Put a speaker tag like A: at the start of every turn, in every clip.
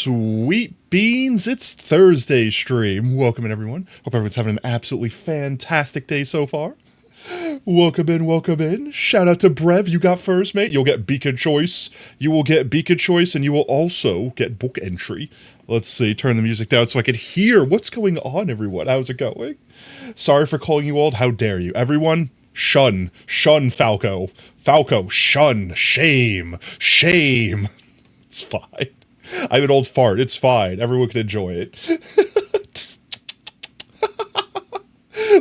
A: Sweet beans, it's Thursday stream. Welcome in, everyone. Hope everyone's having an absolutely fantastic day so far. Welcome in, welcome in. Shout out to Brev, you got first, mate. You'll get Beacon Choice. You will get Beacon Choice, and you will also get book entry. Let's see, turn the music down so I can hear what's going on, everyone. How's it going? Sorry for calling you old. How dare you? Everyone, shun Falco. Falco, shun, shame. It's fine. I'm an old fart. It's fine. Everyone can enjoy it.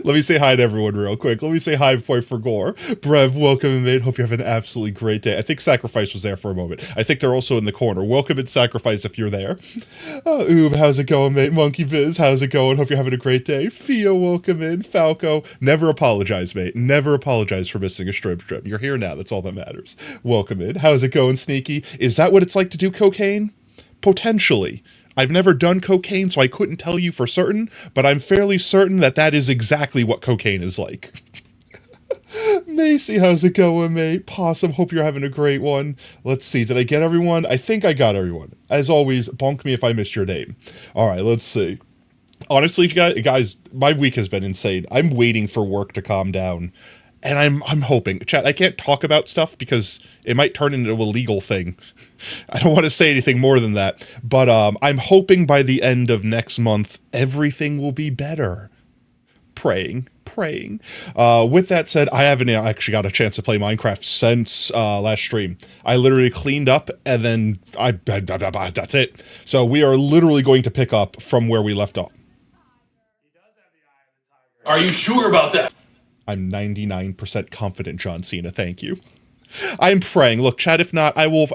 A: Let me say hi to everyone real quick. Let me say hi before I forget. Brev, welcome, mate. Hope you have an absolutely great day. I think Sacrifice was there for a moment. I think they're also in the corner. Welcome in Sacrifice if you're there. Oob, how's it going, mate? Monkey Biz, how's it going? Hope you're having a great day. Fio, welcome in. Falco, never apologize, mate. Never apologize for missing a strip. You're here now. That's all that matters. Welcome in. How's it going, Sneaky? Is that what it's like to do cocaine? Potentially. I've never done cocaine, so I couldn't tell you for certain, but I'm fairly certain that that is exactly what cocaine is like. Macy, how's it going, mate? Possum, hope you're having a great one. Let's see, did I get everyone? I think I got everyone. As always, bonk me if I missed your name. All right, let's see. Honestly, guys, my week has been insane. I'm waiting for work to calm down. And I'm hoping, chat, I can't talk about stuff because it might turn into a legal thing. I don't want to say anything more than that. But I'm hoping by the end of next month, everything will be better. Praying. With that said, I haven't actually got a chance to play Minecraft since last stream. I literally cleaned up and then that's it. So we are literally going to pick up from where we left off.
B: Are you sure about that?
A: I'm 99% confident, John Cena. Thank you. I'm praying. Look, chat, if not, I will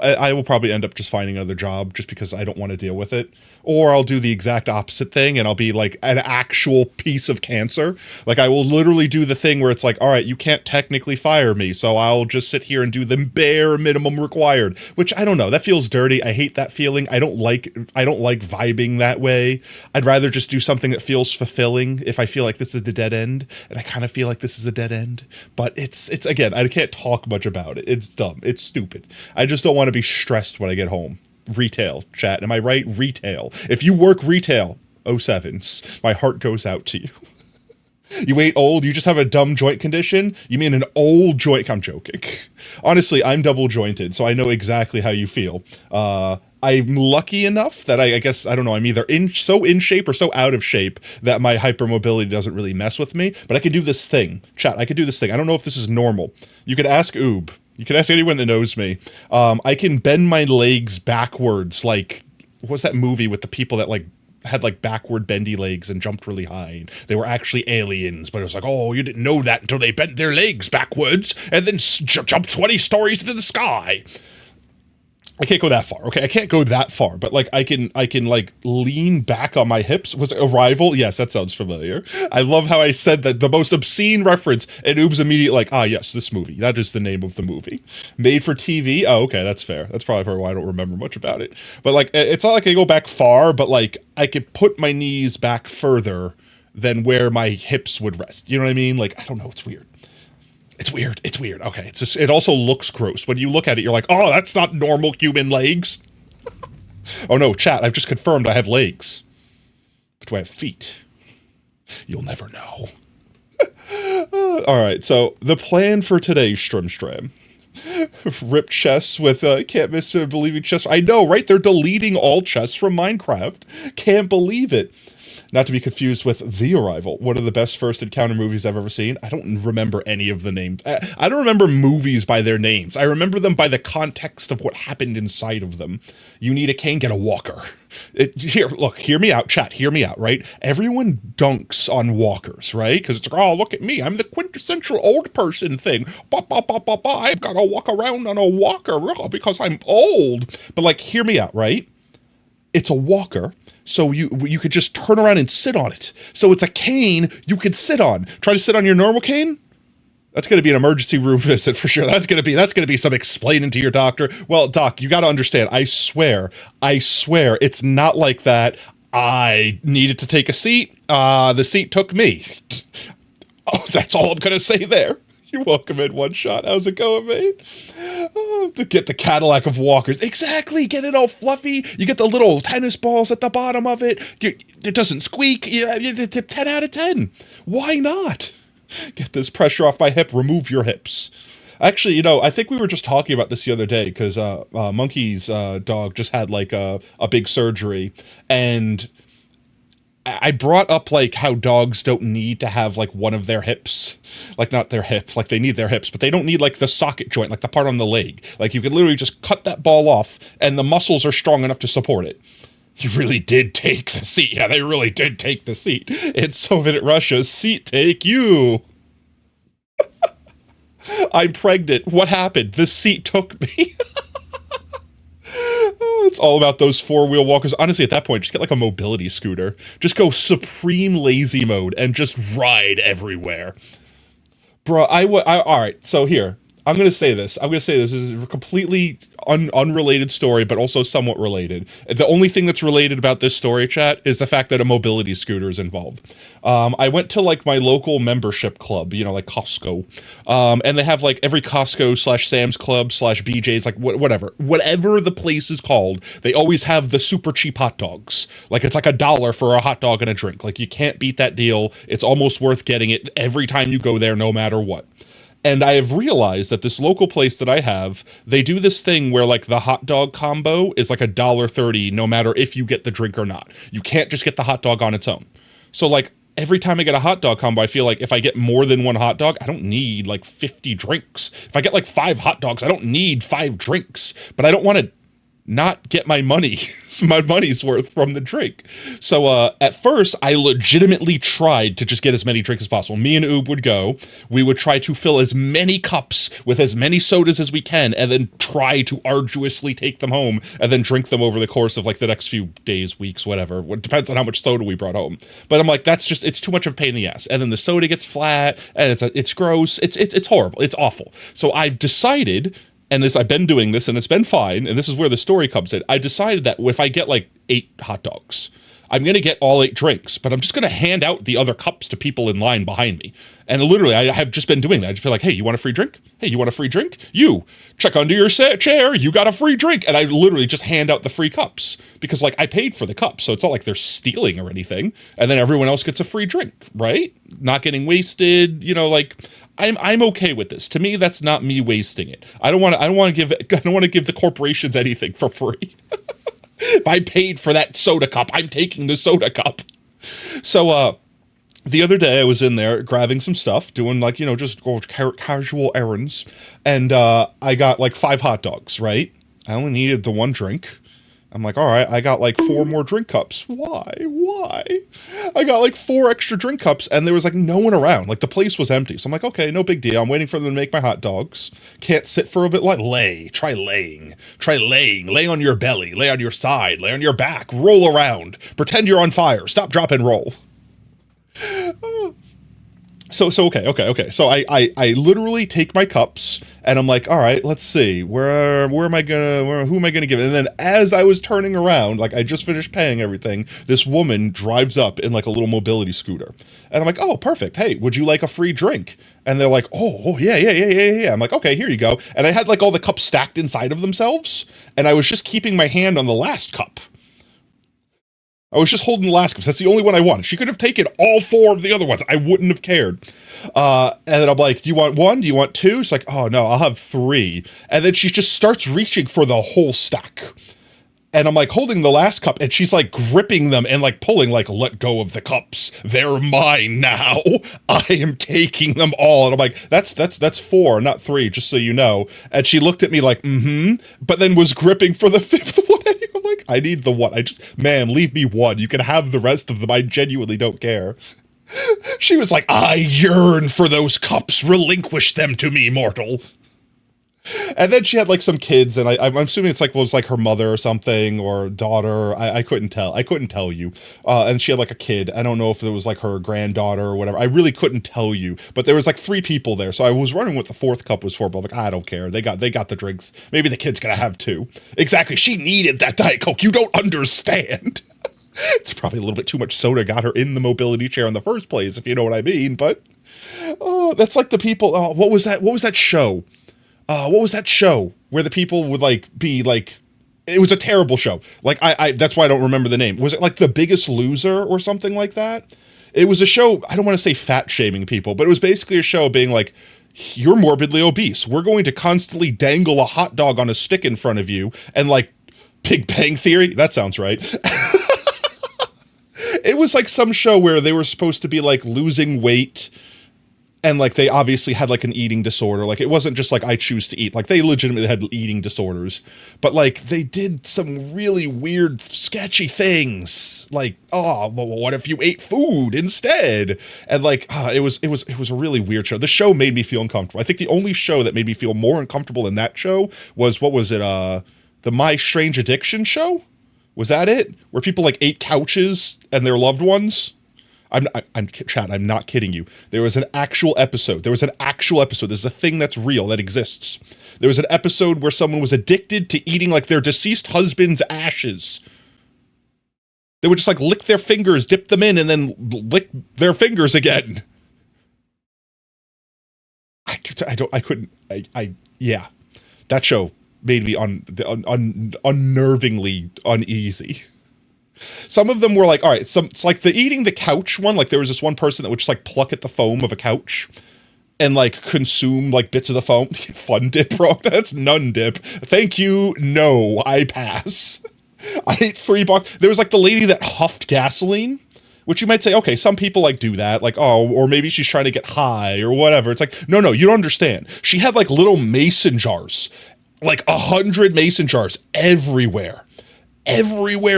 A: probably end up just finding another job just because I don't want to deal with it. Or I'll do the exact opposite thing and I'll be like an actual piece of cancer. Like I will literally do the thing where it's like, all right, you can't technically fire me, so I'll just sit here and do the bare minimum required, which I don't know. That feels dirty. I hate that feeling. I don't like vibing that way. I'd rather just do something that feels fulfilling if I feel like this is the dead end, and I kind of feel like this is a dead end. But it's again, I can't talk much about it. It's dumb. It's stupid. I just don't want to be stressed when I get home. Retail, chat. Am I right? Retail. If you work retail, 07s, my heart goes out to you. You ain't old, you just have a dumb joint condition? You mean an old joint? I'm joking. Honestly, I'm double jointed, so I know exactly how you feel. I'm lucky enough that I guess, I don't know, I'm either so in shape or so out of shape that my hypermobility doesn't really mess with me, but I can do this thing. Chat, I can do this thing. I don't know if this is normal. You could ask Oob. You can ask anyone that knows me. I can bend my legs backwards, like, what's that movie with the people that, like, had, like, backward bendy legs and jumped really high? They were actually aliens, but it was like, oh, you didn't know that until they bent their legs backwards and then jumped 20 stories into the sky. I can't go that far, okay? I can't go that far, but like I can like lean back on my hips. Was it Arrival? Yes, that sounds familiar. I love how I said that, the most obscene reference, and Oob's immediately like, yes, this movie. That is the name of the movie. Made for TV? Oh, okay, that's fair. That's probably why I don't remember much about it. But like, it's not like I go back far, but like I could put my knees back further than where my hips would rest. You know what I mean? Like, I don't know, it's weird. It's weird. Okay, it's just, it also looks gross. When you look at it, you're like, oh, that's not normal human legs. Oh no, chat, I've just confirmed I have legs. But do I have feet? You'll never know. Alright, so the plan for today's Strim. Ripped chests with, can't miss believing chests. I know, right? They're deleting all chests from Minecraft. Can't believe it. Not to be confused with The Arrival, one of the best first encounter movies I've ever seen. I don't remember any of the names. I don't remember movies by their names. I remember them by the context of what happened inside of them. You need a cane, get a walker. Here, look, hear me out, chat, hear me out, right? Everyone dunks on walkers, right? Because it's like, oh, look at me, I'm the quintessential old person thing. I've got to walk around on a walker because I'm old. But like, hear me out, right? It's a walker. So you could just turn around and sit on it. So it's a cane you could sit on. Try to sit on your normal cane? That's going to be an emergency room visit for sure. That's going to be some explaining to your doctor. Well, doc, you got to understand. I swear, it's not like that. I needed to take a seat. The seat took me. Oh, that's all I'm going to say there. You're welcome in one shot. How's it going, mate? To get the Cadillac of walkers. Exactly. Get it all fluffy. You get the little tennis balls at the bottom of it. It doesn't squeak. 10 out of 10. Why not? Get this pressure off my hip. Remove your hips. Actually, I think we were just talking about this the other day because Monkey's dog just had like a big surgery, and I brought up like how dogs don't need to have like one of their hips, like not their hip, like they need their hips, but they don't need like the socket joint, like the part on the leg. Like you could literally just cut that ball off and the muscles are strong enough to support it. You really did take the seat. Yeah, they really did take the seat. It's Soviet Russia's seat take you. I'm pregnant. What happened? The seat took me. It's all about those four-wheel walkers. Honestly, at that point, just get like a mobility scooter. Just go supreme lazy mode and just ride everywhere. Bro, all right, so here. I'm going to say this. This is a completely unrelated story, but also somewhat related. The only thing that's related about this story, chat, is the fact that a mobility scooter is involved. I went to like my local membership club, like Costco. And they have like every Costco / Sam's Club / BJ's, like whatever the place is called, they always have the super cheap hot dogs. Like it's like $1 for a hot dog and a drink. Like you can't beat that deal. It's almost worth getting it every time you go there, no matter what. And I have realized that this local place that I have, they do this thing where like the hot dog combo is like $1.30 no matter if you get the drink or not. You can't just get the hot dog on its own. So like every time I get a hot dog combo, I feel like if I get more than one hot dog, I don't need like 50 drinks. If I get like 5 hot dogs, I don't need 5 drinks. But I don't want to not get my money's worth from the drink. So at first, I legitimately tried to just get as many drinks as possible. Me and Oob would go. We would try to fill as many cups with as many sodas as we can, and then try to arduously take them home, and then drink them over the course of like the next few days, weeks, whatever. It depends on how much soda we brought home. But I'm like, it's too much of a pain in the ass. And then the soda gets flat, and it's gross. It's horrible. It's awful. So I've decided, and I've been doing this and it's been fine, and this is where the story comes in. I decided that if I get like 8 hot dogs, I'm going to get all 8 drinks, but I'm just going to hand out the other cups to people in line behind me. And literally, I have just been doing that. I just feel like, hey, you want a free drink? Hey, you want a free drink? You, check under your chair, you got a free drink. And I literally just hand out the free cups because like I paid for the cups, so it's not like they're stealing or anything. And then everyone else gets a free drink, right? Not getting wasted, like I'm okay with this. To me, that's not me wasting it. I don't want to give the corporations anything for free. If I paid for that soda cup, I'm taking the soda cup. So the other day I was in there grabbing some stuff, doing like, just casual errands, and I got like 5 hot dogs, right? I only needed the 1 drink. I'm like, all right, I got like 4 more drink cups. Why? I got like 4 extra drink cups, and there was like no one around. Like the place was empty. So I'm like, okay, no big deal. I'm waiting for them to make my hot dogs. Can't sit for a bit. Like, try laying. Lay on your belly. Lay on your side. Lay on your back. Roll around. Pretend you're on fire. Stop, drop, and roll. So okay. So I literally take my cups and I'm like, all right, let's see, who am I gonna give it? And then as I was turning around, like I just finished paying everything, this woman drives up in like a little mobility scooter, and I'm like, oh, perfect. Hey, would you like a free drink? And they're like, oh yeah. I'm like, okay, here you go. And I had like all the cups stacked inside of themselves, and I was just keeping my hand on the last cup. I was just holding the last cup. That's the only one I wanted. She could have taken all 4 of the other ones. I wouldn't have cared. And then I'm like, do you want 1? Do you want 2? She's like, oh, no, I'll have 3. And then she just starts reaching for the whole stack. And I'm like holding the last cup, and she's like gripping them and like pulling, like, let go of the cups. They're mine now. I am taking them all. And I'm like, that's 4, not 3, just so you know. And she looked at me like, but then was gripping for the 5th one. And I'm like, I need the 1. Ma'am, leave me 1. You can have the rest of them. I genuinely don't care. She was like, I yearn for those cups. Relinquish them to me, mortal. And then she had like some kids, and I'm assuming it's like was like her mother or something, or daughter. I couldn't tell. I couldn't tell you. And she had like a kid. I don't know if it was like her granddaughter or whatever. I really couldn't tell you. But there was like 3 people there, so I was wondering what the 4th cup was for. But I'm like, I don't care. They got the drinks. Maybe the kid's gonna have 2. Exactly. She needed that Diet Coke. You don't understand. It's probably a little bit too much soda got her in the mobility chair in the first place, if you know what I mean. But that's like the people. What was that show? What was that show where the people would like be like, it was a terrible show. Like I that's why I don't remember the name. Was it like The Biggest Loser or something like that? It was a show, I don't want to say fat shaming people, but it was basically a show being like, you're morbidly obese. We're going to constantly dangle a hot dog on a stick in front of you and like Big Bang Theory. That sounds right. It was like some show where they were supposed to be like losing weight, and like they obviously had like an eating disorder. Like it wasn't just like I choose to eat. Like they legitimately had eating disorders. But like they did some really weird sketchy things. Like, oh, well, what if you ate food instead? And like it was a really weird show. The show made me feel uncomfortable. I think the only show that made me feel more uncomfortable than that show was, what was it, the My Strange Addiction show? Was that it? Where people like ate couches and their loved ones? Chad, I'm not kidding you. There was an actual episode. This is a thing that's real, that exists. There was an episode where someone was addicted to eating like their deceased husband's ashes. They would just like lick their fingers, dip them in, and then lick their fingers again. Yeah. That show made me unnervingly uneasy. Some of them were like, all right, it's like the eating the couch one. Like there was this one person that would just like pluck at the foam of a couch and like consume like bits of the foam. Fun dip, bro. That's none dip. Thank you. No, I pass. I ate $3. There was like the lady that huffed gasoline, which you might say, okay, some people like do that. Like, oh, or maybe she's trying to get high or whatever. It's like, no, you don't understand. She had like little mason jars, like 100 mason jars everywhere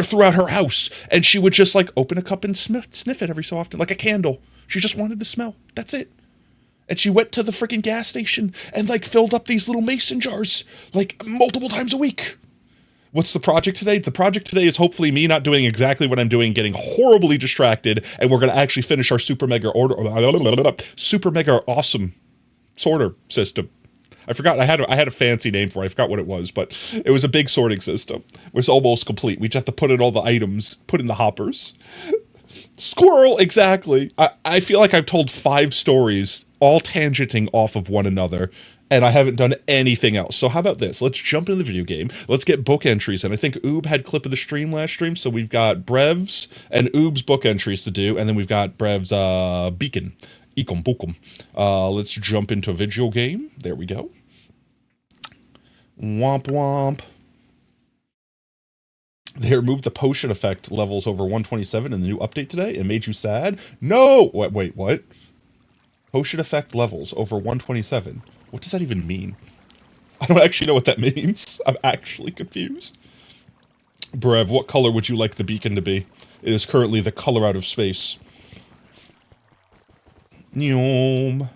A: throughout her house, and she would just like open a cup and sniff it every so often, like a candle. She just wanted the smell. That's it. And she went to the freaking gas station and like filled up these little mason jars like multiple times a week. What's the project today? The project today is hopefully me not doing exactly what I'm doing, getting horribly distracted, and we're going to actually finish our super mega awesome sorter system. I forgot, I had a fancy name for it. I forgot what it was, but it was a big sorting system. It was almost complete. We just have to put in all the items, put in the hoppers. Squirrel, exactly. I feel like I've told 5 stories, all tangenting off of one another, and I haven't done anything else. So how about this? Let's jump into the video game. Let's get book entries. And I think Oob had clip of the stream last stream, so we've got Brev's and Oob's book entries to do, and then we've got Brev's beacon. Ekom Bokum. Let's jump into a video game. There we go. Womp womp. They removed the potion effect levels over 127 in the new update today. It made you sad? No! Wait, what? Potion effect levels over 127. What does that even mean? I don't actually know what that means. I'm actually confused. Brev, what color would you like the beacon to be? It is currently the color out of space. Nyom.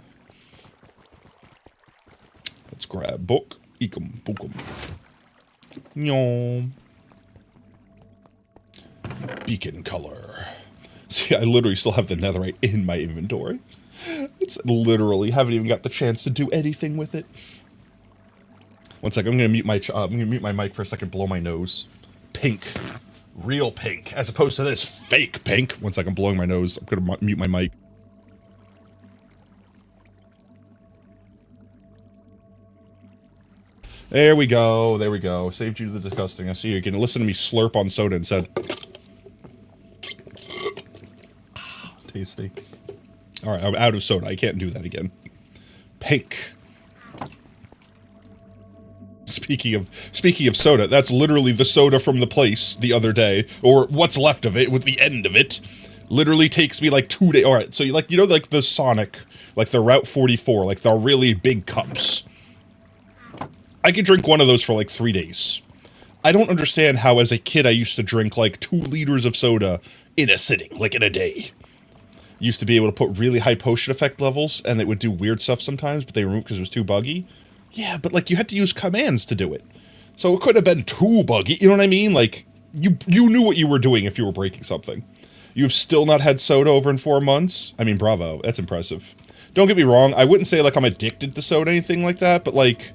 A: Let's grab book. Ekom bookum. Nyom. Beacon color. See, I literally still have the netherite in my inventory. It's literally, haven't even got the chance to do anything with it. One sec, I'm gonna mute my mic for a second, blow my nose. Pink. Real pink, as opposed to this fake pink. One sec, I'm blowing my nose. I'm gonna mute my mic. There we go. Saved you the disgusting. I see you can listen to me slurp on soda instead. Tasty. Alright, I'm out of soda. I can't do that again. Pink. Speaking of soda, that's literally the soda from the place the other day, or what's left of it, with the end of it. Literally takes me like 2 days. Alright, so like, you know, like the Sonic, like the Route 44, like the really big cups. I could drink one of those for like 3 days. I don't understand how as a kid I used to drink like 2 liters of soda in a sitting, like in a day. Used to be able to put really high potion effect levels, and it would do weird stuff sometimes, but they removed because it was too buggy. Yeah, but like you had to use commands to do it. So it could have been too buggy, you know what I mean? Like, you knew what you were doing if you were breaking something. You've still not had soda over in 4 months? I mean, bravo, that's impressive. Don't get me wrong, I wouldn't say like I'm addicted to soda or anything like that, but like,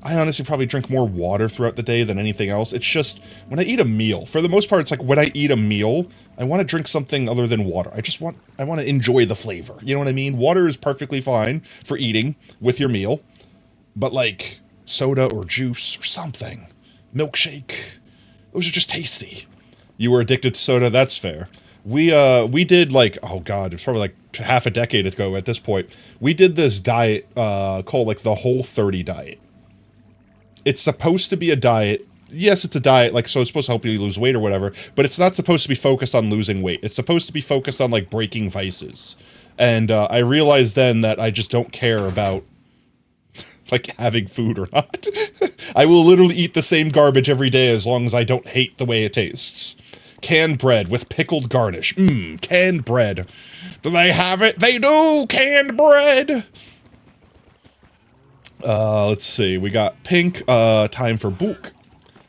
A: I honestly probably drink more water throughout the day than anything else. It's just, when I eat a meal, for the most part, it's like when I eat a meal, I want to drink something other than water. I want to enjoy the flavor. You know what I mean? Water is perfectly fine for eating with your meal. But like, soda or juice or something. Milkshake. Those are just tasty. You were addicted to soda, that's fair. We did like, oh god, it's probably like half a decade ago at this point. We did this diet called like the Whole30 diet. It's supposed to be a diet. Yes, it's a diet, like, so it's supposed to help you lose weight or whatever, but it's not supposed to be focused on losing weight. It's supposed to be focused on, like, breaking vices. And I realized then that I just don't care about, like, having food or not. I will literally eat the same garbage every day as long as I don't hate the way it tastes. Canned bread with pickled garnish. Canned bread. Do they have it? They do! Canned bread! Let's see. We got pink, time for book.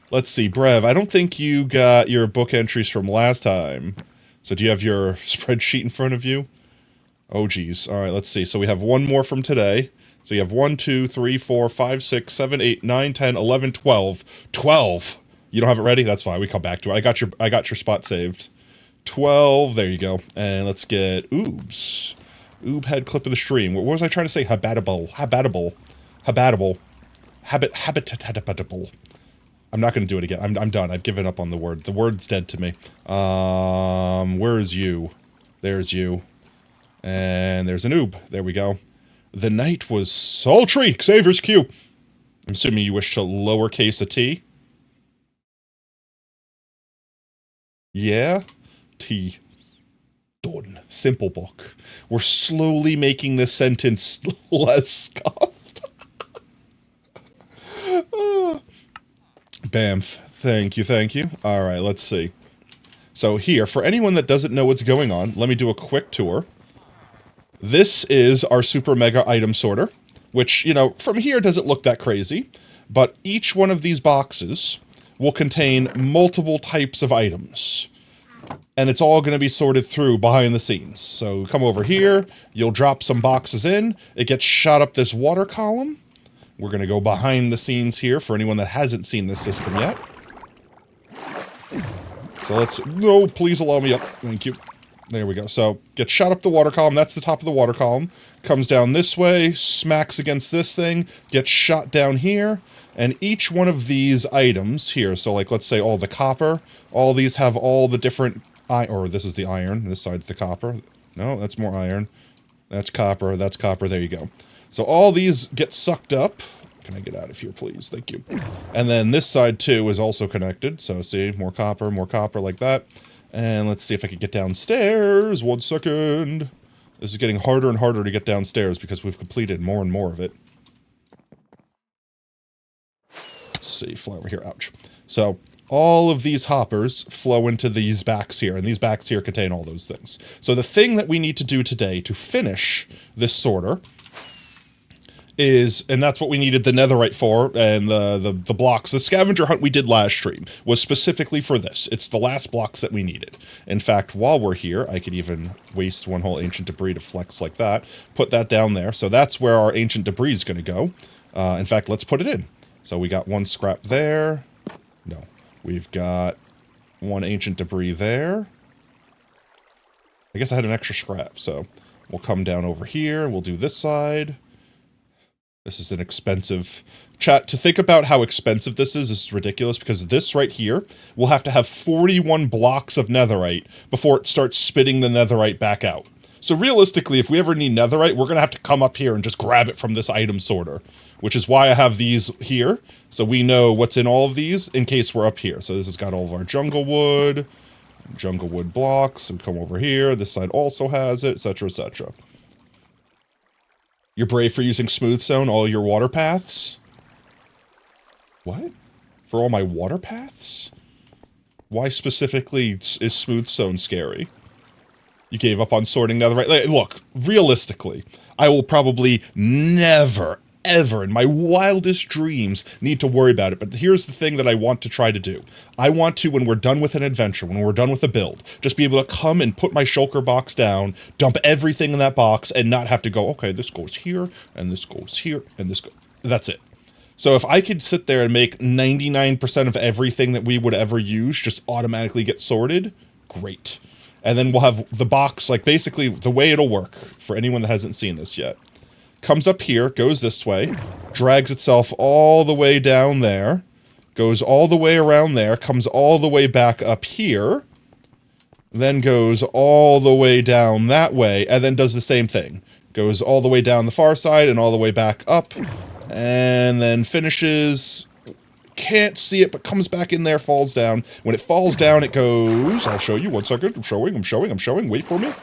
A: Let's see, Brev, I don't think you got your book entries from last time. So do you have your spreadsheet in front of you? Oh, geez. All right, let's see. So we have one more from today. So you have 1, 2, 3, 4, 5, 6, 7, 8, 9, 10, 11, 12. 12! You don't have it ready? That's fine. We come back to it. I got your spot saved. 12. There you go. And let's get Oobs. Oob head clip of the stream. What was I trying to say? Habitable. I'm not going to do it again. I'm done. I've given up on the word. The word's dead to me. Where's you? There's you. And there's an oob. There we go. The night was sultry. Xavier's Q. I'm assuming you wish to lowercase a t. Yeah? T. Done. Simple book. We're slowly making this sentence less scuffed. Bamf. Thank you, thank you. Alright, let's see. So here, for anyone that doesn't know what's going on, let me do a quick tour. This is our super mega item sorter, which, you know, from here doesn't look that crazy, but each one of these boxes will contain multiple types of items. And it's all going to be sorted through behind the scenes. So come over here, you'll drop some boxes in, it gets shot up this water column. We're going to go behind the scenes here for anyone that hasn't seen this system yet. So let's... No, please allow me up. Thank you. There we go. So, get shot up the water column. That's the top of the water column. Comes down this way, smacks against this thing, gets shot down here. And each one of these items here, so like let's say all the copper, all these have all the different... Or this is the iron. This side's the copper. No, that's more iron. That's copper. That's copper. There you go. So all these get sucked up. Can I get out of here, please? Thank you. And then this side, too, is also connected. So, see, more copper, like that. And let's see if I can get downstairs. 1 second. This is getting harder and harder to get downstairs because we've completed more and more of it. Let's see, flower here. Ouch. So, all of these hoppers flow into these backs here, and these backs here contain all those things. So the thing that we need to do today to finish this sorter is, and that's what we needed the netherite for, and the blocks. The scavenger hunt we did last stream was specifically for this. It's the last blocks that we needed. In fact, while we're here, I could even waste one whole ancient debris to flex like that. Put that down there. So that's where our ancient debris is going to go. In fact, let's put it in. So we got 1 scrap there. No. We've got 1 ancient debris there. I guess I had an extra scrap, so we'll come down over here. We'll do this side. This is an expensive... Chat, to think about how expensive this is ridiculous, because this right here will have to have 41 blocks of netherite before it starts spitting the netherite back out. So realistically, if we ever need netherite, we're going to have to come up here and just grab it from this item sorter, which is why I have these here, so we know what's in all of these in case we're up here. So this has got all of our jungle wood blocks, and come over here. This side also has it, etc., etc. You're brave for using smooth stone, all your water paths? What? For all my water paths? Why specifically is smooth stone scary? You gave up on sorting netherite? Like, look, realistically, I will probably never, ever, in my wildest dreams, need to worry about it. But here's the thing that I want to try to do. I want to, when we're done with an adventure, when we're done with a build, just be able to come and put my shulker box down, dump everything in that box, and not have to go, okay, this goes here, and this goes here, and this goes... That's it. So if I could sit there and make 99% of everything that we would ever use just automatically get sorted, great. And then we'll have the box, like basically the way it'll work, for anyone that hasn't seen this yet. comes up here, goes this way, drags itself all the way down there, goes all the way around there, comes all the way back up here, then goes all the way down that way, and then does the same thing. Goes all the way down the far side and all the way back up, and then finishes... Can't see it, but comes back in there, falls down. When it falls down, it goes... I'll show you, 1 second. I'm showing. Wait for me.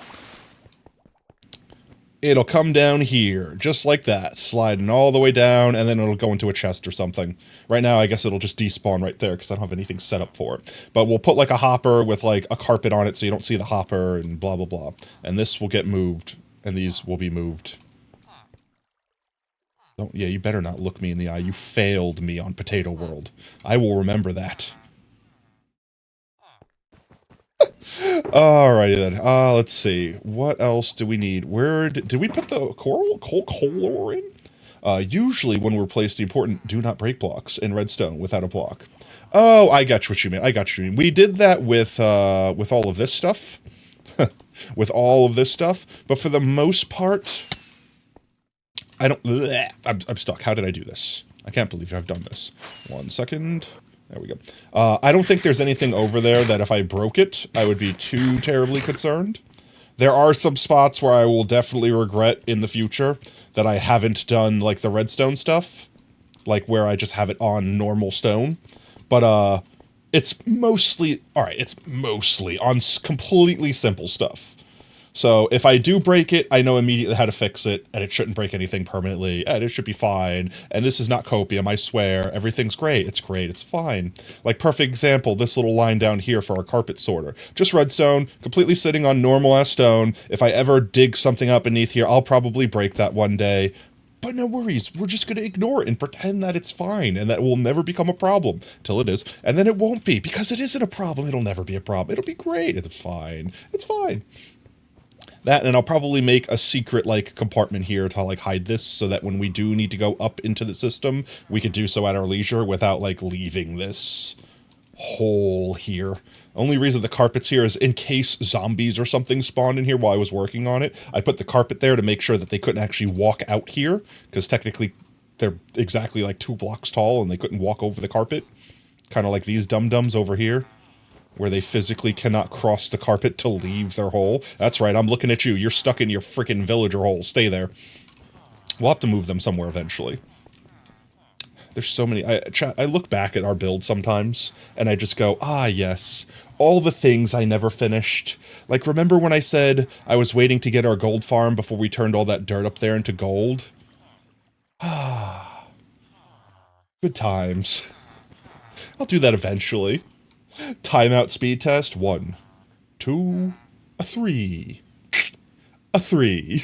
A: It'll come down here, just like that, sliding all the way down, and then it'll go into a chest or something. Right now, I guess it'll just despawn right there, because I don't have anything set up for it. But we'll put, like, a hopper with, like, a carpet on it so you don't see the hopper, and blah, blah, blah. And this will get moved, and these will be moved. Oh, yeah, you better not look me in the eye. You failed me on Potato World. I will remember that. Alrighty then. Let's see. What else do we need? Where did we put the coal in? Usually when we replace the important do not break blocks in redstone without a block. Oh, I got what you mean. We did that with all of this stuff. With all of this stuff. But for the most part... I'm stuck. How did I do this? I can't believe I've done this. 1 second. There we go. I don't think there's anything over there that if I broke it, I would be too terribly concerned. There are some spots where I will definitely regret in the future that I haven't done, like, the redstone stuff. Like, where I just have it on normal stone. But, it's mostly... Alright, it's mostly on completely simple stuff. So, if I do break it, I know immediately how to fix it, and it shouldn't break anything permanently, and it should be fine, and this is not copium, I swear, everything's great, it's fine. Like, perfect example, this little line down here for our carpet sorter. Just redstone, completely sitting on normal-ass stone. If I ever dig something up beneath here, I'll probably break that one day. But no worries, we're just going to ignore it and pretend that it's fine, and that will never become a problem, till it is, and then it won't be, because it isn't a problem, it'll never be a problem, it'll be great, it's fine. That, and I'll probably make a secret, like, compartment here to, like, hide this, so that when we do need to go up into the system, we could do so at our leisure without, like, leaving this hole here. Only reason the carpet's here is in case zombies or something spawned in here while I was working on it. I put the carpet there to make sure that they couldn't actually walk out here, because technically they're exactly, like, 2 blocks tall, and they couldn't walk over the carpet. Kind of like these dum-dums over here, where they physically cannot cross the carpet to leave their hole. That's right, I'm looking at you. You're stuck in your frickin' villager hole. Stay there. We'll have to move them somewhere eventually. There's so many... I look back at our build sometimes, and I just go, ah, yes, all the things I never finished. Like, remember when I said I was waiting to get our gold farm before we turned all that dirt up there into gold? Ah. Good times. I'll do that eventually. Timeout speed test. 1, 2, a 3. A 3.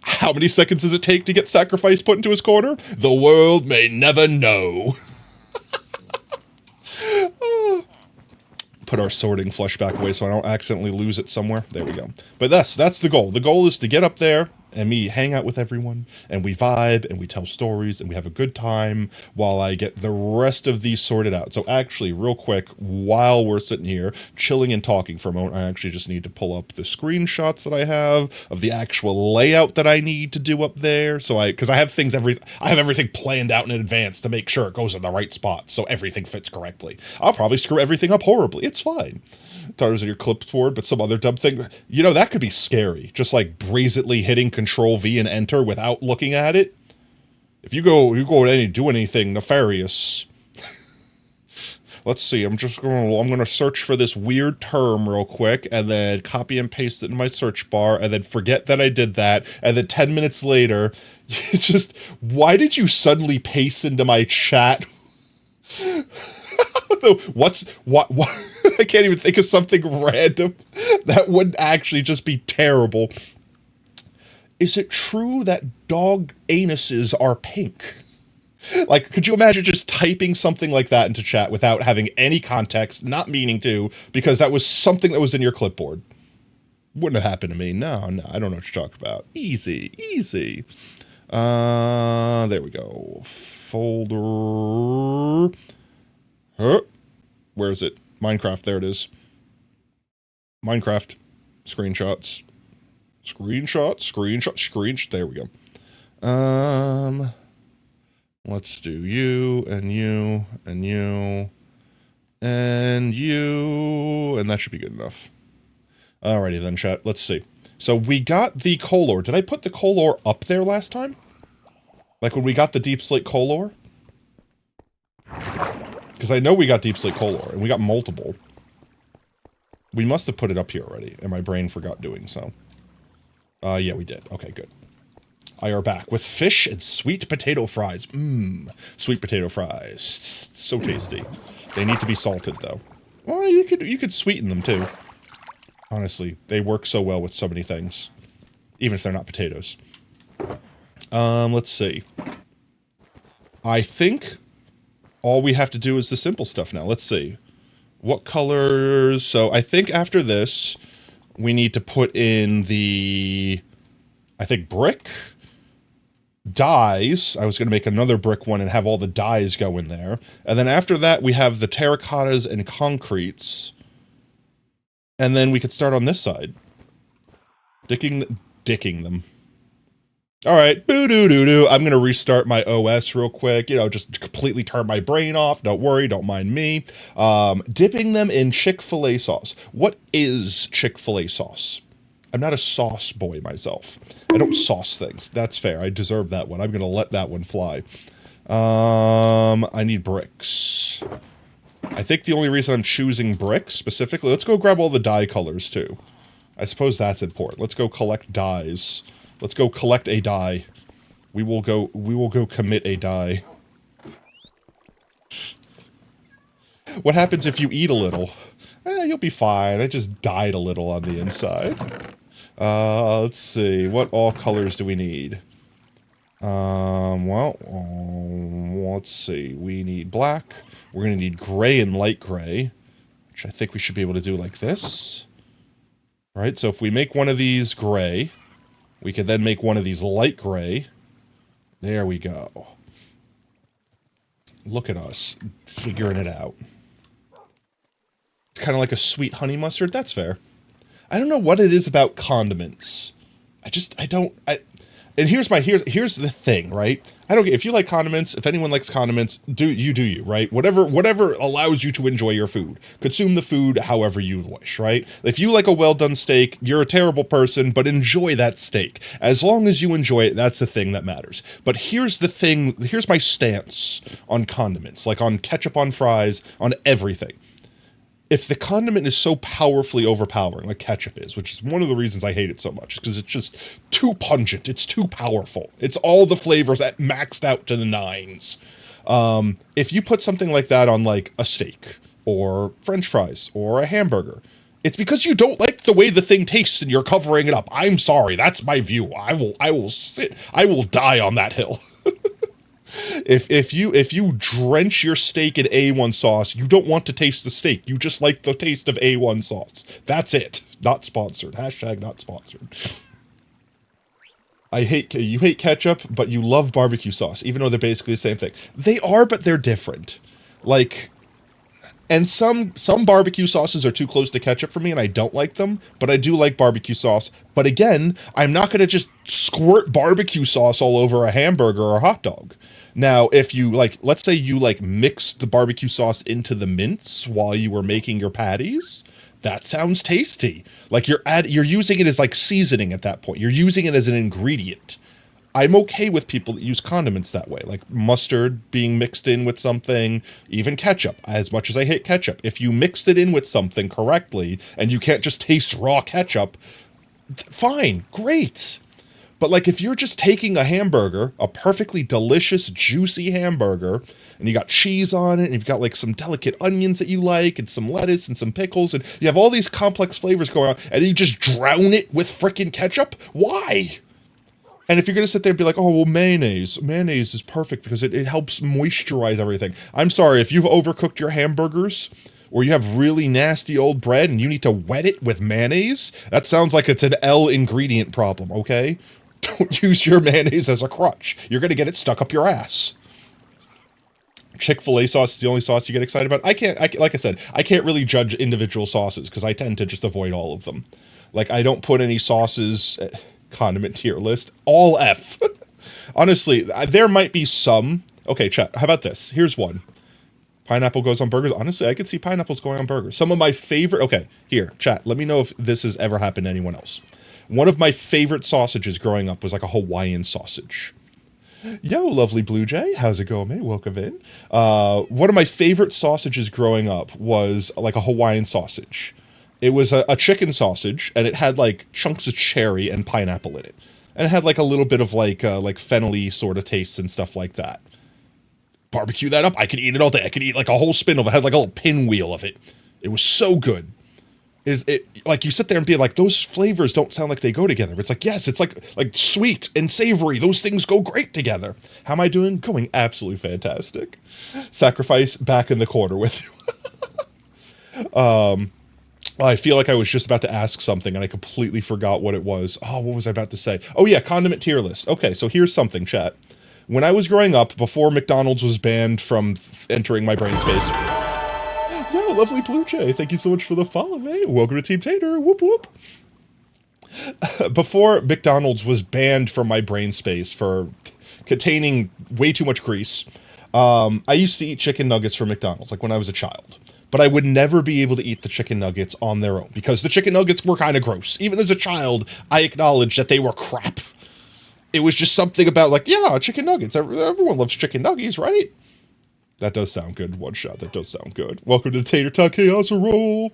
A: How many seconds does it take to get sacrifice put into his corner? The world may never know. Put our sorting flush back away so I don't accidentally lose it somewhere. There we go. But that's the goal. The goal is to get up there and me hang out with everyone, and we vibe, and we tell stories, and we have a good time while I get the rest of these sorted out. So actually, real quick, while we're sitting here, chilling and talking for a moment, I actually just need to pull up the screenshots that I have of the actual layout that I need to do up there. So because I have everything planned out in advance to make sure it goes in the right spot, so everything fits correctly. I'll probably screw everything up horribly. It's fine. Thought it was in your clipboard, but some other dumb thing. You know, that could be scary. Just like brazenly hitting Control V and Enter without looking at it. If you go and do anything nefarious. Let's see. I'm gonna search for this weird term real quick, and then copy and paste it in my search bar, and then forget that I did that, and then 10 minutes later, why did you suddenly paste into my chat? What? I can't even think of something random that wouldn't actually just be terrible. Is it true that dog anuses are pink? Like, could you imagine just typing something like that into chat without having any context, not meaning to, because that was something that was in your clipboard? Wouldn't have happened to me. No, I don't know what you're talking about. Easy. There we go. Folder. Huh? Where is it? Minecraft, there it is. Minecraft. Screenshots. There we go. Let's do you, and you, and you, and you, and that should be good enough. Alrighty then, chat. Let's see. So we got the color. Did I put the color up there last time? Like when we got the deep slate color? Because I know we got deep slate color, and we got multiple. We must have put it up here already, and my brain forgot doing so. Yeah, we did. Okay, good. I are back with fish and sweet potato fries. Mmm, sweet potato fries. So tasty. They need to be salted, though. Well, you could sweeten them, too. Honestly, they work so well with so many things. Even if they're not potatoes. Let's see. I think all we have to do is the simple stuff now. Let's see. What colors? So I think after this, we need to put in the, I think, brick. Dyes. I was going to make another brick one and have all the dyes go in there. And then after that, we have the terracottas and concretes. And then we could start on this side. Dicking them. Alright, boo-doo-doo-doo. I'm gonna restart my OS real quick, you know, just completely turn my brain off. Don't worry, don't mind me. Dipping them in Chick-fil-A sauce. What is Chick-fil-A sauce? I'm not a sauce boy myself. I don't sauce things. That's fair. I deserve that one. I'm gonna let that one fly. I need bricks. I think the only reason I'm choosing bricks specifically... Let's go grab all the dye colors, too. I suppose that's important. Let's go collect dyes. Let's go collect a dye. We will go commit a dye. What happens if you eat a little? You'll be fine. I just died a little on the inside. Let's see. What all colors do we need? Let's see. We need black. We're gonna need gray and light gray, which I think we should be able to do like this. Right, so if we make one of these gray, we could then make one of these light gray. There we go. Look at us, figuring it out. It's kind of like a sweet honey mustard. That's fair. I don't know what it is about condiments. And here's the thing, right? I don't get, if you like condiments, if anyone likes condiments, do you, right? Whatever allows you to enjoy your food. Consume the food however you wish, right? If you like a well-done steak, you're a terrible person, but enjoy that steak. As long as you enjoy it, that's the thing that matters. But here's the thing, here's my stance on condiments, like on ketchup on fries, on everything. If the condiment is so powerfully overpowering, like ketchup is, which is one of the reasons I hate it so much, because it's just too pungent, it's too powerful. It's all the flavors that maxed out to the nines. If you put something like that on like a steak, or french fries, or a hamburger, it's because you don't like the way the thing tastes and you're covering it up. I'm sorry, that's my view. I will die on that hill. If you drench your steak in A1 sauce, you don't want to taste the steak. You just like the taste of A1 sauce. That's it. Not sponsored. Hashtag not sponsored. You hate ketchup, but you love barbecue sauce, even though they're basically the same thing. They are, but they're different. Like, and some barbecue sauces are too close to ketchup for me, and I don't like them, but I do like barbecue sauce. But again, I'm not going to just squirt barbecue sauce all over a hamburger or a hot dog. Now, if you, like, let's say you, like, mix the barbecue sauce into the mince while you were making your patties, that sounds tasty. Like, you're using it as, like, seasoning at that point. You're using it as an ingredient. I'm okay with people that use condiments that way, like mustard being mixed in with something, even ketchup. As much as I hate ketchup, if you mixed it in with something correctly and you can't just taste raw ketchup, fine, great. But like if you're just taking a hamburger, a perfectly delicious, juicy hamburger, and you got cheese on it, and you've got like some delicate onions that you like, and some lettuce and some pickles, and you have all these complex flavors going on, and you just drown it with frickin' ketchup? Why? And if you're going to sit there and be like, oh, well, mayonnaise is perfect because it helps moisturize everything. I'm sorry, if you've overcooked your hamburgers, or you have really nasty old bread and you need to wet it with mayonnaise, that sounds like it's an L ingredient problem, okay? Don't use your mayonnaise as a crutch. You're going to get it stuck up your ass. Chick-fil-A sauce is the only sauce you get excited about. Like I said, I can't really judge individual sauces because I tend to just avoid all of them. Like, I don't put any sauces... condiment tier list, all F. Honestly, there might be some. Okay, chat. How about this? Here's one. Pineapple goes on burgers. Honestly, I could see pineapples going on burgers. Some of my favorite. Okay, here, chat. Let me know if this has ever happened to anyone else. One of my favorite sausages growing up was like a Hawaiian sausage. Yo, lovely Blue Jay. How's it going, mate? Welcome in. One of my favorite sausages growing up was like a Hawaiian sausage. It was a chicken sausage, and it had like chunks of cherry and pineapple in it. And it had like a little bit of like fennel-y sort of tastes and stuff like that. Barbecue that up, I could eat it all day. I could eat like a whole spindle. It had like a little pinwheel of it. It was so good. Is it like you sit there and be like, those flavors don't sound like they go together. But it's like, yes, it's like sweet and savory. Those things go great together. How am I doing? Going absolutely fantastic. Sacrifice back in the corner with you. I feel like I was just about to ask something and I completely forgot what it was. Oh, what was I about to say? Oh yeah, condiment tier list. Okay, so here's something, chat. When I was growing up, before McDonald's was banned from entering my brain space. Yo, lovely Blue Jay, thank you so much for the follow, mate. Welcome to Team Tater, whoop whoop. Before McDonald's was banned from my brain space for containing way too much grease, I used to eat chicken nuggets from McDonald's, like when I was a child. But I would never be able to eat the chicken nuggets on their own, because the chicken nuggets were kind of gross. Even as a child, I acknowledged that they were crap. It was just something about like, yeah, chicken nuggets. Everyone loves chicken nuggets, right? That does sound good. One shot. That does sound good. Welcome to the Tater Talk Chaos Roll.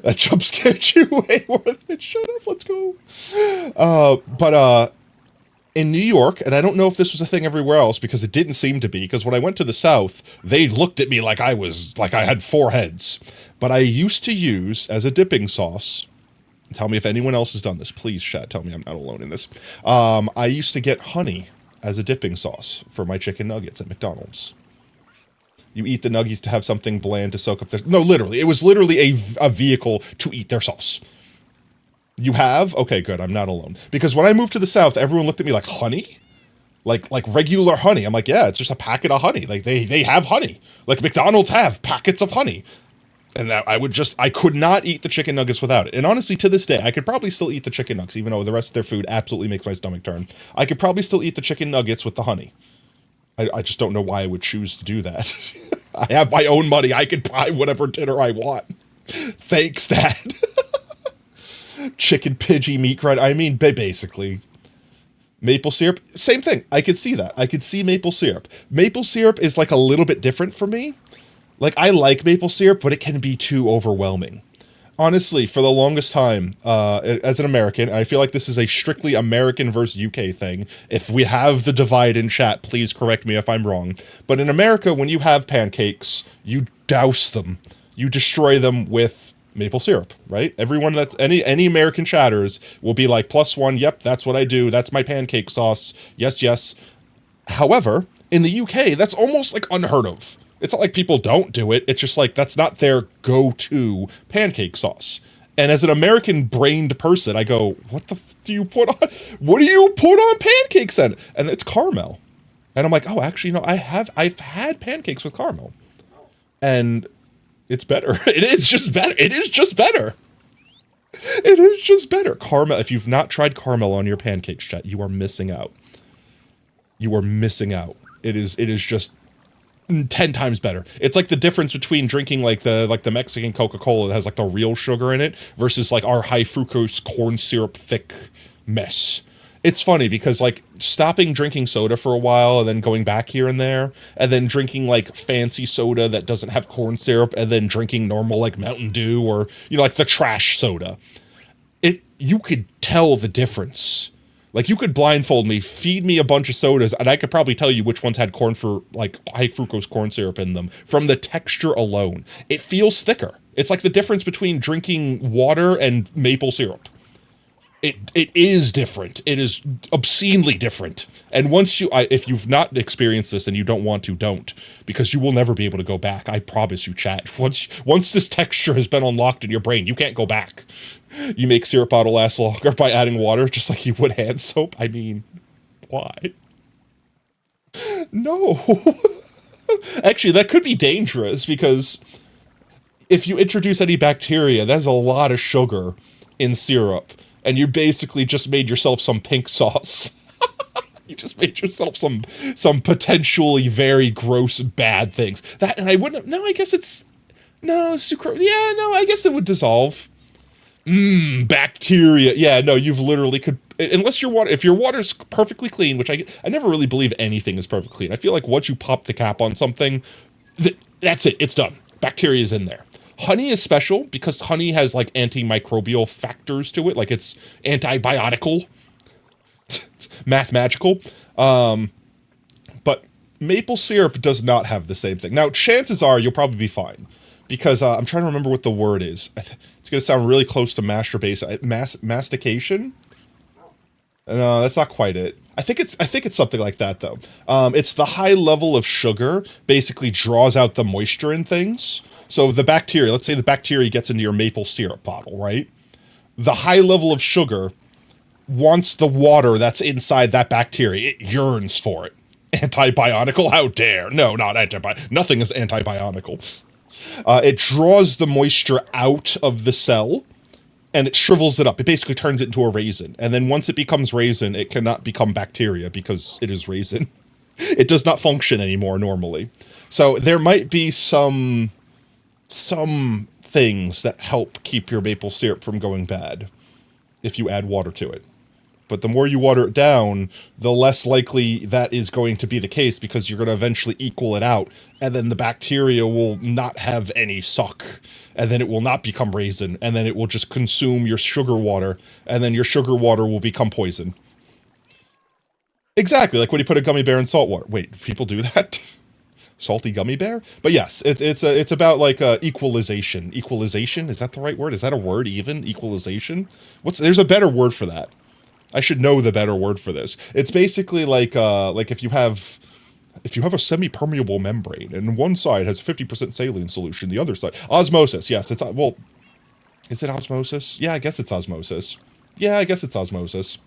A: That jump scared you way more than it should have. Let's go. But in New York, and I don't know if this was a thing everywhere else because it didn't seem to be, because when I went to the South, they looked at me like I had 4 heads. But I used to use as a dipping sauce. Tell me if anyone else has done this. Please, chat. Tell me I'm not alone in this. I used to get honey as a dipping sauce for my chicken nuggets at McDonald's. You eat the nuggies to have something bland to soak up their... No, literally. It was literally a vehicle to eat their sauce. You have? Okay, good. I'm not alone. Because when I moved to the South, everyone looked at me like, honey? Like regular honey. I'm like, yeah, it's just a packet of honey. Like, they have honey. Like, McDonald's have packets of honey. And that I could not eat the chicken nuggets without it. And honestly, to this day, I could probably still eat the chicken nuggets, even though the rest of their food absolutely makes my stomach turn. I could probably still eat the chicken nuggets with the honey. I just don't know why I would choose to do that. I have my own money. I can buy whatever dinner I want. Thanks, Dad. Chicken Pidgey meat grind. I mean, basically. Maple syrup, same thing. I could see that. I could see maple syrup. Maple syrup is like a little bit different for me. Like, I like maple syrup, but it can be too overwhelming. Honestly, for the longest time, as an American, I feel like this is a strictly American versus UK thing. If we have the divide in chat, please correct me if I'm wrong. But in America, when you have pancakes, you douse them. You destroy them with maple syrup, right? Everyone that's any American chatters will be like, +1, yep, that's what I do. That's my pancake sauce. Yes, yes. However, in the UK, that's almost like unheard of. It's not like people don't do it. It's just like, that's not their go-to pancake sauce. And as an American-brained person, I go, what the f do you put on? What do you put on pancakes then? And it's caramel. And I'm like, oh, actually, no, I've had pancakes with caramel. And it's better. It is just better. It is just better. It is just better. Caramel, if you've not tried caramel on your pancakes, chat, you are missing out. You are missing out. It is just 10 times better. It's like the difference between drinking like the Mexican Coca-Cola that has like the real sugar in it versus like our high fructose corn syrup thick mess. It's funny because like stopping drinking soda for a while and then going back here and there and then drinking like fancy soda that doesn't have corn syrup and then drinking normal like Mountain Dew or, you know, like the trash soda. You could tell the difference. Like, you could blindfold me, feed me a bunch of sodas, and I could probably tell you which ones had high fructose corn syrup in them from the texture alone. It feels thicker. It's like the difference between drinking water and maple syrup. It is different. It is obscenely different. And once if you've not experienced this and you don't want to, don't. Because you will never be able to go back. I promise you, chat. Once this texture has been unlocked in your brain, you can't go back. You make syrup bottle last longer by adding water, just like you would hand soap. I mean, why? No. Actually, that could be dangerous, because if you introduce any bacteria, there's a lot of sugar in syrup. And you basically just made yourself some pink sauce. You just made yourself some potentially very gross bad things. That, and I wouldn't. No, I guess it's no sucrose. Yeah, no, I guess it would dissolve. Bacteria. Yeah, no, you've literally could, unless your water, if your water's perfectly clean, which I never really believe anything is perfectly clean. I feel like once you pop the cap on something, that's it. It's done. Bacteria is in there. Honey is special because honey has like antimicrobial factors to it, like it's antibiotical, math magical. But maple syrup does not have the same thing. Now, chances are you'll probably be fine because I'm trying to remember what the word is. It's going to sound really close to masturbation. Mastication? No, that's not quite it. I think it's something like that though. It's the high level of sugar basically draws out the moisture in things. So the bacteria, let's say the bacteria gets into your maple syrup bottle, right? The high level of sugar wants the water that's inside that bacteria. It yearns for it. Antibiotical? How dare? No, not antibiotical. Nothing is antibiotical. It draws the moisture out of the cell, and it shrivels it up. It basically turns it into a raisin. And then once it becomes raisin, it cannot become bacteria because it is raisin. It does not function anymore normally. So there might be some things that help keep your maple syrup from going bad if you add water to it. But the more you water it down, the less likely that is going to be the case because you're going to eventually equal it out, and then the bacteria will not have any suck, and then it will not become raisin, and then it will just consume your sugar water, and then your sugar water will become poison. Exactly, like when you put a gummy bear in salt water. Wait, people do that? Salty gummy bear? But yes, it's about like equalization. Equalization, is that the right word? Is that a word even? Equalization? There's a better word for that. I should know the better word for this. It's basically like if you have a semi-permeable membrane and one side has 50% saline solution, the other side osmosis. Yes, it's well, is it osmosis? Yeah, I guess it's osmosis. Yeah, I guess it's osmosis.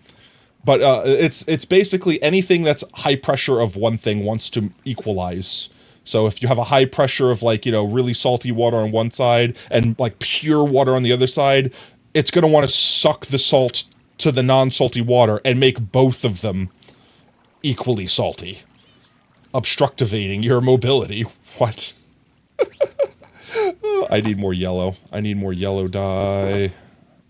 A: But it's basically anything that's high pressure of one thing wants to equalize. So if you have a high pressure of like, really salty water on one side and like pure water on the other side, it's going to want to suck the salt to the non-salty water and make both of them equally salty, obstructivating your mobility. What? I need more yellow. I need more yellow dye.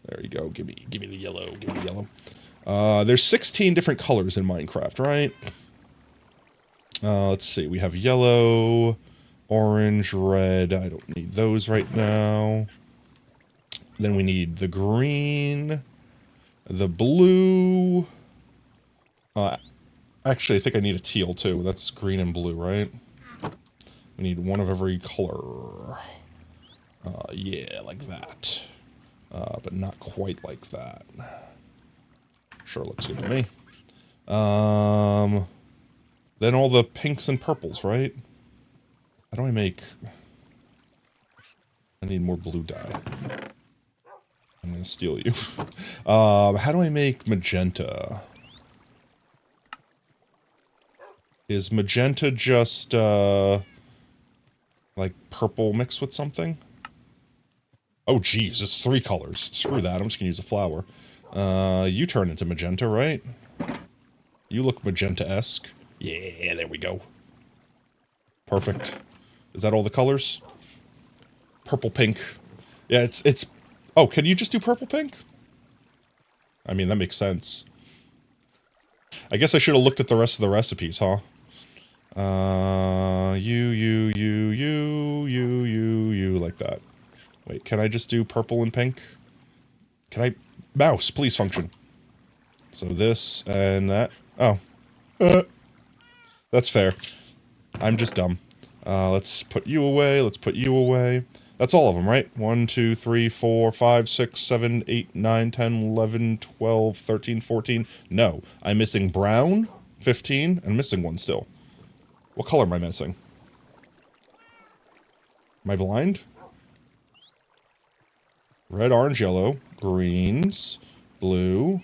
A: There you go. Give me the yellow. Give me the yellow. There's 16 different colors in Minecraft, right? Let's see. We have yellow, orange, red. I don't need those right now. Then we need the green, the blue. Actually, I think I need a teal too. That's green and blue, right? We need one of every color. Yeah, like that. But not quite like that. Sure looks good to me. Then all the pinks and purples, right? How do I make... I need more blue dye. I'm gonna steal you. How do I make magenta? Is magenta just, like purple mixed with something? Oh, geez, it's 3 colors. Screw that, I'm just gonna use a flower. You turn into magenta, right? You look magenta-esque. Yeah, there we go. Perfect. Is that all the colors? Purple, pink. Yeah, it's... Oh, can you just do purple, pink? I mean, that makes sense. I guess I should have looked at the rest of the recipes, huh? You, like that. Wait, can I just do purple and pink? Can I... Mouse, please function. So this and that. Oh. That's fair. I'm just dumb. Let's put you away, let's put you away. That's all of them, right? 1, 2, 3, 4, 5, 6, 7, 8, 9, 10, 11, 12, 13, 14. No. I'm missing brown, 15, and missing one still. What color am I missing? Am I blind? Red, orange, yellow, greens, blue.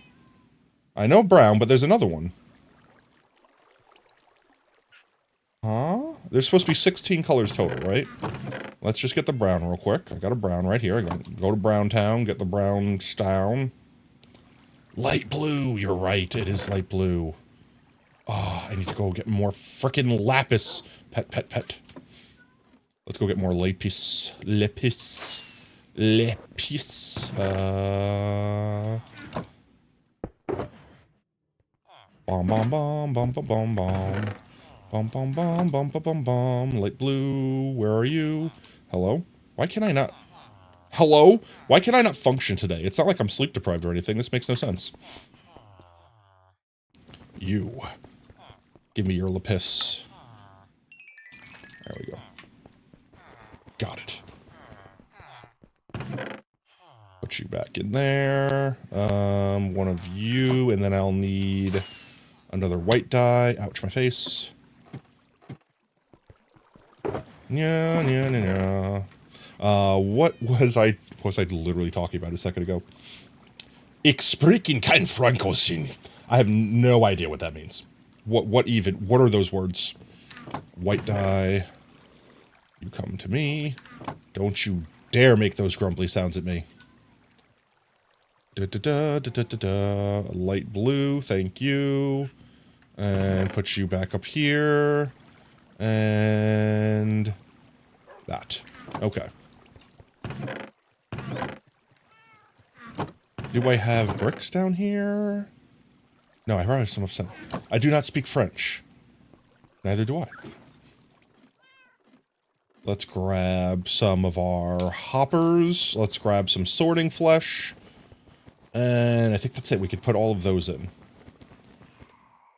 A: I know brown, but there's another one. Huh? There's supposed to be 16 colors total, right? Let's just get the brown real quick. I got a brown right here. I gotta go to Brown Town, get the brown down. Light blue, you're right, it is light blue. I need to go get more frickin' lapis. Pet. Let's go get more lapis. Lapis. Bom bom bom bom bom bom bom. Bom bom bom bom bom bom bom. Light blue, where are you? Hello? Why can I not... Hello? Why can I not function today? It's not like I'm sleep deprived or anything. This makes no sense. You. Give me your lapis. There we go. Got it. Put you back in there. One of you, and then I'll need another white dye. Ouch, my face. Yeah. What was I literally talking about a second ago? Ich sprechen kein Francosin. I have no idea what that means. What are those words? White dye. You come to me. Don't you dare make those grumbly sounds at me. Light blue, thank you. And put you back up here. And that. Okay. Do I have bricks down here? No, I probably have some upset. I do not speak French. Neither do I. Let's grab some of our hoppers. Let's grab some sorting flesh. And I think that's it. We could put all of those in.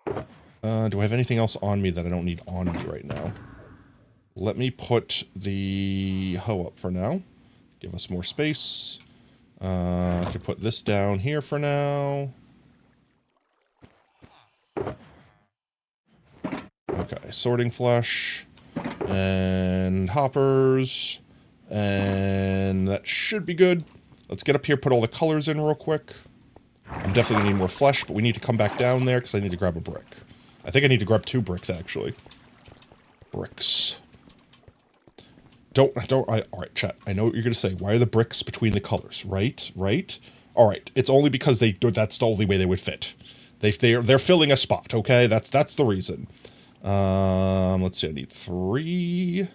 A: Do I have anything else on me that I don't need on me right now? Let me put the hoe up for now. Give us more space. I could put this down here for now. Okay, sorting flesh. And hoppers. And that should be good. Let's get up here, put all the colors in real quick. I'm definitely gonna need more flesh, but we need to come back down there because I need to grab a brick. I think I need to grab 2 bricks, actually. Bricks. Alright, chat. I know what you're gonna say. Why are the bricks between the colors? Right? Alright, it's only because that's the only way they would fit. They're filling a spot, okay? That's the reason. Let's see, I need 3.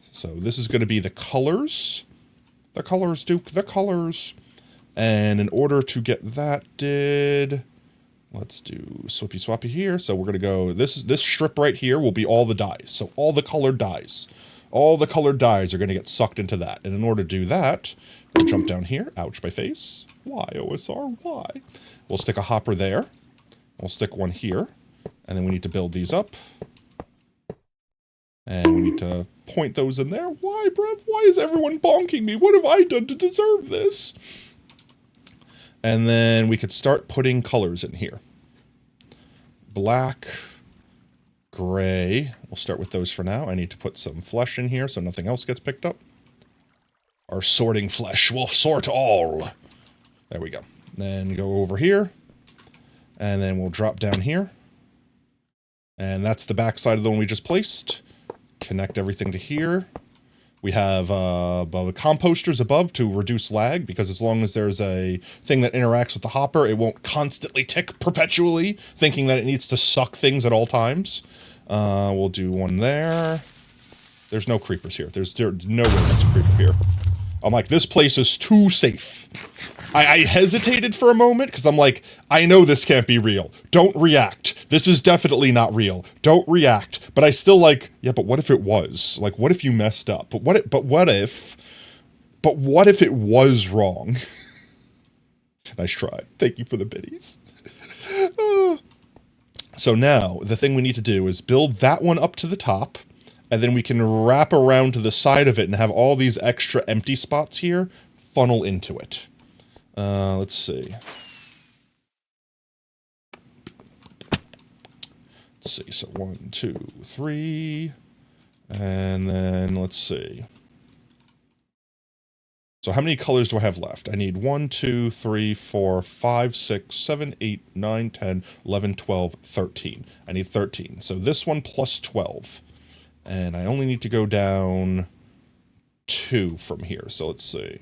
A: So this is gonna be the colors. The colors, Duke, the colors. And in order to get that did... Let's do swappy swappy here. So we're gonna go, this strip right here will be all the dyes. So all the colored dyes. All the colored dyes are gonna get sucked into that. And in order to do that, we'll jump down here. Ouch, my face. Why, OSR, why? We'll stick a hopper there. We'll stick one here. And then we need to build these up. And we need to point those in there. Why, bruv? Why is everyone bonking me? What have I done to deserve this? And then we could start putting colors in here. Black, gray. We'll start with those for now. I need to put some flesh in here so nothing else gets picked up. Our sorting flesh will sort all. There we go. Then go over here. And then we'll drop down here. And that's the back side of the one we just placed. Connect everything to here. We have composters above to reduce lag, because as long as there's a thing that interacts with the hopper, it won't constantly tick perpetually, thinking that it needs to suck things at all times. We'll do one there. There's no creepers here. There's no way there's a creeper here. I'm like, this place is too safe. I hesitated for a moment, because I'm like, I know this can't be real. Don't react. This is definitely not real. Don't react. But I still like, yeah, but what if it was? Like, what if you messed up? But what if it was wrong? Nice try. Thank you for the biddies. So now, the thing we need to do is build that one up to the top, and then we can wrap around to the side of it and have all these extra empty spots here funnel into it. Let's see. Let's see, so 1, 2, 3, and then let's see. So how many colors do I have left? I need 1, 2, 3, 4, 5, 6, 7, 8, 9, 10, 11, 12, 13. I need 13. So this one plus 12. And I only need to go down 2 from here. So let's see.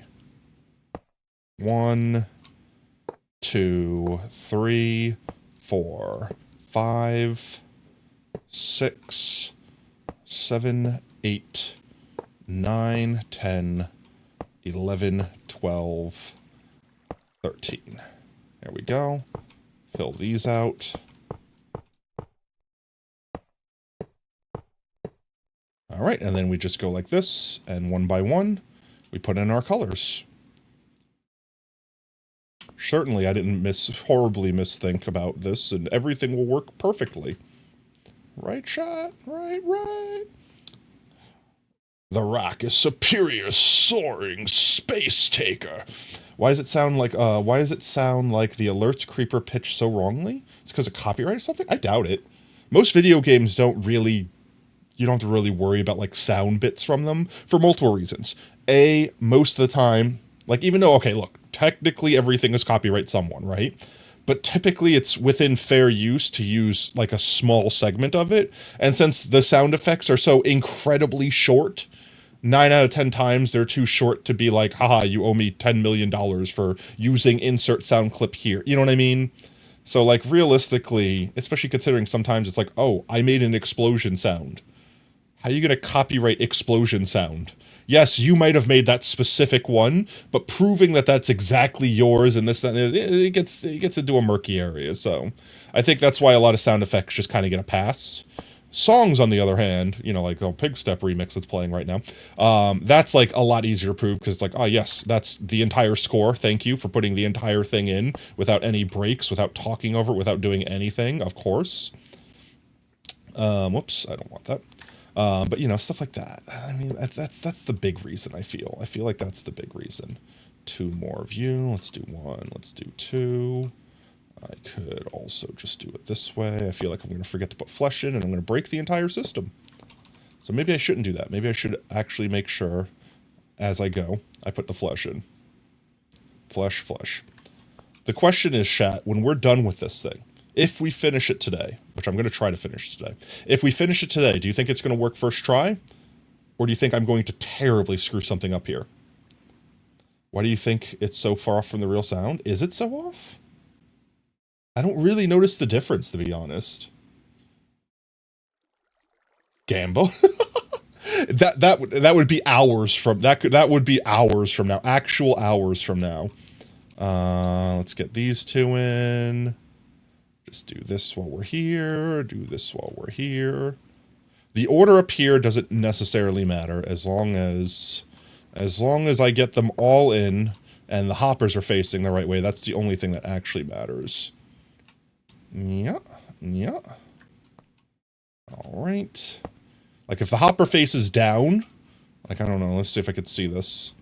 A: 1, 2, 3, 4, 5, 6, 7, 8, 9, 10, 11, 12, 13. There we go. Fill these out. All right, and then we just go like this, and one by one, we put in our colors. Certainly, I didn't horribly misthink about this, and everything will work perfectly. Right shot, right. The Rock is superior soaring space taker. Why does it sound like the alerts creeper pitched so wrongly? It's because of copyright or something? I doubt it. Most video games you don't have to really worry about like sound bits from them for multiple reasons. A, most of the time, like even though, okay, look, technically everything is copyright someone, right? But typically it's within fair use to use like a small segment of it. And since the sound effects are so incredibly short, 9 out of 10 times they're too short to be like, haha, you owe me $10 million for using insert sound clip here. You know what I mean? So like realistically, especially considering sometimes it's like, oh, I made an explosion sound. How are you going to copyright explosion sound? Yes, you might have made that specific one, but proving that that's exactly yours and this, that, it gets into a murky area. So I think that's why a lot of sound effects just kind of get a pass. Songs, on the other hand, you know, like the Pig Step remix that's playing right now, that's like a lot easier to prove because it's like, oh yes, that's the entire score. Thank you for putting the entire thing in without any breaks, without talking over it, without doing anything, of course. Whoops, I don't want that. But you know, stuff like that. I mean, that's the big reason I feel like that's the big reason. 2 more view. Let's do 1. Let's do 2. I could also just do it this way. I feel like I'm going to forget to put flesh in and I'm going to break the entire system. So maybe I shouldn't do that. Maybe I should actually make sure as I go, I put the flesh in. Flesh. The question is, chat, when we're done with this thing, if we finish it today, which I'm going to try to finish today, if we finish it today, do you think it's going to work first try? Or do you think I'm going to terribly screw something up here? Why do you think it's so far off from the real sound? Is it so off? I don't really notice the difference, to be honest. Gambo? that would be hours from that would be hours from now. Actual hours from now. Let's get these 2 in. Just do this while we're here. Do this while we're here. The order up here doesn't necessarily matter as long as I get them all in and the hoppers are facing the right way. That's the only thing that actually matters. Yeah. All right. Like if the hopper faces down, like I don't know, let's see if I could see this.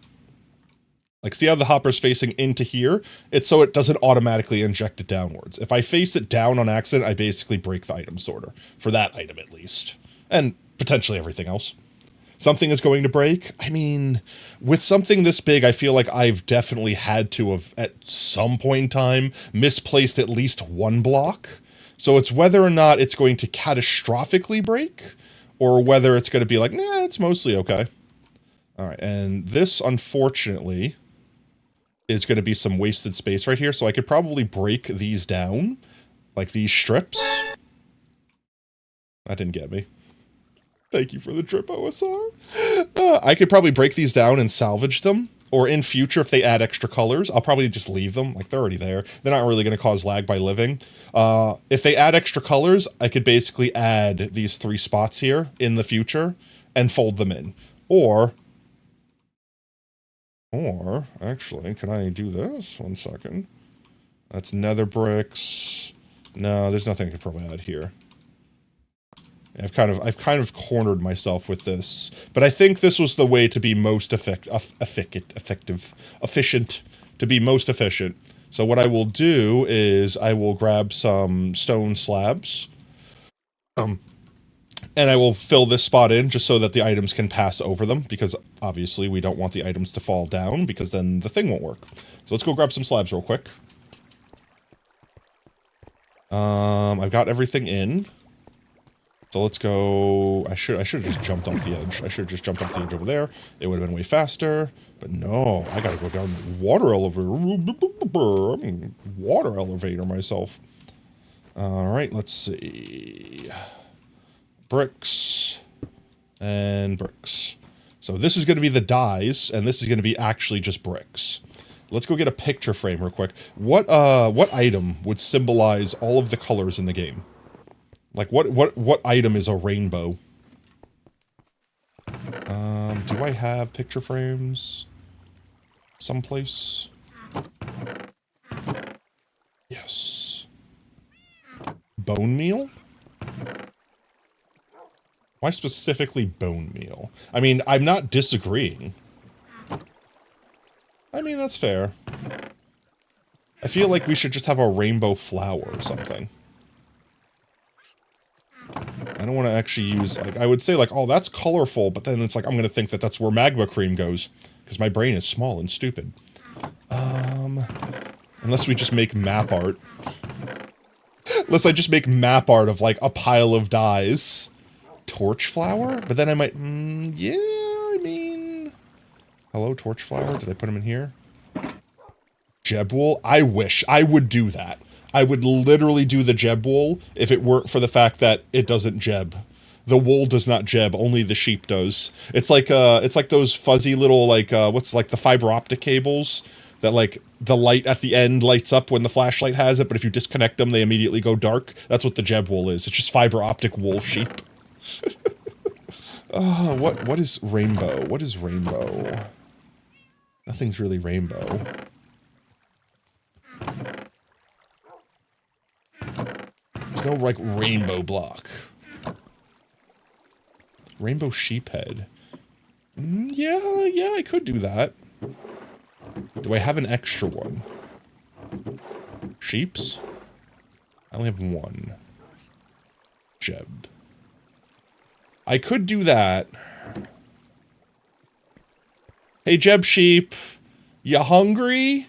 A: Like see how the hopper's facing into here? It's so it doesn't automatically inject it downwards. If I face it down on accident, I basically break the item sorter. For that item at least. And potentially everything else. Something is going to break. I mean, with something this big, I feel like I've definitely had to have, at some point in time, misplaced at least 1 block. So it's whether or not it's going to catastrophically break, or whether it's going to be like, nah, it's mostly okay. All right, and this, unfortunately, is going to be some wasted space right here, so I could probably break these down, like these strips. That didn't get me. Thank you for the drip, OSR. I could probably break these down and salvage them. Or in future, if they add extra colors, I'll probably just leave them. Like, they're already there. They're not really going to cause lag by living. If they add extra colors, I could basically add these 3 spots here in the future and fold them in. Or, actually, can I do this? 1 second. That's nether bricks. No, there's nothing I could probably add here. I've kind of cornered myself with this, but I think this was the way to be most efficient, to be most efficient. So what I will do is I will grab some stone slabs, and I will fill this spot in just so that the items can pass over them, because obviously we don't want the items to fall down, because then the thing won't work. So let's go grab some slabs real quick. I've got everything in. So let's go. I should have just jumped off the edge. I should have just jumped off the edge over there. It would have been way faster. But no, I gotta go down the water elevator. I'm water elevator myself. Alright, let's see. Bricks. And bricks. So this is going to be the dyes, and this is going to be actually just bricks. Let's go get a picture frame real quick. What item would symbolize all of the colors in the game? Like, what item is a rainbow? Do I have picture frames someplace? Yes. Bone meal? Why specifically bone meal? I mean, I'm not disagreeing. I mean, that's fair. I feel like we should just have a rainbow flower or something. I don't want to actually use, like, I would say, like, oh, that's colorful, but then it's like, I'm going to think that that's where magma cream goes, because my brain is small and stupid. Unless we just make map art. Unless I just make map art of, like, a pile of dyes. Torch flower? But then I might, yeah, I mean... Hello, torch flower? Did I put him in here? Jeb wool? I wish. I would do that. I would literally do the jeb wool if it weren't for the fact that it doesn't jeb. The wool does not jeb, only the sheep does. It's like those fuzzy little, like, what's, like, the fiber optic cables that, like, the light at the end lights up when the flashlight has it, but if you disconnect them, they immediately go dark. That's what the jeb wool is. It's just fiber optic wool sheep. What is rainbow? What is rainbow? Nothing's really rainbow. There's no, like, rainbow block. Rainbow sheep head. Yeah, I could do that. Do I have an extra one? Sheeps? I only have one. Jeb. I could do that. Hey, Jeb sheep. You hungry?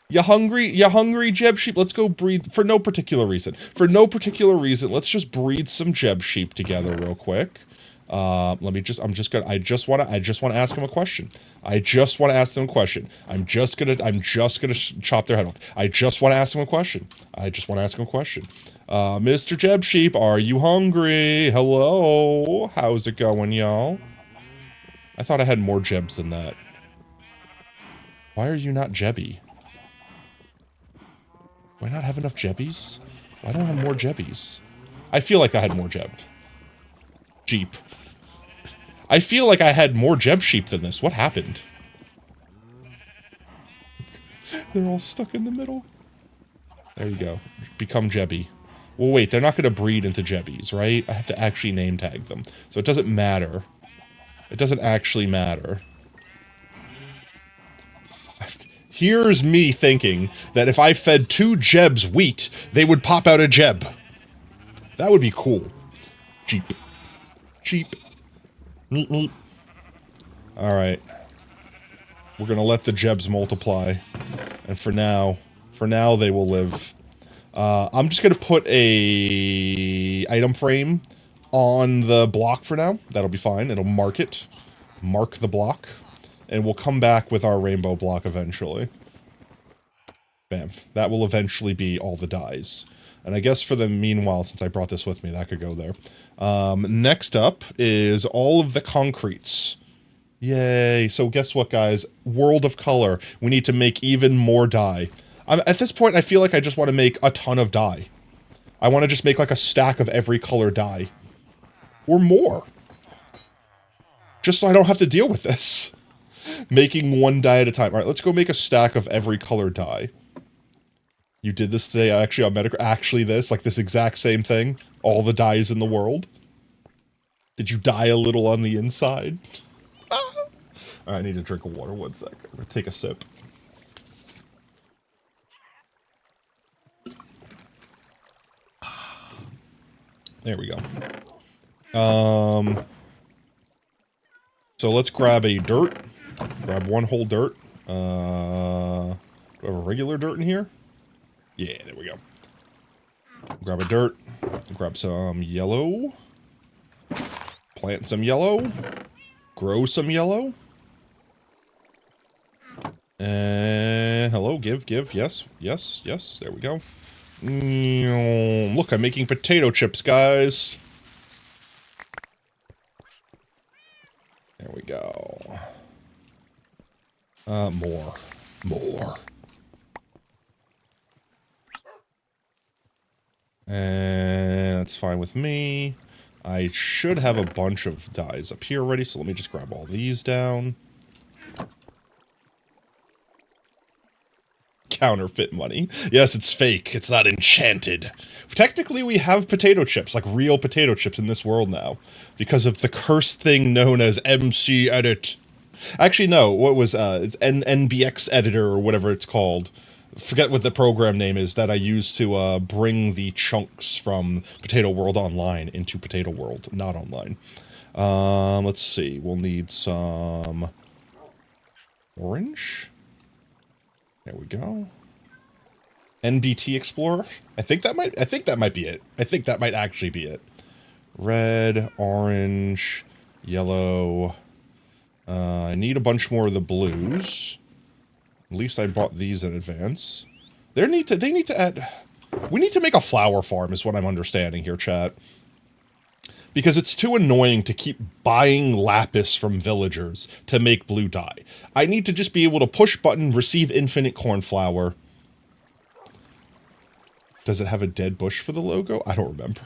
A: You hungry, Jeb sheep? Let's go breed, for no particular reason. For no particular reason, let's just breed some Jeb sheep together real quick. I just want to ask him a question. I'm just gonna chop their head off. I just want to ask him a question. Mr. Jeb sheep, are you hungry? Hello? How's it going, y'all? I thought I had more Jebs than that. Why are you not Jebby? Do I not have enough Jebbies? I don't have more Jebbies. I feel like I had more Jeb. Jeep. I feel like I had more Jeb sheep than this. What happened? They're all stuck in the middle. There you go. Become Jebby. Well, wait, they're not going to breed into Jebbies, right? I have to actually name tag them. So it doesn't matter. It doesn't actually matter. Here's me thinking that if I fed 2 Jebs wheat, they would pop out a Jeb. That would be cool. Cheap. Cheap. Meep meep. Alright. We're gonna let the Jebs multiply. And for now they will live. I'm just gonna put a item frame on the block for now. That'll be fine. It'll mark it. Mark the block. And we'll come back with our rainbow block eventually. Bam. That will eventually be all the dyes. And I guess for the meanwhile, since I brought this with me, that could go there. Next up is all of the concretes. Yay. So guess what, guys? World of color. We need to make even more dye. At this point, I feel like I just want to make a ton of dye. I want to just make like a stack of every color dye. Or more. Just so I don't have to deal with this. Making one dye at a time. Alright, let's go make a stack of every color dye. You did this today, actually, on Medical. Actually this, like this exact same thing. All the dyes in the world. Did you dye a little on the inside? Ah. Alright, I need a drink of water, 1 sec. I'm gonna take a sip. There we go. So let's grab a dirt. Grab 1 whole dirt. Do I have a regular dirt in here? Yeah, there we go. Grab a dirt. Grab some yellow. Plant some yellow. Grow some yellow. And hello, give, yes, there we go. Look, I'm making potato chips, guys. There we go. More. More. And that's fine with me. I should have a bunch of dyes up here already, so let me just grab all these down. Counterfeit money. Yes, it's fake. It's not enchanted. Technically, we have potato chips, like real potato chips in this world now, because of the cursed thing known as MC Edit. Actually, no, what was, it's NBX Editor or whatever it's called. Forget what the program name is that I use to bring the chunks from Potato World Online into Potato World, not online. Let's see. We'll need some orange. There we go. NBT Explorer. I think that might be it. I think that might actually be it. Red, orange, yellow. I need a bunch more of the blues. At least I bought these in advance. They need to add... We need to make a flower farm is what I'm understanding here, chat. Because it's too annoying to keep buying lapis from villagers to make blue dye. I need to just be able to push button, receive infinite cornflower. Does it have a dead bush for the logo? I don't remember.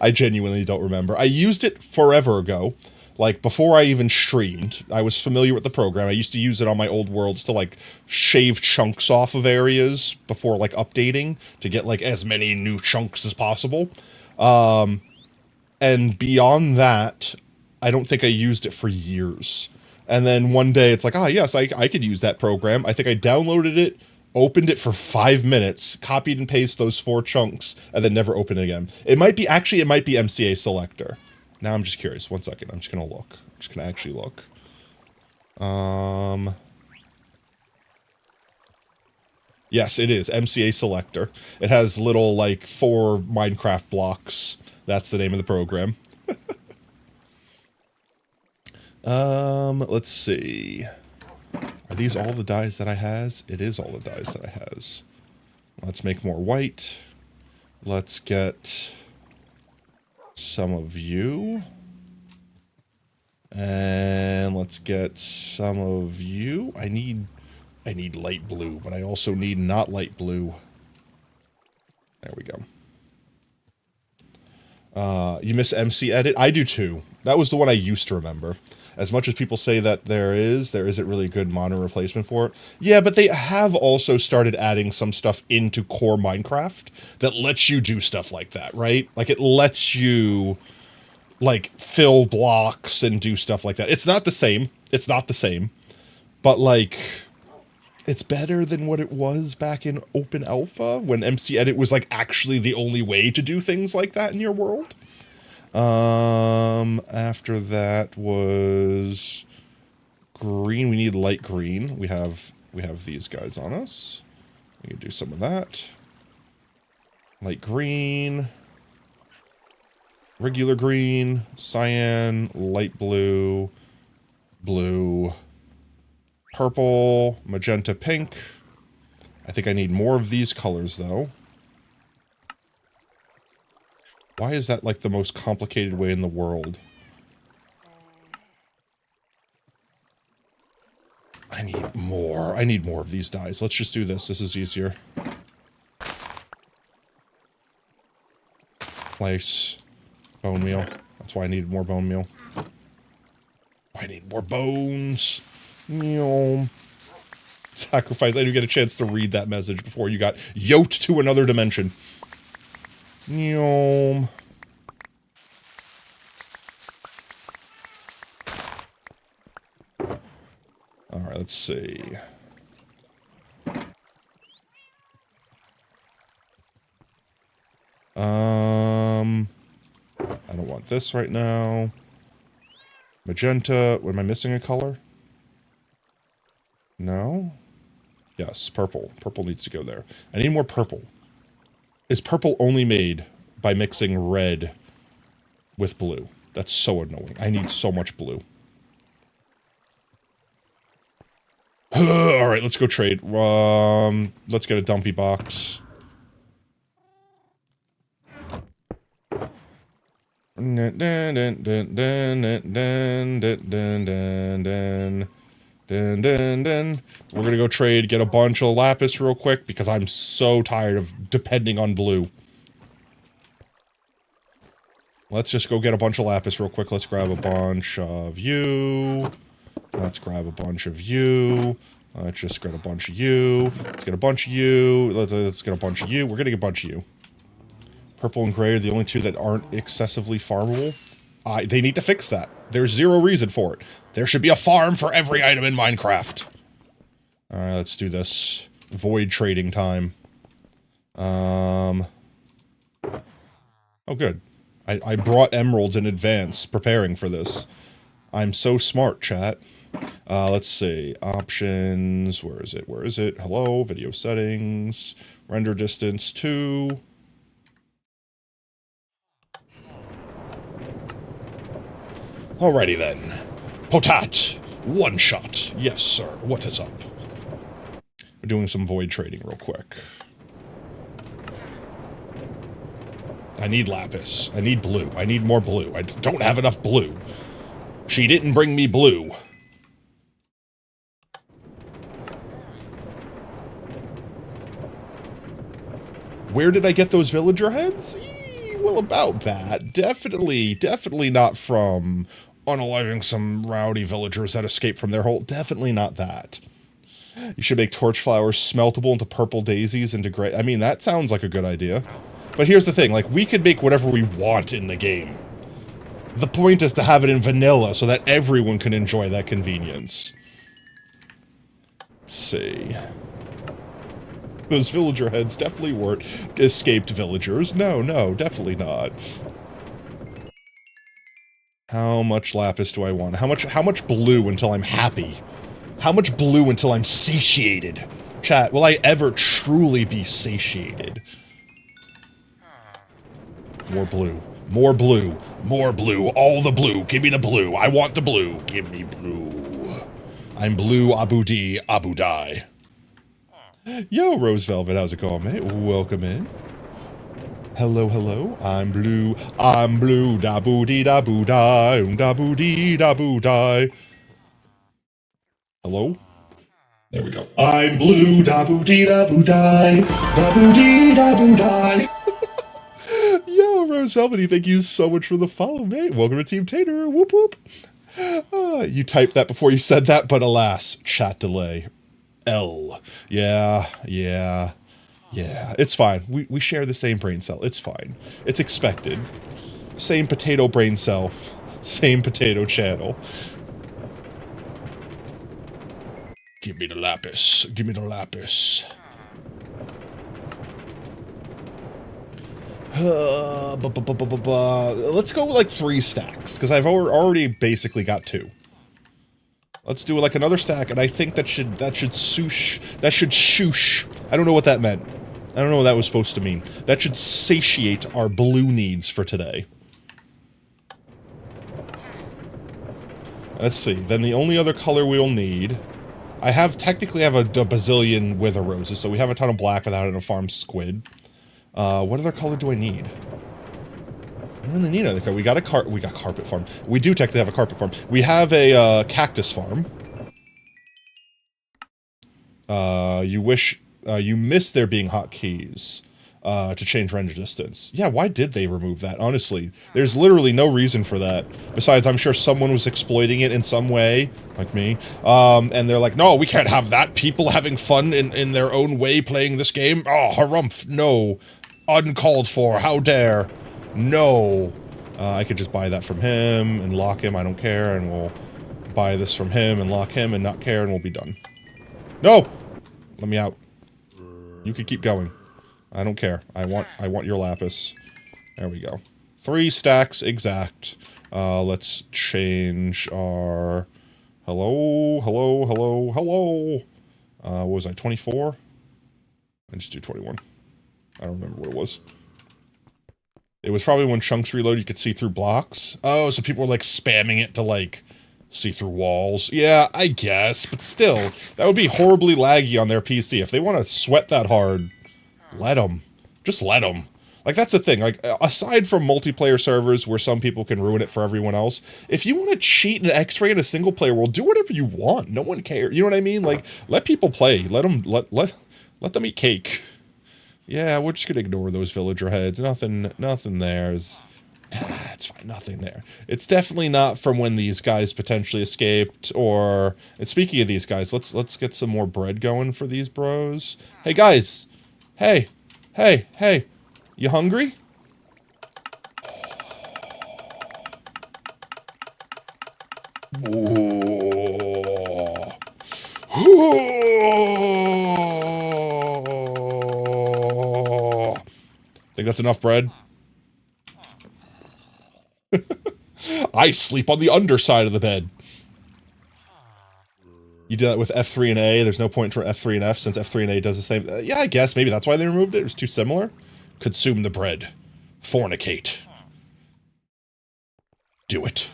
A: I genuinely don't remember. I used it forever ago. Like, before I even streamed, I was familiar with the program. I used to use it on my old worlds to, like, shave chunks off of areas before, like, updating to get, like, as many new chunks as possible. And beyond that, I don't think I used it for years. And then one day it's like, ah, yes, I could use that program. I think I downloaded it, opened it for 5 minutes, copied and pasted those 4 chunks, and then never opened it again. It might be MCA Selector. Now I'm just curious. 1 second. I'm just going to look. I'm just going to actually look. Yes, it is. MCA Selector. It has little, like, 4 Minecraft blocks. That's the name of the program. Let's see. Are these all the dyes that I has? It is all the dyes that I has. Let's make more white. Let's get some of you. And let's get some of you. I need light blue, but I also need not light blue. There we go. You miss MC Edit? I do too. That was the one I used to remember. As much as people say that there isn't really a good modern replacement for it. Yeah, but they have also started adding some stuff into core Minecraft that lets you do stuff like that, right? Like, it lets you, like, fill blocks and do stuff like that. It's not the same. It's not the same. But, like, it's better than what it was back in Open Alpha, when MC Edit was, like, actually the only way to do things like that in your world. After that was green. We need light green. We have these guys on us. We can do some of that. Light green. Regular green. Cyan. Light blue. Blue. Purple. Magenta pink. I think I need more of these colors, though. Why is that, like, the most complicated way in the world? I need more. I need more of these dyes. Let's just do this. This is easier. Place. Bone meal. That's why I need more bone meal. I need more bones. Sacrifice. I didn't get a chance to read that message before you got yoked to another dimension. Alright, let's see. I don't want this right now. Magenta. Am I missing a color? No? Yes, purple. Purple needs to go there. I need more purple. Is purple only made by mixing red with blue? That's so annoying. I need so much blue. Alright, let's go trade. Let's get a dumpy box. Dun, dun, dun, dun, dun, dun, dun, dun, dun, dun. Dun, dun, dun. We're gonna go trade, get a bunch of lapis real quick, because I'm so tired of depending on blue. Let's just go get a bunch of lapis real quick. Let's grab a bunch of you. Let's grab a bunch of you. Let's just get a bunch of you. Let's get a bunch of you. Let's get a bunch of you. We're getting a bunch of you. Purple and gray are the only two that aren't excessively farmable. They need to fix that. There's zero reason for it. There should be a farm for every item in Minecraft. Alright, let's do this. Void trading time. Oh, good. I brought emeralds in advance, preparing for this. I'm so smart, chat. Let's see. Options. Where is it? Where is it? Hello? Video settings. Render distance 2. Alrighty then. Potat! One shot. Yes, sir. What is up? We're doing some void trading real quick. I need lapis. I need blue. I need more blue. I don't have enough blue. She didn't bring me blue. Where did I get those villager heads? Well, about that. Definitely not from unaliving some rowdy villagers that escaped from their hole. Definitely not that. You should make torch flowers smeltable into purple daisies into gray. I mean, that sounds like a good idea. But here's the thing, like, we could make whatever we want in the game. The point is to have it in vanilla so that everyone can enjoy that convenience. Let's see. Those villager heads definitely weren't escaped villagers. No, definitely not. How much lapis do I want? How much blue until I'm happy? How much blue until I'm satiated? Chat, will I ever truly be satiated? More blue. More blue. More blue. All the blue. Give me the blue. I want the blue. Give me blue. I'm blue Abu D Abu Die. Yo, Rose Velvet, how's it going, mate? Welcome in. Hello, hello. I'm blue. I'm blue. Da boo dee da boo die. Da boo dee da boo die. Hello? There we go. I'm blue. Da boo dee da boo die. Da boo dee da boo die. Yo, Rose Velvet, thank you so much for the follow, mate. Welcome to Team Tater. Whoop whoop. You typed that before you said that, but alas, chat delay. L. Yeah. It's fine. We share the same brain cell. It's fine. It's expected. Same potato brain cell. Same potato channel. Give me the lapis. Give me the lapis. Let's go with like 3 stacks, because I've already basically got 2. Let's do like another stack, and I think that should shoosh. I don't know what that meant. I don't know what that was supposed to mean. That should satiate our blue needs for today. Let's see. Then the only other color we'll need... I technically have a bazillion wither roses, so we have a ton of black without having to farm squid. What other color do I need? I don't really need another color. We got carpet farm. We do technically have a carpet farm. We have a cactus farm. You miss there being hotkeys to change render distance. Yeah, why did they remove that? Honestly, there's literally no reason for that. Besides, I'm sure someone was exploiting it in some way, like me. And they're like, no, we can't have that. People having fun in their own way playing this game. Oh, harumph, no. Uncalled for, how dare. No. I could just buy that from him and lock him, I don't care, and we'll buy this from him and lock him and not care, and we'll be done. No! Let me out. You can keep going. I don't care. I want your lapis. There we go. 3 stacks exact. Let's change our... Hello? What was I, 24? I just do 21. I don't remember what it was. It was probably when chunks reload, you could see through blocks. Oh, so people were, like, spamming it to, like, see through walls. Yeah, I guess, but still, that would be horribly laggy on their PC. If they want to sweat that hard, let them. Just let them. Like, that's the thing. Like, aside from multiplayer servers where some people can ruin it for everyone else, if you want to cheat an X-ray in a single-player world, do whatever you want. No one cares. You know what I mean? Like, let people play. Let them eat cake. Yeah, we're just gonna ignore those villager heads. Nothing there. It's fine. Nothing there. It's definitely not from when these guys potentially escaped. Or, and speaking of these guys, let's get some more bread going for these bros. Hey guys, hey. You hungry? Think that's enough bread? I sleep on the underside of the bed. You do that with F3 and A. There's no point for F3 and F since F3 and A does the same. Yeah, I guess maybe that's why they removed it. It was too similar. Consume the bread. Fornicate. Do it.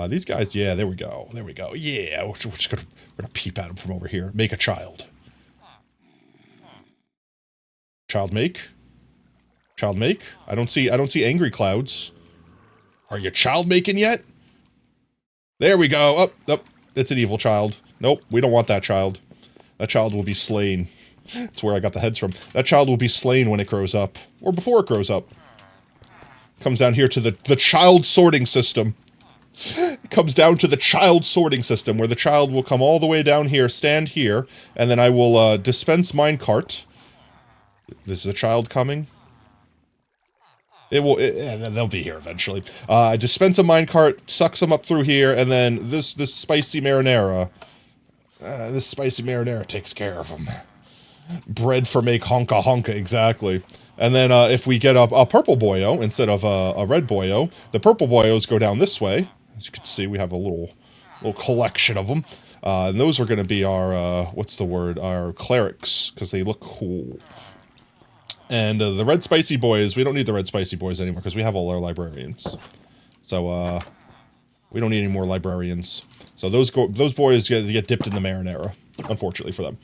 A: These guys, yeah, there we go. There we go. Yeah, we're just gonna peep at them from over here. Make a child. Child make? Child make? I don't see angry clouds. Are you child making yet? There we go. Oh, it's an evil child. Nope, we don't want that child. That child will be slain. That's where I got the heads from. That child will be slain when it grows up. Or before it grows up. Comes down here to the child sorting system. It comes down to the child sorting system, where the child will come all the way down here, stand here, and then I will dispense minecart. Is the child coming? They'll be here eventually. I dispense a minecart, sucks them up through here, and then this spicy marinara. This spicy marinara takes care of them. Bread for make honka honka, exactly. And then if we get a purple boyo instead of a red boyo, the purple boyos go down this way. As you can see, we have a little collection of them. And those are going to be our, what's the word? Our clerics, because they look cool. And the red spicy boys, we don't need the red spicy boys anymore because we have all our librarians. So, we don't need any more librarians. So those boys get dipped in the marinara, unfortunately for them.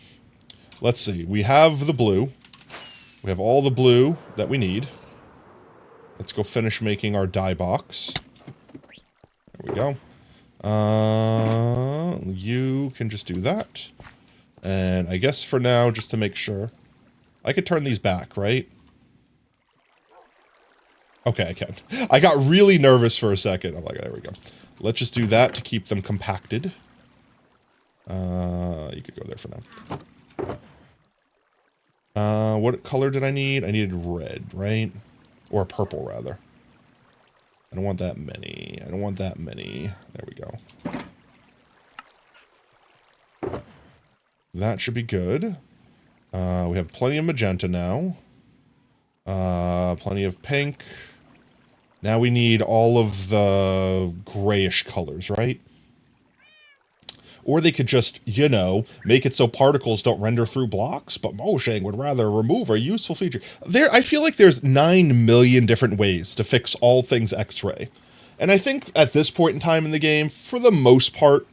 A: Let's see, we have the blue. We have all the blue that we need. Let's go finish making our dye box. There we go. You can just do that. And I guess for now, just to make sure, I could turn these back, right? Okay, I can. I got really nervous for a second. I'm like, there we go. Let's just do that to keep them compacted. You could go there for now. What color did I need? I needed red, right? Or purple, rather. I don't want that many. I don't want that many. There we go. That should be good. We have plenty of magenta now. Plenty of pink. Now we need all of the grayish colors, right? Or they could just, you know, make it so particles don't render through blocks, but Mojang would rather remove a useful feature. I feel like there's 9 million different ways to fix all things X-ray. And I think at this point in time in the game, for the most part,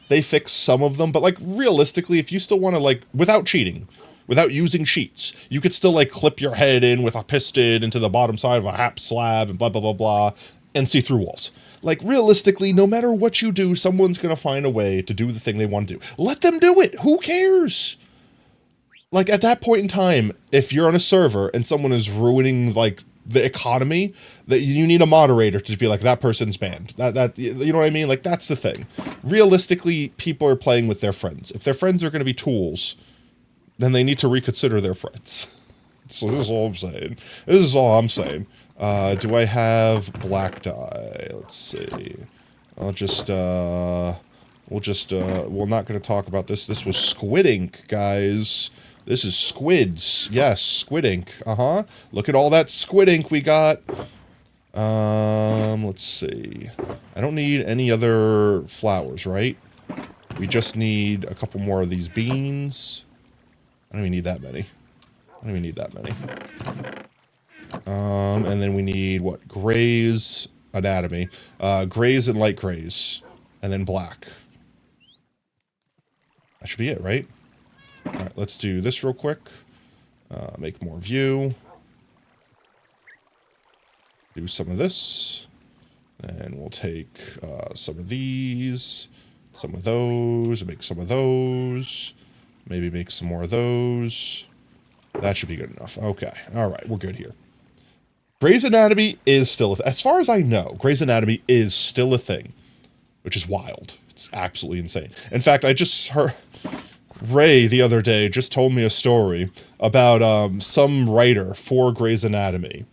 A: they fix some of them, but like realistically, if you still want to like, without cheating, without using cheats, you could still like clip your head in with a piston into the bottom side of a hap slab and blah, blah, blah, blah, and see through walls. Like, realistically, no matter what you do, someone's going to find a way to do the thing they want to do. Let them do it. Who cares? Like, at that point in time, if you're on a server and someone is ruining, like, the economy, that you need a moderator to be like, that person's banned. That you know what I mean? Like, that's the thing. Realistically, people are playing with their friends. If their friends are going to be tools, then they need to reconsider their friends. So this is all I'm saying. This is all I'm saying. Do I have black dye? Let's see. I'll just, we're not going to talk about this. This was squid ink, guys. This is squids. Yes, squid ink. Uh-huh. Look at all that squid ink we got. Let's see. I don't need any other flowers, right? We just need a couple more of these beans. I don't even need that many. I don't even need that many. And then we need, what, grays, anatomy, grays and light grays, and then black. That should be it, right? Alright, let's do this real quick. Make more view. Do some of this. And we'll take some of these, some of those, make some of those, maybe make some more of those. That should be good enough. Okay. All right. We're good here. Grey's Anatomy is still, as far as I know, Grey's Anatomy is still a thing, which is wild. It's absolutely insane. In fact, I just heard Ray the other day just told me a story about some writer for Grey's Anatomy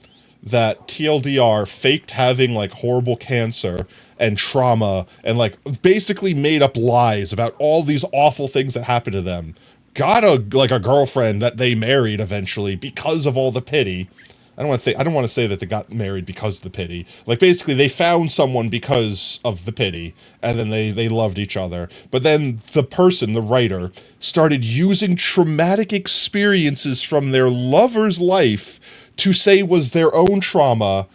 A: that TLDR faked having like horrible cancer and trauma and like basically made up lies about all these awful things that happened to them. Got a girlfriend that they married eventually because of all the pity. I don't want to say that they got married because of the pity. Like basically they found someone because of the pity and then they loved each other. But then the person, the writer, started using traumatic experiences from their lover's life to say was their own trauma,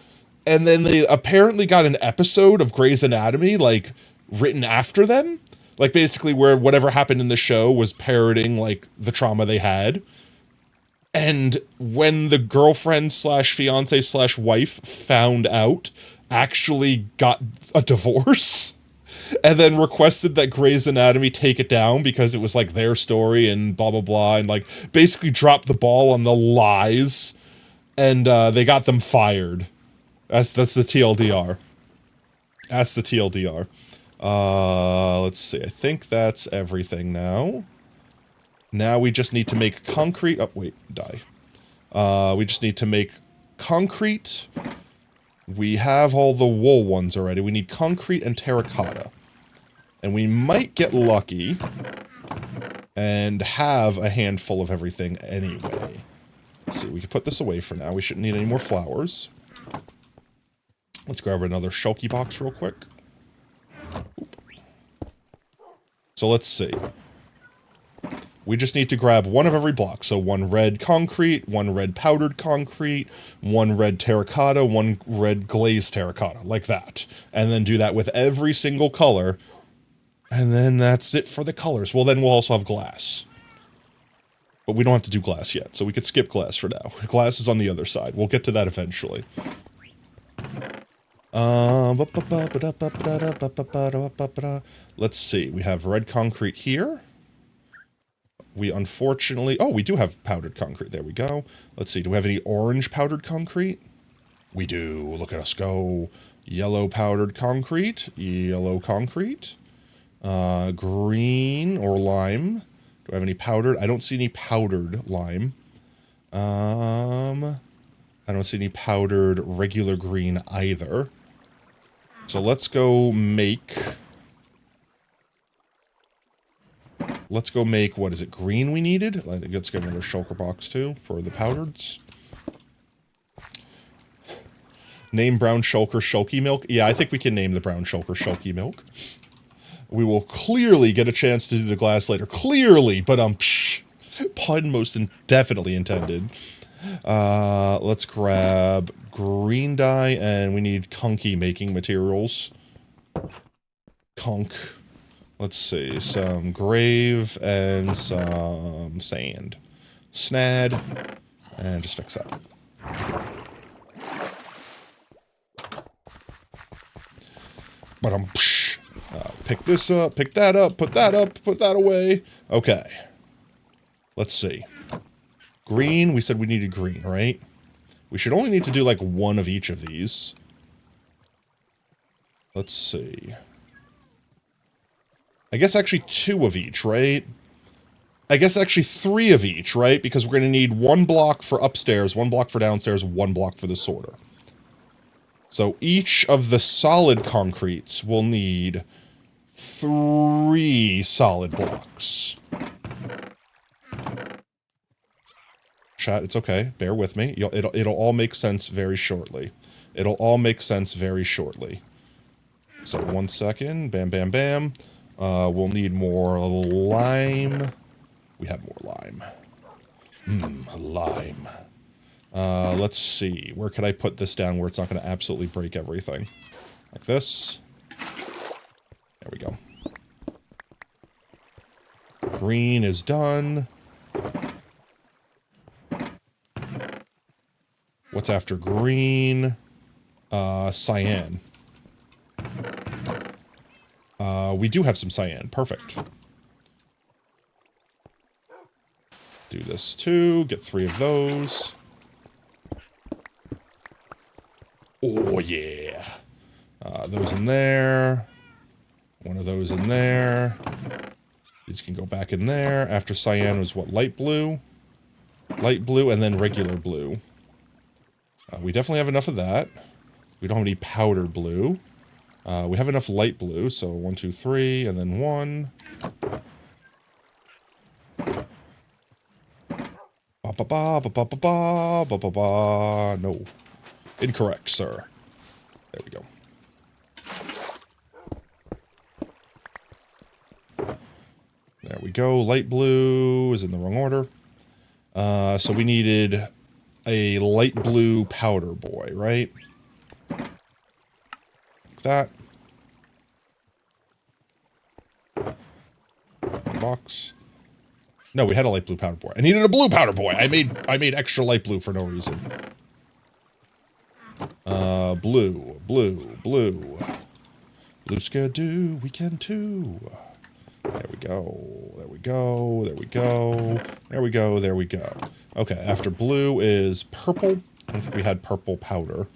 A: and then they apparently got an episode of Grey's Anatomy, like, written after them, like, basically where whatever happened in the show was parroting, like, the trauma they had, and when the girlfriend slash fiance slash wife found out, actually got a divorce, and then requested that Grey's Anatomy take it down because it was, like, their story and blah, blah, blah, and, like, basically dropped the ball on the lies. And they got them fired. That's the TLDR. That's the TLDR. Let's see. I think that's everything now. Now we just need to make concrete. Oh, wait. Die. We just need to make concrete. We have all the wool ones already. We need concrete and terracotta. And we might get lucky and have a handful of everything anyway. Let's see, we can put this away for now. We shouldn't need any more flowers. Let's grab another shulky box real quick. Oop. So let's see. We just need to grab one of every block. So one red concrete, one red powdered concrete, one red terracotta, one red glazed terracotta, like that. And then do that with every single color. And then that's it for the colors. Well, then we'll also have glass. But we don't have to do glass yet, so we could skip glass for now. Glass is on the other side. We'll get to that eventually. Let's see. We have red concrete here. We unfortunately... Oh, we do have powdered concrete. There we go. Let's see. Do we have any orange powdered concrete? We do. Look at us go. Yellow powdered concrete. Yellow concrete. Green or lime. Do I have any powdered? I don't see any powdered lime. I don't see any powdered regular green either. So let's go make... what is it, green we needed? Let's get another shulker box too, for the powders. Name brown shulker shulky milk? Yeah, I think we can name the brown shulker shulky milk. We will clearly get a chance to do the glass later. Clearly, but pun most definitely intended. Let's grab green dye, and we need conky making materials. Conk. Let's see, some grave and some sand. Snad, and just fix that. But pick this up, pick that up, put that away. Okay. Let's see. Green, we said we needed green, right? We should only need to do like one of each of these. Let's see. I guess actually two of each, right? I guess actually three of each, right? Because we're going to need one block for upstairs, one block for downstairs, one block for the sorter. So each of the solid concretes will need 3 solid blocks. Chat, it's okay. Bear with me. It'll all make sense very shortly. It'll all make sense very shortly. So 1 second. Bam, bam, bam. We'll need more lime. We have more lime. Lime. Let's see. Where could I put this down where it's not going to absolutely break everything? Like this. There we go. Green is done. What's after green? Cyan. We do have some cyan. Perfect. Do this too. Get 3 of those. Oh, yeah. Those in there. 1 of those in there. These can go back in there. After cyan was what? Light blue? Light blue and then regular blue. We definitely have enough of that. We don't have any powder blue. We have enough light blue, so 1, 2, 3, and then 1. Ba ba ba ba ba ba ba ba ba ba. No. Incorrect, sir. There we go. There we go. Light blue is in the wrong order. So we needed a light blue powder boy, right? Like that. Box. No, we had a light blue powder boy. I needed a blue powder boy. I made extra light blue for no reason. Blue. Blue skidoo, we can too. There we go. There we go. There we go. There we go. There we go. Okay, after blue is purple. I don't think we had purple powder.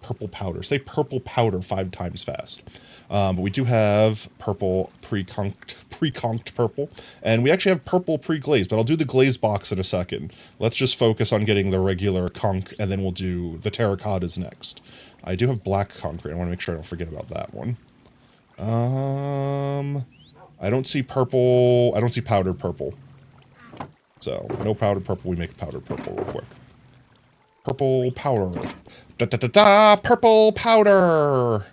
A: Purple powder. Say purple powder 5 times fast. But we do have purple pre-conked purple. And we actually have purple pre-glazed, but I'll do the glaze box in a second. Let's just focus on getting the regular conch, and then we'll do the terracottas next. I do have black concrete. I want to make sure I don't forget about that one. I don't see purple. I don't see powdered purple. So, no powdered purple. We make powdered purple real quick. Purple powder. Da-da-da-da! Purple powder!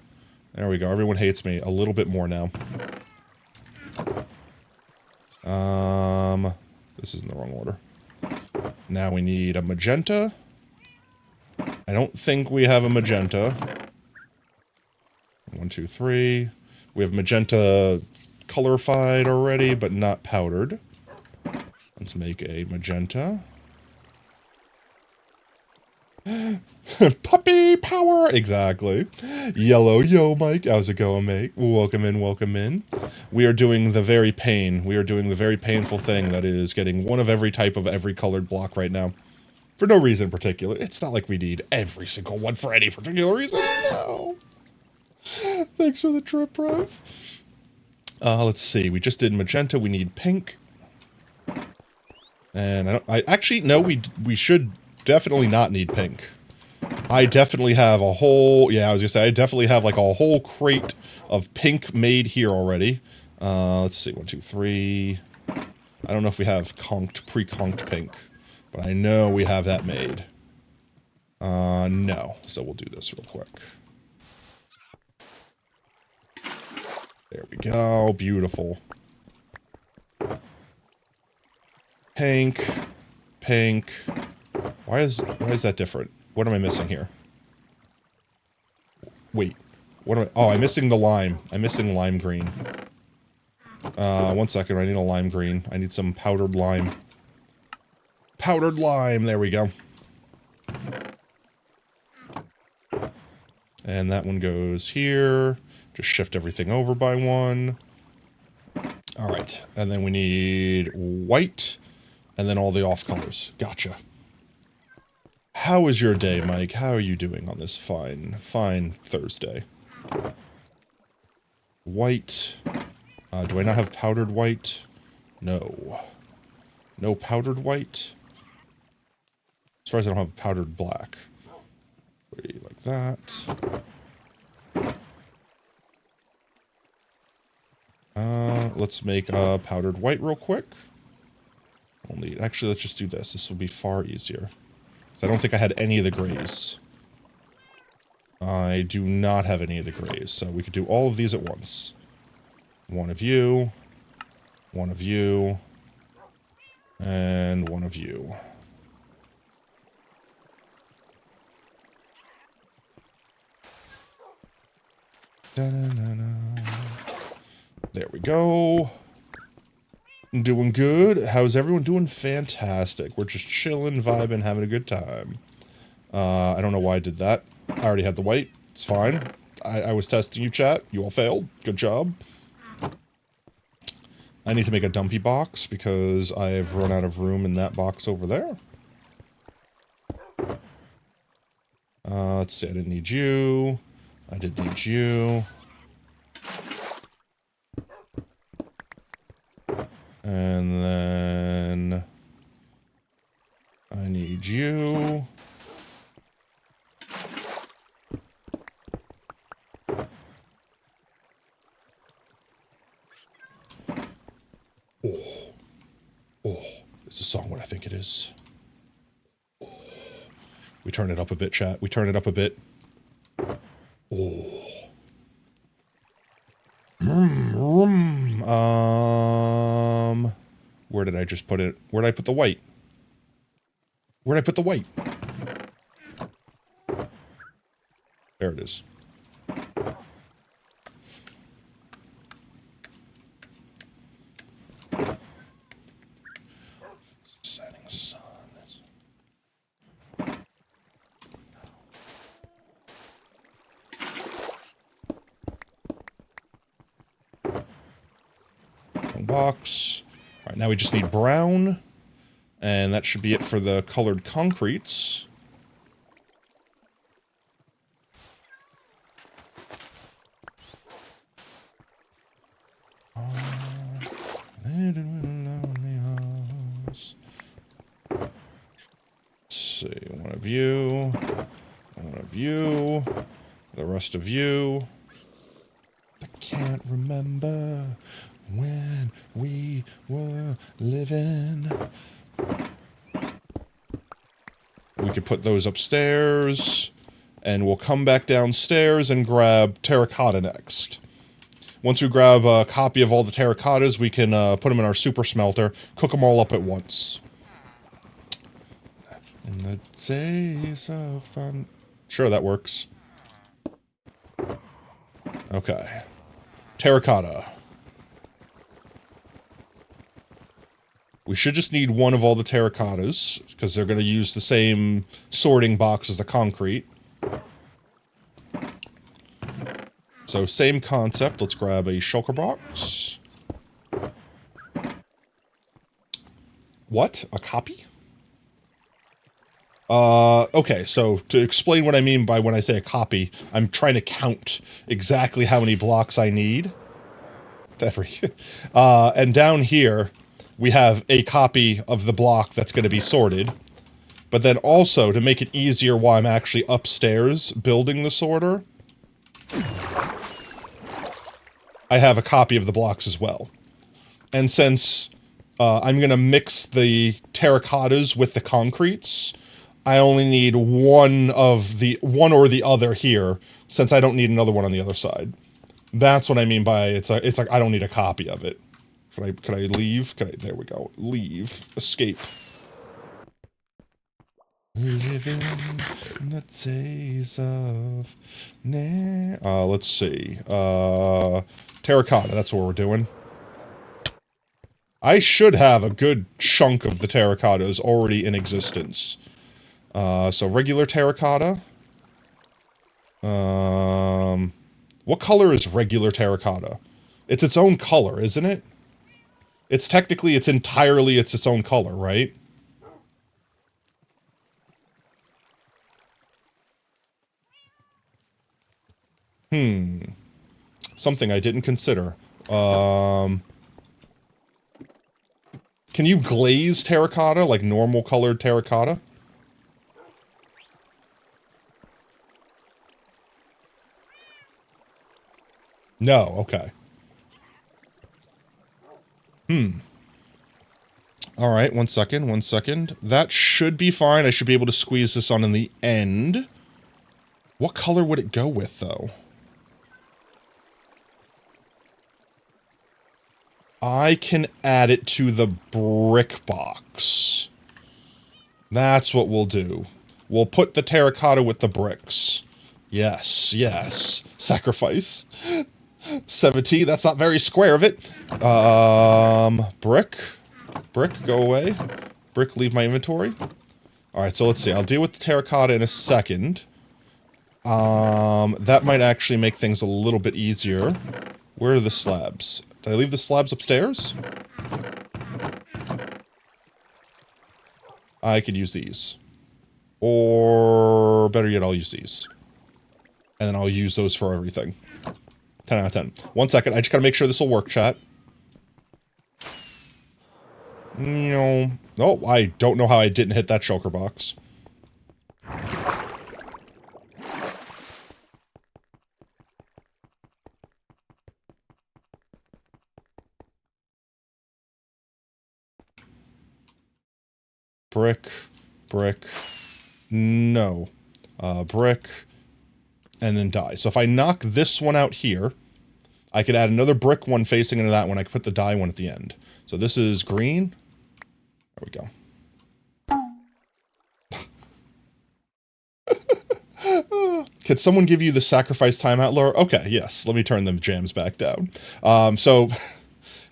A: There we go. Everyone hates me a little bit more now. This is in the wrong order. Now we need a magenta. I don't think we have a magenta. 1, 2, 3. We have magenta colorified already, but not powdered. Let's make a magenta. Puppy power! Exactly. Yellow, yo, Mike. How's it going, mate? Welcome in, welcome in. We are doing the very painful thing that is getting one of every type of every colored block right now. For no reason in particular. It's not like we need every single one for any particular reason. No. Thanks for the trip, Rev. Let's see. We just did magenta. We need pink. And we should definitely not need pink. I definitely have a whole, I definitely have like a whole crate of pink made here already. Let's see, 1, 2, 3. I don't know if we have pre-conked pink, but I know we have that made. No, so we'll do this real quick. There we go, beautiful. Pink. Why is that different? What am I missing here? Wait. I'm missing the lime. I'm missing lime green. 1 second, I need a lime green. I need some powdered lime. Powdered lime, there we go. And that one goes here. Just shift everything over by 1. Alright, and then we need white, and then all the off colors. Gotcha. How is your day, Mike? How are you doing on this fine Thursday? White. Do I not have powdered white? No. No powdered white? As far as I don't have powdered black. Like that. Let's make a powdered white real quick. Actually, let's just do this. This will be far easier. I don't think I had any of the grays. I do not have any of the grays, so we could do all of these at once. 1 of you, 1 of you, and 1 of you. Da-na-na-na. There we go. Doing good. How's everyone doing? Fantastic. We're just chilling, vibing, having a good time. I don't know why I did that. I already had the white. It's fine. I was testing you, chat. You all failed. Good job. I need to make a dumpy box because I've run out of room in that box over there. Let's see. I didn't need you. I did need you. And then I need you. Oh, is the song what I think it is? Oh. We turn it up a bit, chat. We turn it up a bit. Oh. Where did I just put it? Where did I put the white? Where did I put the white? There it is. Setting sun. Box. Alright, now we just need brown. And that should be it for the colored concretes. Let's see, one of you, the rest of you. I can't remember when we were living. We could put those upstairs, and we'll come back downstairs and grab terracotta next. Once we grab a copy of all the terracottas, we can put them in our super smelter, cook them all up at once. In the days of fun. Sure, that works. Okay. Terracotta. We should just need one of all the terracottas, because they're going to use the same sorting box as the concrete. So, same concept. Let's grab a shulker box. What? A copy? Okay, so to explain what I mean by when I say a copy, I'm trying to count exactly how many blocks I need. And down here, we have a copy of the block that's going to be sorted. But then also, to make it easier while I'm actually upstairs building the sorter, I have a copy of the blocks as well. And since I'm going to mix the terracottas with the concretes, I only need one or the other here, since I don't need another one on the other side. That's what I mean by it's like I don't need a copy of it. Can I leave? There we go. Leave. Escape. Living in the days of let's see. Terracotta, that's what we're doing. I should have a good chunk of the terracottas already in existence. So regular terracotta. What color is regular terracotta? It's its own color, isn't it? It's technically, it's its own color, right? Something I didn't consider. Can you glaze terracotta, like normal colored terracotta? No, okay. Alright, one second. That should be fine. I should be able to squeeze this on in the end. What color would it go with, though? I can add it to the brick box. That's what we'll do. We'll put the terracotta with the bricks. Yes, yes. Sacrifice. 17, that's not very square of it. Brick. Brick, go away. Brick, leave my inventory. Alright, so let's see. I'll deal with the terracotta in a second. That might actually make things a little bit easier. Where are the slabs? Did I leave the slabs upstairs? I could use these. Or better yet, I'll use these. And then I'll use those for everything. 10 out of 10. 1 second, I just gotta make sure this will work, chat. No. Oh, I don't know how I didn't hit that shulker box. Brick, brick, no. Brick, and then die. So if I knock this one out here, I could add another brick one facing into that one. I could put the die one at the end. So this is green. There we go. Could someone give you the sacrifice timeout, Laura? Okay, yes. Let me turn them jams back down. So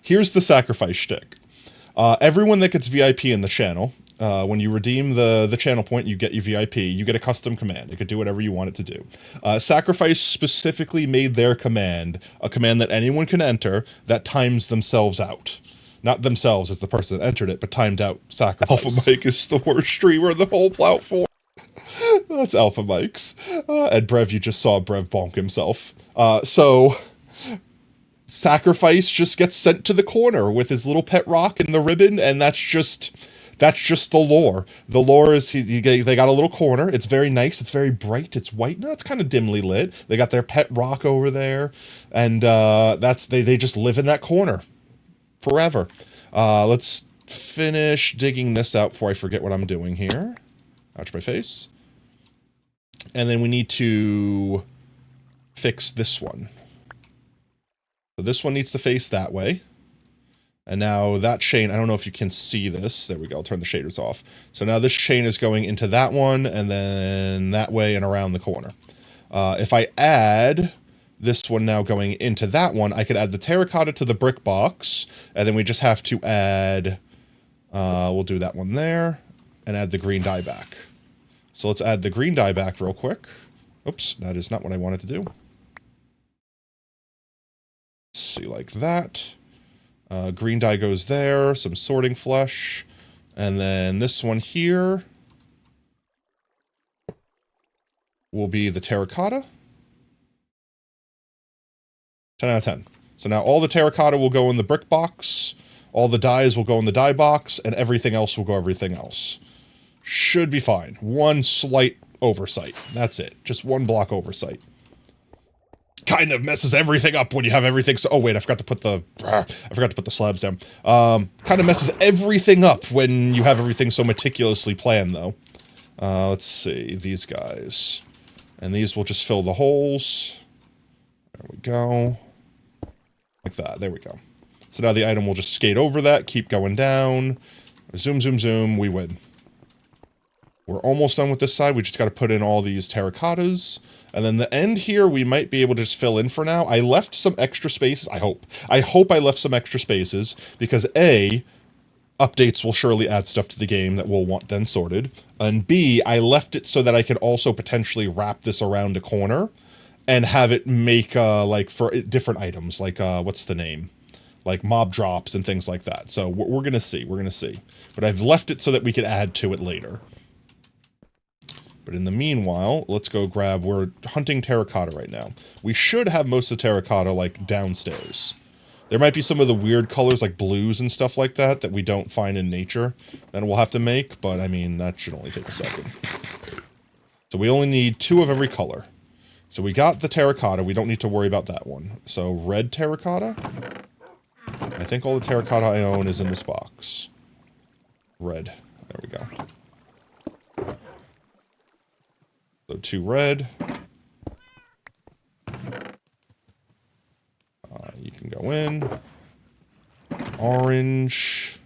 A: here's the sacrifice shtick. Everyone that gets VIP in the channel, when you redeem the channel point, you get your VIP, you get a custom command. It could do whatever you want it to do. Sacrifice specifically made their command a command that anyone can enter that times themselves out. Not themselves as the person that entered it, but timed out sacrifice. Alpha Mike is the worst streamer in the whole platform. That's Alpha Mike's. And Brev, you just saw Brev bonk himself. So Sacrifice just gets sent to the corner with his little pet rock and the ribbon, and that's just the lore. The lore is they got a little corner. It's very nice. It's very bright. It's white. No, it's kind of dimly lit. They got their pet rock over there, and they just live in that corner forever. Let's finish digging this out before I forget what I'm doing here. Ouch, my face. And then we need to fix this one. So this one needs to face that way. And now that chain, I don't know if you can see this. There we go, I'll turn the shaders off. So now this chain is going into that one, and then that way and around the corner. If I add this one now going into that one, I could add the terracotta to the brick box, and then we just have to add, we'll do that one there, and add the green dye back. So let's add the green dye back real quick. Oops, that is not what I wanted to do. Let's see, like that. Green dye goes there, some sorting flesh, and then this one here will be the terracotta. 10 out of 10. So now all the terracotta will go in the brick box, all the dyes will go in the dye box, and everything else will go everything else. Should be fine. One slight oversight. That's it. Just one block oversight. Kind of messes everything up when you have everything so— oh wait, I forgot to put the slabs down. Kind of messes everything up when you have everything so meticulously planned, though. Let's see, these guys. And these will just fill the holes. There we go. Like that, there we go. So now the item will just skate over that, keep going down. Zoom, zoom, zoom, we win. We're almost done with this side. We just got to put in all these terracottas. And then the end here, we might be able to just fill in for now. I left some extra spaces. I hope I left some extra spaces because A, updates will surely add stuff to the game that we'll want then sorted. And B, I left it so that I could also potentially wrap this around a corner and have it make, like, for different items. Like, what's the name? Like mob drops and things like that. So we're going to see. We're going to see. But I've left it so that we could add to it later. But in the meanwhile, let's go grab— we're hunting terracotta right now. We should have most of the terracotta, like, downstairs. There might be some of the weird colors, like blues and stuff like that, that we don't find in nature, that we'll have to make, but, I mean, that should only take a second. So we only need 2 of every color. So we got the terracotta, we don't need to worry about that one. So red terracotta. I think all the terracotta I own is in this box. Red. There we go. So 2 red. You can go in. Orange.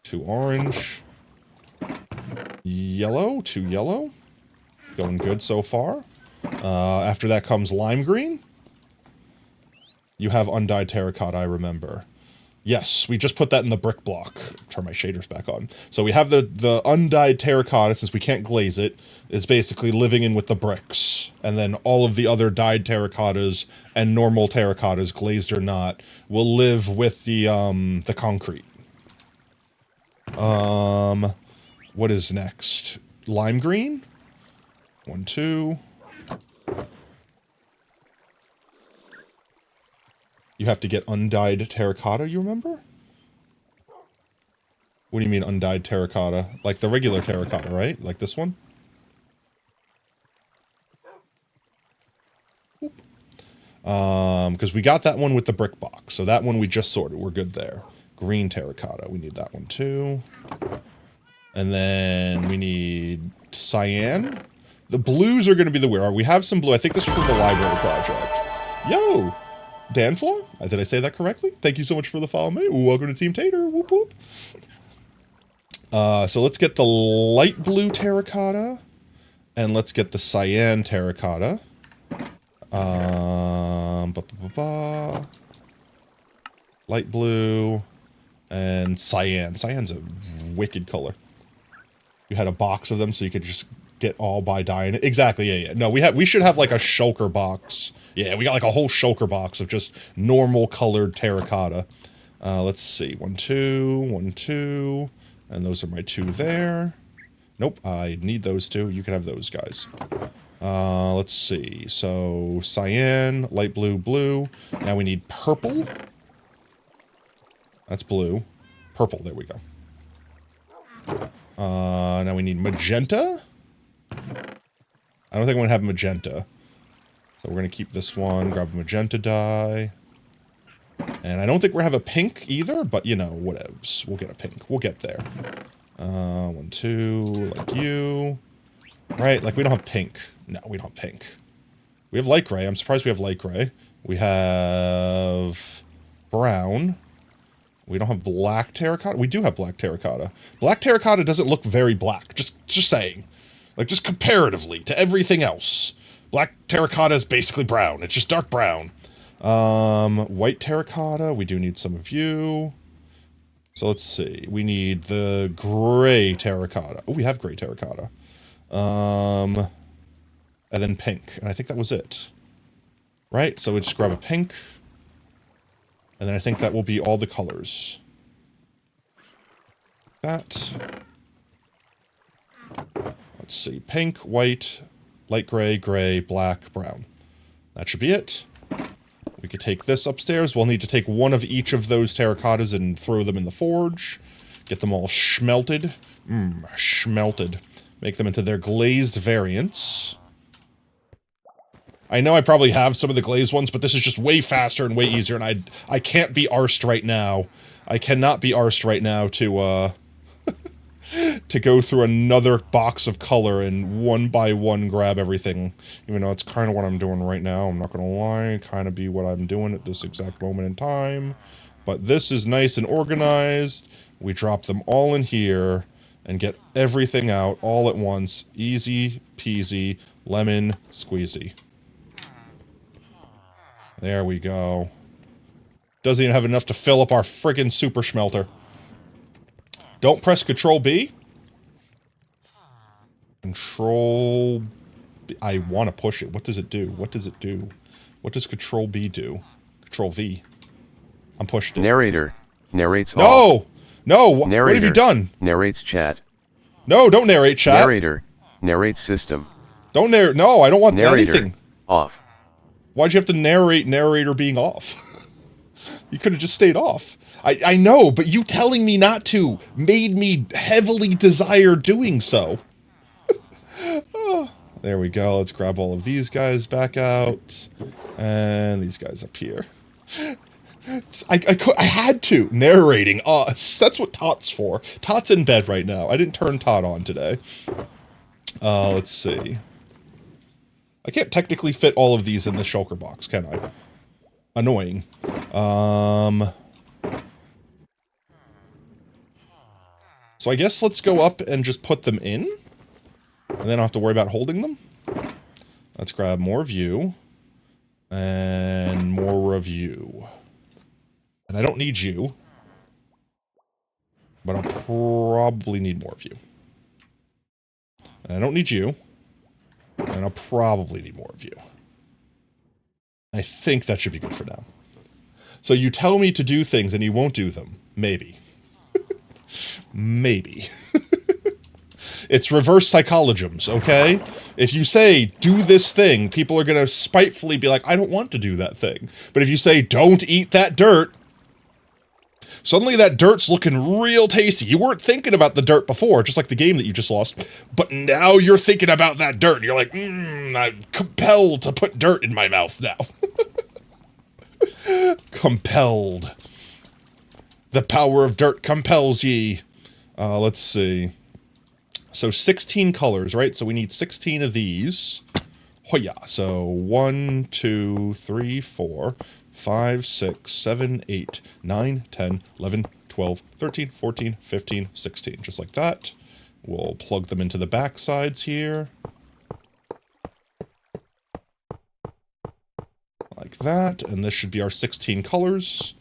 A: 2 orange. Yellow. 2 yellow. Going good so far. After that comes lime green. You have undyed terracotta, I remember. Yes, we just put that in the brick block. Turn my shaders back on. So we have the undyed terracotta, since we can't glaze it, is basically living in with the bricks. And then all of the other dyed terracottas and normal terracottas, glazed or not, will live with the concrete. What is next? Lime green? 1, 2. You have to get undyed terracotta, you remember? What do you mean undyed terracotta? Like the regular terracotta, right? Like this one? Because we got that one with the brick box. So that one we just sorted. We're good there. Green terracotta. We need that one too. And then we need cyan. The blues are going to be the weird. We have some blue. I think this is from the library project. Yo! Danflaw? Did I say that correctly? Thank you so much for the follow me. Welcome to Team Tater. Whoop whoop. So let's get the light blue terracotta. And let's get the cyan terracotta. Light blue. And cyan. Cyan's a wicked color. You had a box of them so you could just get all by dyeing it. Exactly, yeah. No, we should have like a shulker box. Yeah, we got like a whole shulker box of just normal colored terracotta. Let's see. 1, 2, 1, 2. And those are my 2 there. Nope, I need those 2. You can have those guys. Let's see. So, cyan, light blue, blue. Now we need purple. That's blue. Purple, there we go. Now we need magenta. I don't think I'm going to have magenta. So we're going to keep this one, grab a magenta dye. And I don't think we're going to have a pink either, but you know, whatevs. We'll get a pink. We'll get there. 1, 2, like you. Right, like we don't have pink. No, we don't have pink. We have light gray. I'm surprised we have light gray. We have brown. We don't have black terracotta. We do have black terracotta. Black terracotta doesn't look very black. Just saying. Like, just comparatively to everything else. Black terracotta is basically brown. It's just dark brown. White terracotta. We do need some of you. So let's see. We need the gray terracotta. Oh, we have gray terracotta. And then pink. And I think that was it. Right? So we just grab a pink. And then I think that will be all the colors. That. Let's see. Pink, white, light gray, gray, black, brown. That should be it. We could take this upstairs. We'll need to take one of each of those terracottas and throw them in the forge. Get them all schmelted. Schmelted. Make them into their glazed variants. I know I probably have some of the glazed ones, but this is just way faster and way easier, and I can't be arsed right now. I cannot be arsed right now to, to go through another box of color and one by one grab everything. Even though it's kind of what I'm doing right now, I'm not gonna lie, kind of be what I'm doing at this exact moment in time. But this is nice and organized. We drop them all in here and get everything out all at once. Easy peasy, lemon squeezy. There we go. Doesn't even have enough to fill up our friggin' super schmelter. Don't press Control B. Control B. I want to push it. What does it do? What does it do? What does Control B do? Control V. I'm pushed it.
C: Narrator. Narrates
A: No!
C: all.
A: No!
C: Narrator.
A: What have you done?
C: Narrates chat.
A: No, don't narrate chat.
C: Narrator. Narrates system.
A: Don't narrate. No, I don't want
C: Narrator.
A: anything.
C: Off.
A: Why'd you have to narrate narrator being off? You could have just stayed off. I know, but you telling me not to made me heavily desire doing so. Oh, there we go. Let's grab all of these guys back out. And these guys up here. I had to. Narrating us. That's what Tot's for. Tot's in bed right now. I didn't turn Tot on today. Let's see. I can't technically fit all of these in the shulker box, can I? Annoying. So I guess let's go up and just put them in. And then I'll have to worry about holding them. Let's grab more of you. And more of you. And I don't need you. But I'll probably need more of you. And I don't need you. And I'll probably need more of you. I think that should be good for now. So you tell me to do things and you won't do them. Maybe. Maybe. It's reverse psychologisms, okay? If you say, do this thing, people are going to spitefully be like, I don't want to do that thing. But if you say, don't eat that dirt, suddenly that dirt's looking real tasty. You weren't thinking about the dirt before, just like the game that you just lost, but now you're thinking about that dirt. You're like, I'm compelled to put dirt in my mouth now. Compelled. The power of dirt compels ye. Let's see. So 16 colors, right? So we need 16 of these. Hoya. So 1, 2, 3, 4, 5, 6, 7, 8, 9, 10, 11, 12, 13, 14, 15, 16. Just like that. We'll plug them into the back sides here. Like that. And this should be our 16 colors.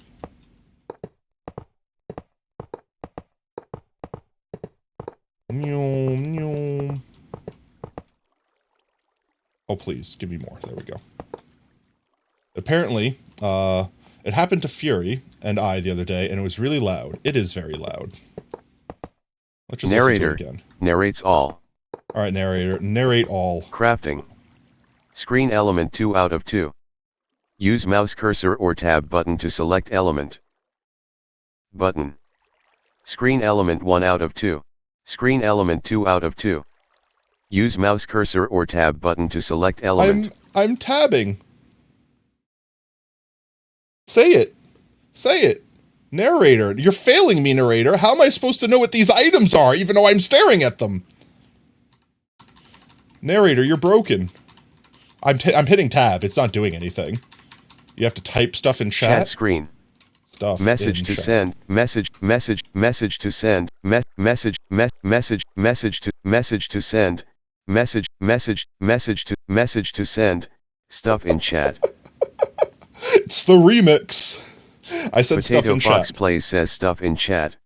A: Oh, please, give me more. There we go. Apparently, it happened to Fury and I the other day, and it was really loud. It is very loud. Let's just
C: Narrator
A: listen to it again.
C: Narrates all.
A: Alright, narrator. Narrate all.
C: Crafting. Screen element 2 out of 2. Use mouse cursor or tab button to select element. Button. Screen element 1 out of 2. Screen element 2 out of 2. Use mouse cursor or tab button to select element.
A: I'm tabbing. Say it. Say it. Narrator. You're failing me, narrator. How am I supposed to know what these items are, even though I'm staring at them? Narrator, you're broken. I'm hitting tab. It's not doing anything. You have to type stuff in chat.
C: Chat screen.
A: Stuff
C: Message to
A: chat.
C: send. Message to send. Message to send. Message to send. Stuff in chat.
A: It's the remix. I said
C: Potato
A: stuff in
C: Fox
A: chat.
C: Plays says stuff in chat.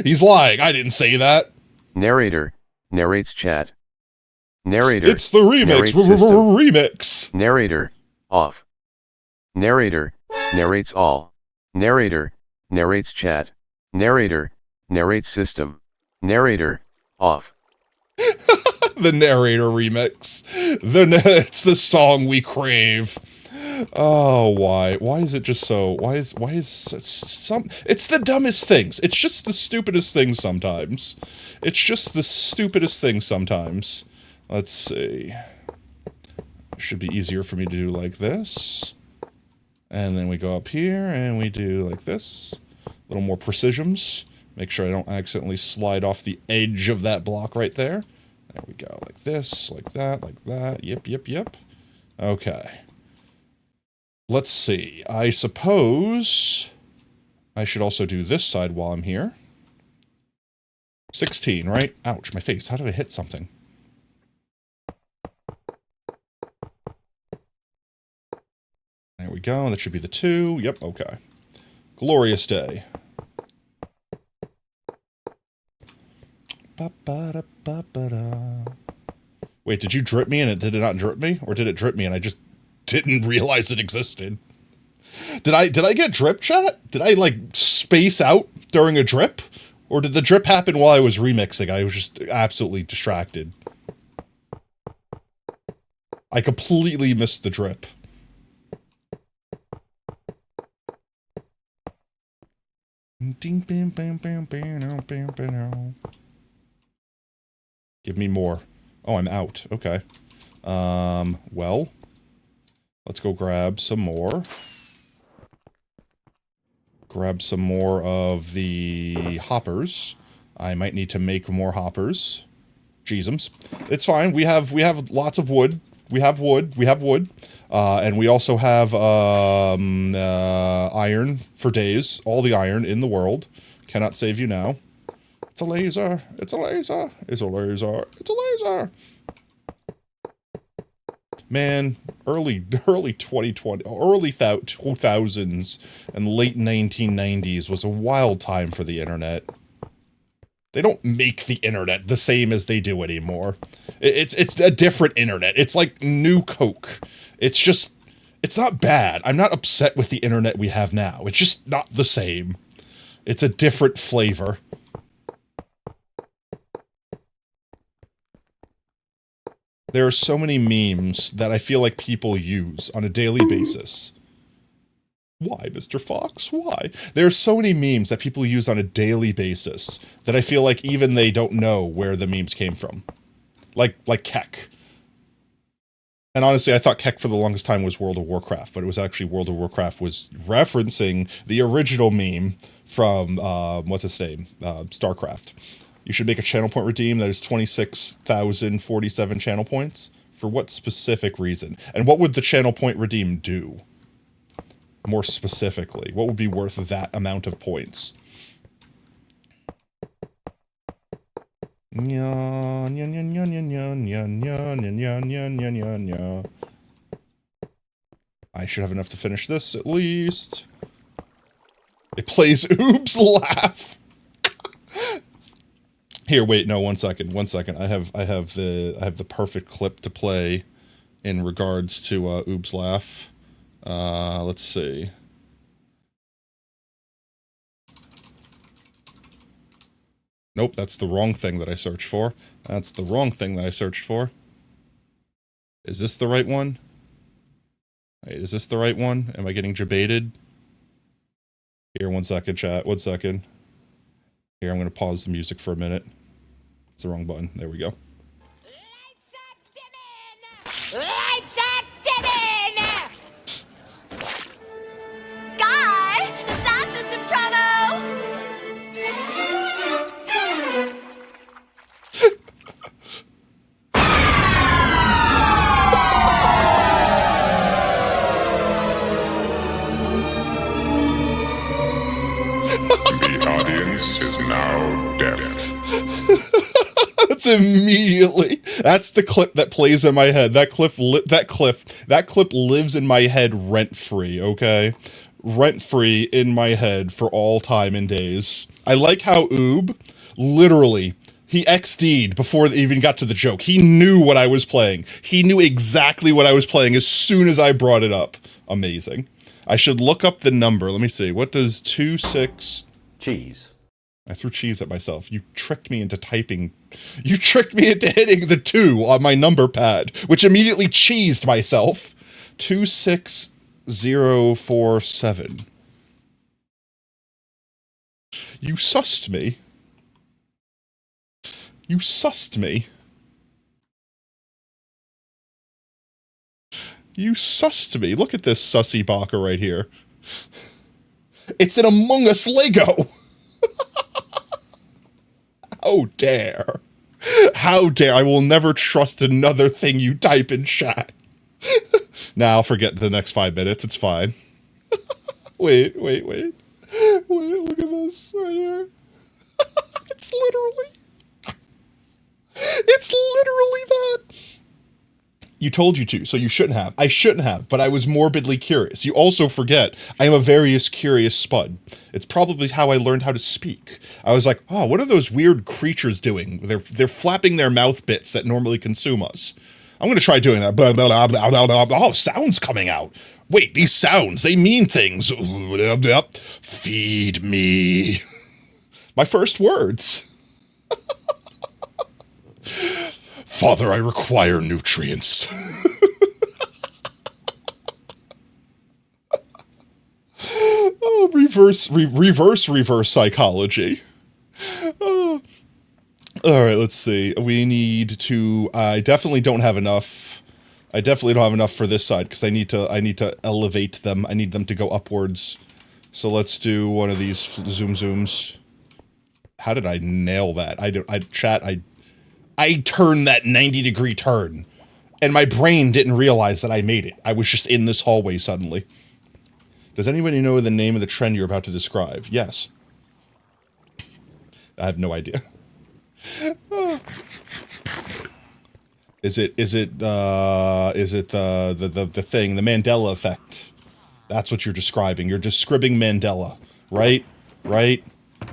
A: He's lying. I didn't say that.
C: Narrator narrates chat. Narrator.
A: It's the remix.
C: narrates system.
A: Remix.
C: Narrator off. Narrator narrates all. Narrator narrates chat. Narrator narrates system. Narrator off.
A: The narrator remix. It's the song we crave. Oh, why? Why is it just so? Why is some? It's the dumbest things. It's just the stupidest things sometimes. It's just the stupidest things sometimes. Let's see. Should be easier for me to do like this. And then we go up here and we do like this. A little more precisions. Make sure I don't accidentally slide off the edge of that block right there. There we go. Like this, like that, like that. Yep, yep, yep. Okay. Let's see. I suppose I should also do this side while I'm here. 16, right? Ouch, my face. How did I hit something? There we go. That should be the 2. Yep, okay. Glorious day. Wait, did you drip me and did it not drip me? Or did it drip me and I just didn't realize it existed? Did I get drip, chat? Did I, like, space out during a drip? Or did the drip happen while I was remixing? I was just absolutely distracted. I completely missed the drip. Give me more. Oh, I'm out. Okay. Well, let's go grab some more. Grab some more of the hoppers. I might need to make more hoppers. Jeezums. It's fine. We have lots of wood. We have wood. And we also have iron for days. All the iron in the world. Cannot save you now. It's a laser. It's a laser. It's a laser. It's a laser. Man, early 2020, early 2000s, and late 1990s was a wild time for the internet. They don't make the internet the same as they do anymore. It's a different internet. It's like new Coke. It's not bad. I'm not upset with the internet we have now. It's just not the same. It's a different flavor. There are so many memes that I feel like people use on a daily basis. Why, Mr. Fox? Why? There are so many memes that people use on a daily basis that I feel like even they don't know where the memes came from. Like Keck. And honestly, I thought Keck for the longest time was World of Warcraft, but it was actually World of Warcraft was referencing the original meme from, what's its name? StarCraft. You should make a channel point redeem that is 26,047 channel points. For what specific reason? And what would the channel point redeem do? More specifically, what would be worth that amount of points? I should have enough to finish this, at least. It plays Oops Laugh. Here, wait, no, one second. I have the perfect clip to play in regards to Oops Laugh. Let's see. Nope, that's the wrong thing that I searched for. Is this the right one? Wait, is this the right one? Am I getting jebaited? Here, one second, chat. 1 second. Here, I'm gonna pause the music for a minute. It's the wrong button. There we go.
D: Lights are dimming! Lights are dimming! Guy, the sound system promo!
E: The audience is now deaf.
A: That's the clip that plays in my head. That clip lives in my head rent-free, okay? Rent-free in my head for all time and days. I like how Oob, literally, he XD'd before they even got to the joke. He knew what I was playing. He knew exactly what I was playing as soon as I brought it up. Amazing. I should look up the number. Let me see. What does 26...
F: Cheese.
A: I threw cheese at myself. You tricked me into typing. You tricked me into hitting the 2 on my number pad, which immediately cheesed myself. 26047. You sussed me. You sussed me. You sussed me. Look at this sussy baka right here. It's an Among Us Lego. How dare. How dare. I will never trust another thing you type in chat. Now I'll forget the next 5 minutes. It's fine. Wait, look at this right here. It's literally that. You told you to, so you shouldn't have. I shouldn't have, but I was morbidly curious. You also forget, I am a very curious spud. It's probably how I learned how to speak. I was like, oh, what are those weird creatures doing? They're flapping their mouth bits that normally consume us. I'm gonna try doing that. Blah, blah, blah, blah, blah, blah. Oh, sounds coming out. Wait, these sounds, they mean things. Blah, blah. Feed me. My first words. Father, I require nutrients. Oh, reverse psychology. Oh. All right, let's see. We need to. I definitely don't have enough. I definitely don't have enough for this side because I need to elevate them. I need them to go upwards. So let's do one of these zooms. How did I nail that? I turned that 90-degree turn, and my brain didn't realize that I made it. I was just in this hallway suddenly. Does anybody know the name of the trend you're about to describe? Yes. I have no idea. Is it the thing, the Mandela effect? That's what you're describing. You're describing Mandela, right? Right?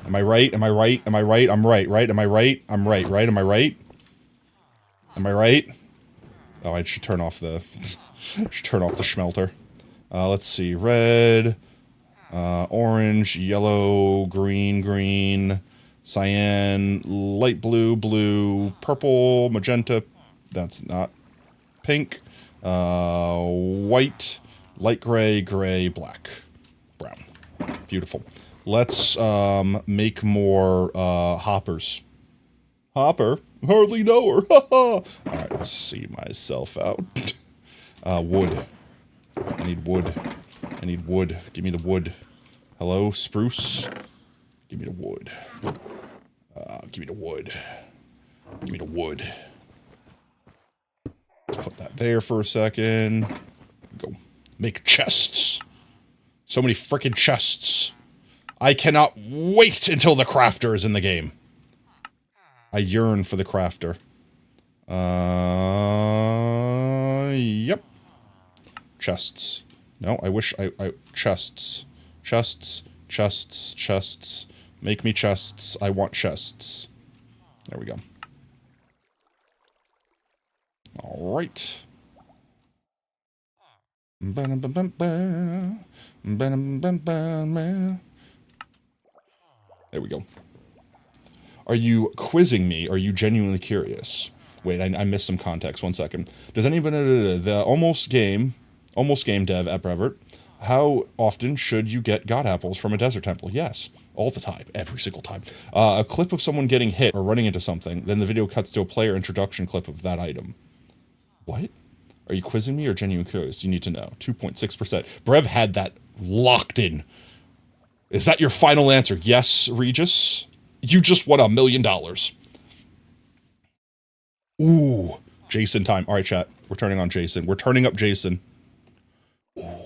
A: Am I right? Am I right? Am I right? I'm right, right? Am I right? I'm right, right? Am I right? Am I right? Oh, I should turn off the should turn off the schmelter. Let's see. Red, orange, yellow, green, green, cyan, light blue, blue, purple, magenta. That's not pink. White, light gray, gray, black, brown. Beautiful. Let's make more hoppers. Hopper? Hardly know her. Alright, let's see myself out. Wood. I need wood. I need wood. Give me the wood. Hello, spruce? Give me the wood. Give me the wood. Give me the wood. Let's put that there for a second. Go. Make chests. So many frickin' chests. I cannot wait until the crafter is in the game. I yearn for the crafter. Yep. Chests. No, I wish I chests. Chests. Chests. Chests. Make me chests. I want chests. There we go. Alright. There we go. Are you quizzing me? Or are you genuinely curious? Wait, I missed some context. 1 second. Does anybody... The almost game dev at Brevert. How often should you get god apples from a desert temple? Yes. All the time. Every single time. A clip of someone getting hit or running into something. Then the video cuts to a player introduction clip of that item. What? Are you quizzing me or genuinely curious? You need to know. 2.6%. Brev had that locked in. Is that your final answer? Yes, Regis? You just won $1 million. Ooh. Jason time. Alright, chat. We're turning on Jason. We're turning up Jason. Ooh.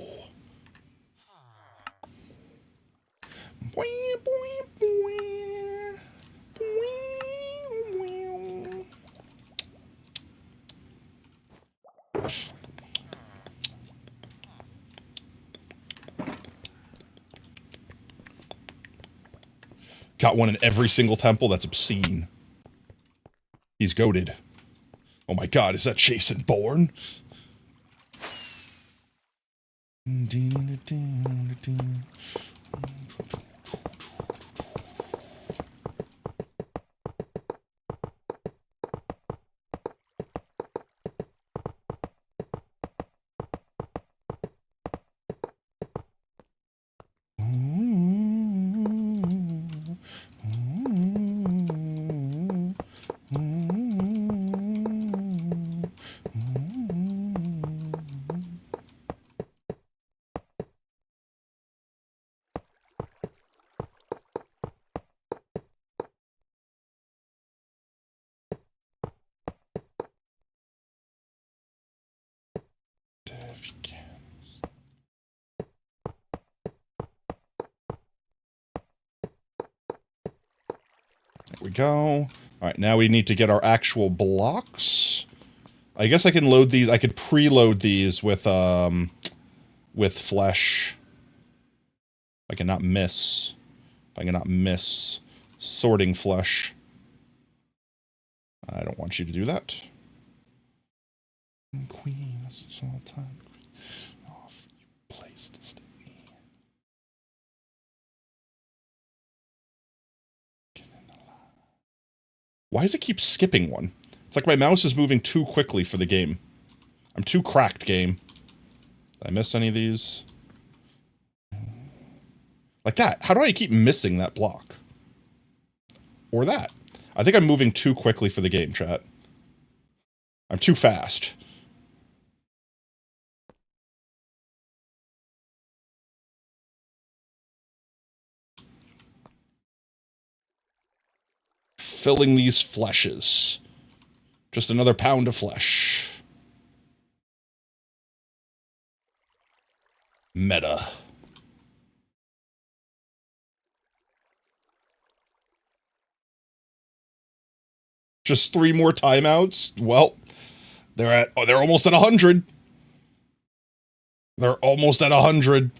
A: Got one in every single temple. That's obscene. He's goated. Oh my god, is that Jason Bourne? There we go. Alright, now we need to get our actual blocks. I guess I can load these, I could preload these with flesh. If I cannot miss. If I cannot miss sorting flesh. I don't want you to do that. Queen, it's all time. Oh, you placed this thing. Why does it keep skipping one? It's like my mouse is moving too quickly for the game. I'm too cracked, game. Did I miss any of these? Like that. How do I keep missing that block? Or that. I think I'm moving too quickly for the game, chat. I'm too fast. Filling these fleshes. Just another pound of flesh. Meta. Just 3 more timeouts? Well, They're almost at 100. They're almost at 100.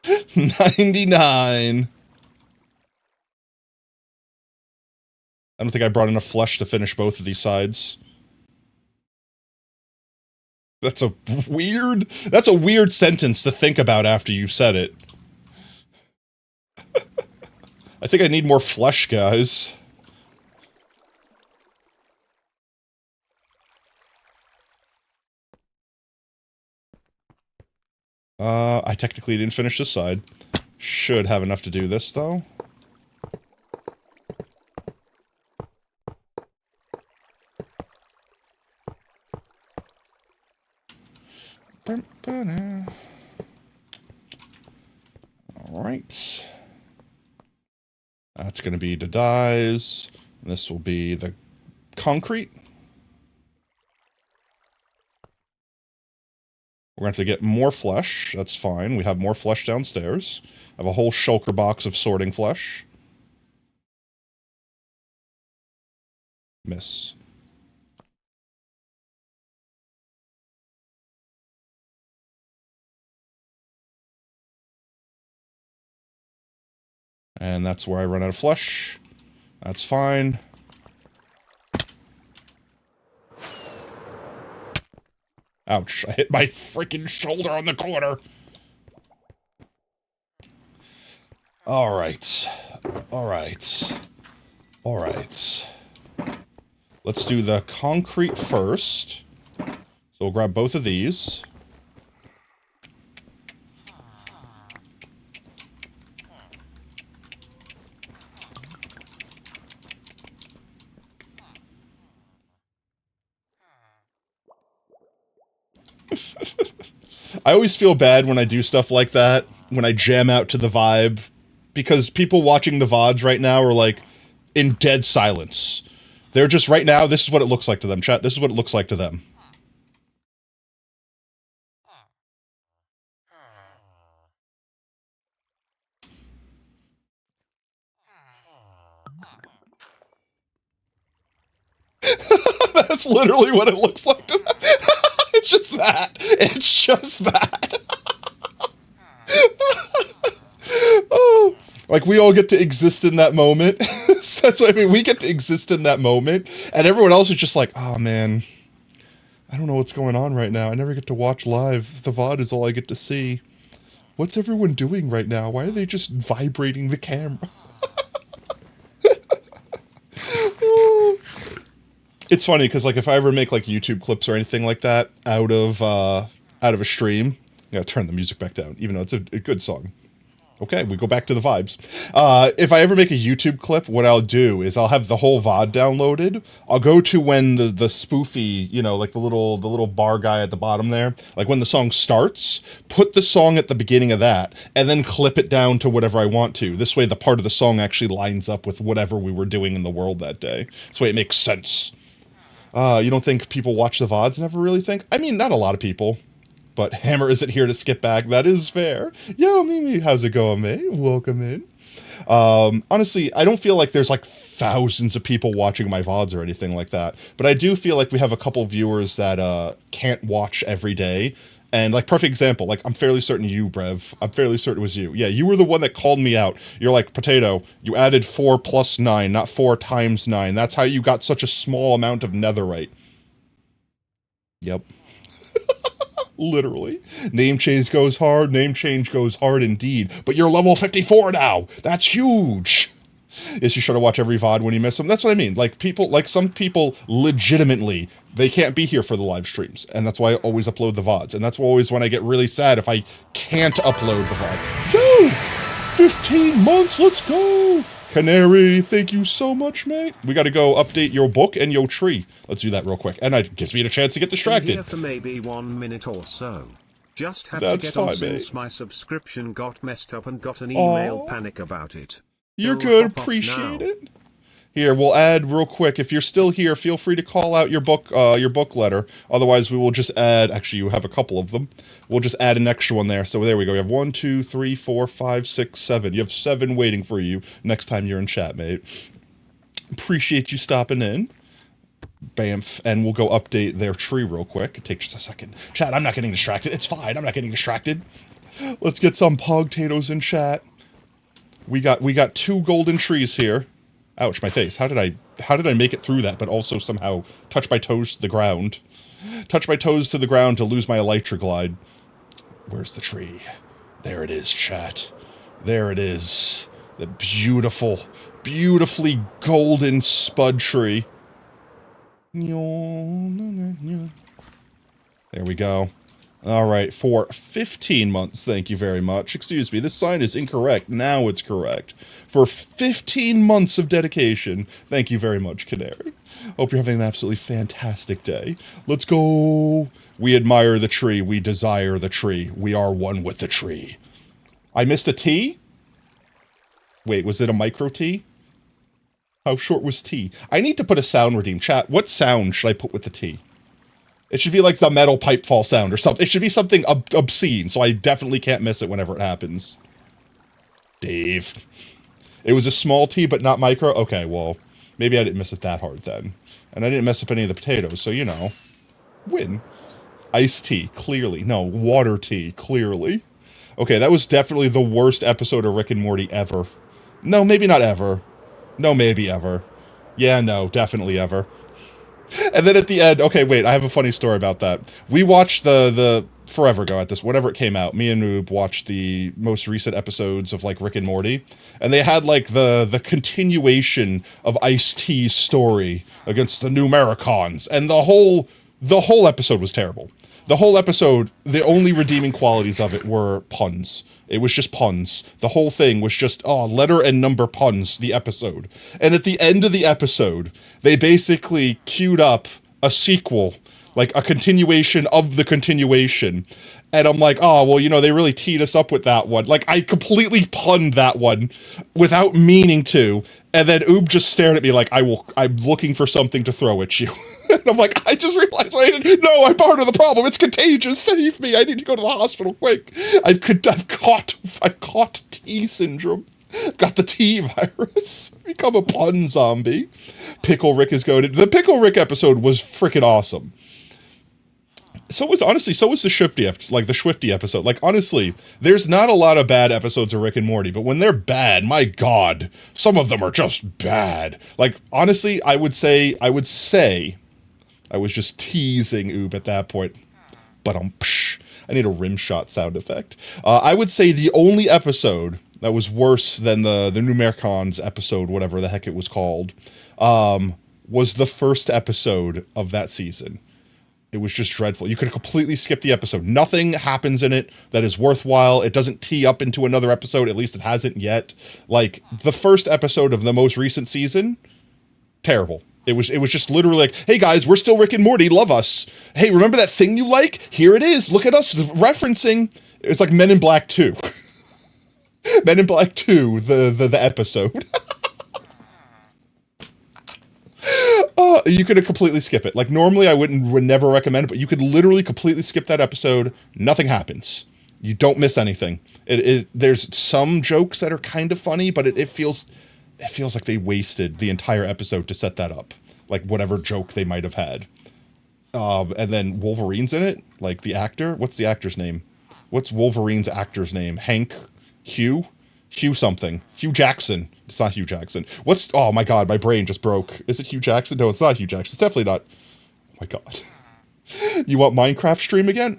A: $99. I don't think I brought enough flesh to finish both of these sides. That's a weird sentence to think about after you said it. I think I need more flesh, guys. I technically didn't finish this side. Should have enough to do this, though. Alright. That's going to be the dyes. And this will be the concrete. We're going to have to get more flesh. That's fine. We have more flesh downstairs. I have a whole shulker box of sorting flesh. Miss. And that's where I run out of flesh. That's fine. Ouch, I hit my freaking shoulder on the corner. Alright. Alright. Alright. Let's do the concrete first. So we'll grab both of these. I always feel bad when I do stuff like that, when I jam out to the vibe, because people watching the VODs right now are like in dead silence. They're just right now, this is what it looks like to them, chat. This is what it looks like to them. That's literally what it looks like to them. It's just that. It's just that. Oh, like we all get to exist in that moment. That's what I mean. We get to exist in that moment, and everyone else is just like, "Oh man, I don't know what's going on right now. I never get to watch live. The VOD is all I get to see. What's everyone doing right now? Why are they just vibrating the camera?" It's funny because like if I ever make like YouTube clips or anything like that out of a stream, I gotta turn the music back down, even though it's a good song. Okay, we go back to the vibes. If I ever make a YouTube clip, what I'll do is I'll have the whole VOD downloaded. I'll go to when the spoofy, you know, like the little bar guy at the bottom there, like when the song starts, put the song at the beginning of that, and then clip it down to whatever I want to. This way the part of the song actually lines up with whatever we were doing in the world that day. This way it makes sense. You don't think people watch the VODs and never really think? I mean, not a lot of people. But Hammer isn't here to skip back. That is fair. Yo, Mimi, how's it going, mate? Welcome in. Honestly, I don't feel like there's like thousands of people watching my VODs or anything like that. But I do feel like we have a couple viewers that can't watch every day. And like, perfect example, like I'm fairly certain you, Brev. I'm fairly certain it was you. Yeah, you were the one that called me out. You're like, Potato, you added 4 plus 9, not 4 times 9. That's how you got such a small amount of netherite. Yep. Literally. Name change goes hard, name change goes hard indeed. But you're level 54 now! That's huge! Yes, you should watch every VOD when you miss them. That's what I mean. Like, people, like, some people legitimately, they can't be here for the live streams. And that's why I always upload the VODs. And that's always when I get really sad if I can't upload the VOD. Yo! 15 months, let's go! Canary, thank you so much, mate. We gotta go update your book and your tree. Let's do that real quick. And it gives me a chance to get distracted.
F: Here for maybe 1 minute or so. Just had
A: That's
F: to get
A: fine,
F: on since
A: mate.
F: my subscription got messed up and got an email panic about it.
A: You're
F: It'll
A: good,
F: hop off
A: appreciate
F: now.
A: it. Here, we'll add real quick. If you're still here, feel free to call out your book letter. Otherwise, we will just add. Actually, you have a couple of them. We'll just add an extra one there. So there we go. You have 1, 2, 3, 4, 5, 6, 7. You have 7 waiting for you next time you're in chat, mate. Appreciate you stopping in. Bamf, and we'll go update their tree real quick. It takes just a second. Chat, I'm not getting distracted. It's fine. I'm not getting distracted. Let's get some Pogtatoes in chat. We got 2 golden trees here. Ouch, my face. How did I make it through that, but also somehow touch my toes to the ground? Touch my toes to the ground to lose my elytra glide. Where's the tree? There it is, chat. There it is. The beautiful, beautifully golden spud tree. There we go. Alright, for 15 months, thank you very much. Excuse me, this sign is incorrect. Now it's correct. For 15 months of dedication, thank you very much, Canary. Hope you're having an absolutely fantastic day. Let's go. We admire the tree. We desire the tree. We are one with the tree. I missed a T? Wait, was it a micro T? How short was T? I need to put a sound redeem. Chat, what sound should I put with the T? It should be like the metal pipe fall sound or something. It should be something obscene, so I definitely can't miss it whenever it happens. Dave. It was a small T, but not micro? Okay, well, maybe I didn't miss it that hard then. And I didn't mess up any of the potatoes, so, you know. Win. Iced tea, clearly. No, water tea, clearly. Okay, that was definitely the worst episode of Rick and Morty ever. No, maybe not ever. No, maybe ever. Yeah, no, definitely ever. And then at the end, okay, wait, I have a funny story about that. We watched the forever ago at this, whenever it came out, me and Noob watched the most recent episodes of, like, Rick and Morty, and they had, like, the continuation of Ice-T's story against the Numericons, and the whole episode was terrible. The whole episode, the only redeeming qualities of it were puns. It was just puns. The whole thing was just, letter and number puns, the episode. And at the end of the episode, they basically queued up a sequel, like a continuation of the continuation. And I'm like, oh, well, you know, they really teed us up with that one. Like, I completely punned that one without meaning to. And then Oob just stared at me like, I'm looking for something to throw at you. And I'm like, I just realized I'm part of the problem. It's contagious. Save me. I need to go to the hospital quick. I've caught T syndrome. I've got the T virus. Become a pun zombie. Pickle Rick is going to... The Pickle Rick episode was freaking awesome. So was the Swifty episode. Like, honestly, there's not a lot of bad episodes of Rick and Morty, but when they're bad, my God, some of them are just bad. Like, honestly, I would say, I was just teasing Oob at that point. But I need a rim shot sound effect. I would say the only episode that was worse than the Numericons episode, whatever the heck it was called, was the first episode of that season. It was just dreadful. You could have completely skipped the episode. Nothing happens in it that is worthwhile. It doesn't tee up into another episode. At least it hasn't yet. Like, the first episode of the most recent season, terrible. It was just literally like, hey guys, we're still Rick and Morty, love us. Hey, remember that thing you like? Here it is, look at us, referencing. It's like Men in Black 2. Men in Black 2, the episode. You could completely skip it. Like, normally I would never recommend it, but you could literally completely skip that episode. Nothing happens. You don't miss anything. There's some jokes that are kind of funny, but it feels like they wasted the entire episode to set that up. Like, whatever joke they might have had. And then Wolverine's in it? Like, the actor? What's the actor's name? What's Wolverine's actor's name? Hugh something. Hugh Jackson. It's not Hugh Jackson. Oh my God, my brain just broke. Is it Hugh Jackson? No, it's not Hugh Jackson. It's definitely not. Oh my God. You want Minecraft stream again?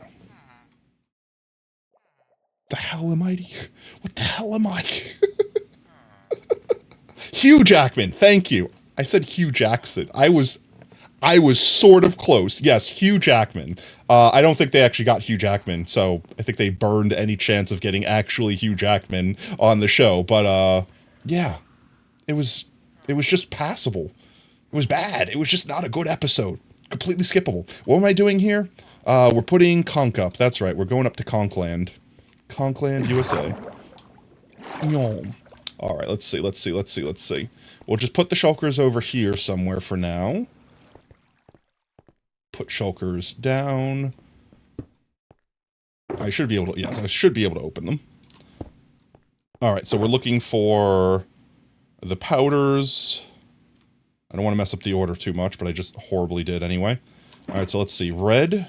A: The hell am I? What the hell am I? Hugh Jackman, thank you. I said Hugh Jackson. I was sort of close. Yes, Hugh Jackman. I don't think they actually got Hugh Jackman, so I think they burned any chance of getting actually Hugh Jackman on the show. But yeah, it was just passable. It was bad. It was just not a good episode. Completely skippable. What am I doing here? We're putting Conk up. That's right. We're going up to Conkland. Conkland, USA. No. All right, let's see. We'll just put the shulkers over here somewhere for now. Put shulkers down. I should be able to, yes, I should be able to open them. All right, so we're looking for the powders. I don't want to mess up the order too much, but I just horribly did anyway. All right, so let's see. Red,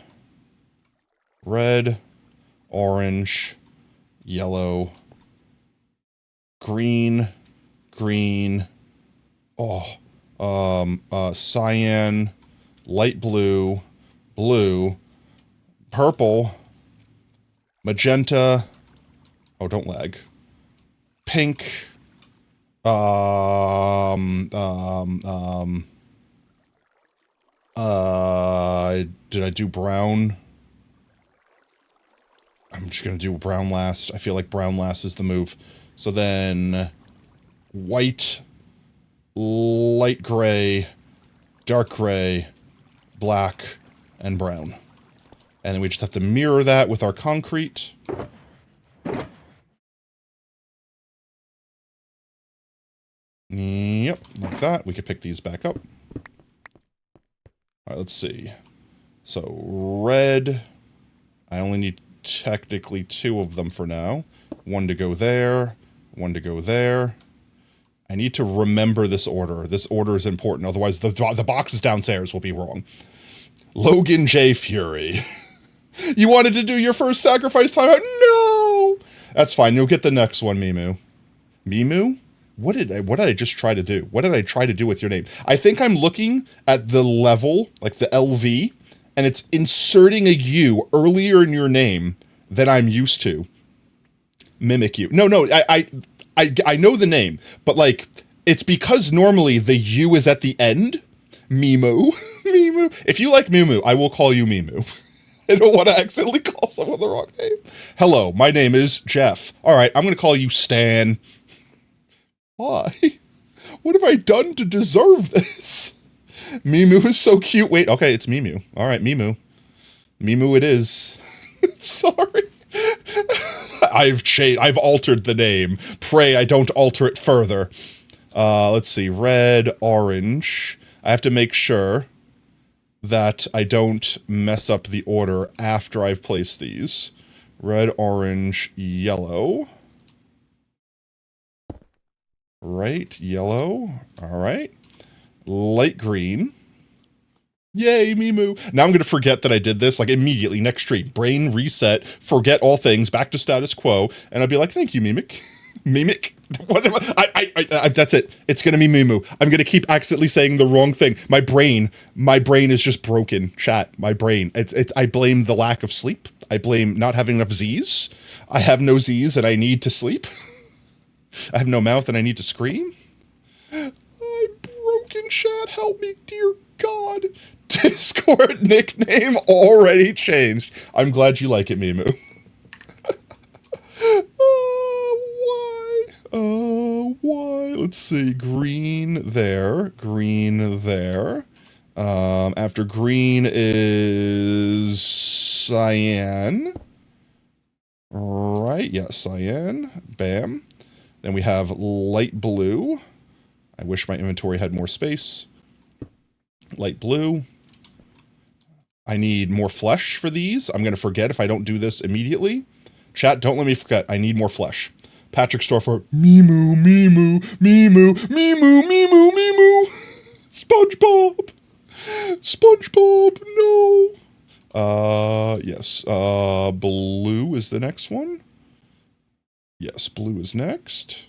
A: orange, yellow, green, cyan, light blue, purple, magenta, oh, don't lag, pink, did I do brown? I'm just gonna do brown last. I feel like brown last is the move. So then, white, light gray, dark gray, black, and brown. And then we just have to mirror that with our concrete. Yep, like that. We could pick these back up. Alright, let's see. So, red. I only need technically 2 of them for now. 1 to go there. 1 to go there. I need to remember this order. This order is important, otherwise the boxes downstairs will be wrong. Logan J. Fury. You wanted to do your first sacrifice timeout? No! That's fine, you'll get the next one, Mimu. Mimu? What did I just try to do? What did I try to do with your name? I think I'm looking at the level, like the LV, and it's inserting a U earlier in your name than I'm used to. Mimic you. No, I know the name, but like, it's because normally the U is at the end. Mimu. Mimu. If you like Mimu, I will call you Mimu. I don't want to accidentally call someone the wrong name. Hello, my name is Jeff. Alright, I'm going to call you Stan. Why? What have I done to deserve this? Mimu is so cute. Wait, okay, it's Mimu. Alright, Mimu. Mimu it is. Sorry. I've altered the name. Pray I don't alter it further. Let's see. Red, orange. I have to make sure that I don't mess up the order after I've placed these. Red, orange, yellow. Right, yellow. Alright. Light green. Yay, Mimu. Now I'm going to forget that I did this, like, immediately, next stream. Brain reset, forget all things, back to status quo, and I'll be like, thank you, Mimic. Mimic? What am I that's it. It's going to be Mimu. I'm going to keep accidentally saying the wrong thing. My brain is just broken, chat. My brain. I blame the lack of sleep. I blame not having enough Z's. I have no Z's and I need to sleep. I have no mouth and I need to scream. I'm broken, chat. Help me, dear God. Discord nickname already changed. I'm glad you like it, Mimu. Why? Let's see. Green there. Green there. After green is cyan. Right, yeah, cyan. Bam. Then we have light blue. I wish my inventory had more space. Light blue. I need more flesh for these. I'm going to forget if I don't do this immediately. Chat, don't let me forget. I need more flesh. Patrick Storfer. Mimu, Mimu, Mimu, Mimu, Mimu, Mimu. SpongeBob. SpongeBob, no. Yes. Blue is the next one. Yes, blue is next.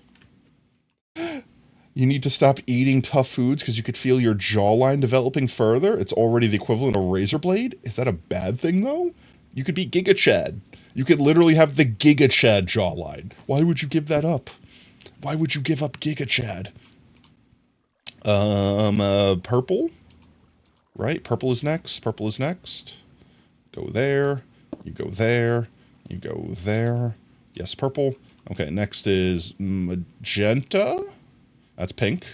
A: You need to stop eating tough foods because you could feel your jawline developing further. It's already the equivalent of razor blade. Is that a bad thing, though? You could be Giga Chad. You could literally have the Giga Chad jawline. Why would you give that up? Why would you give up Giga Chad? Purple. Right, purple is next. Purple is next. Go there. You go there. You go there. Yes, purple. Okay, next is magenta. That's pink.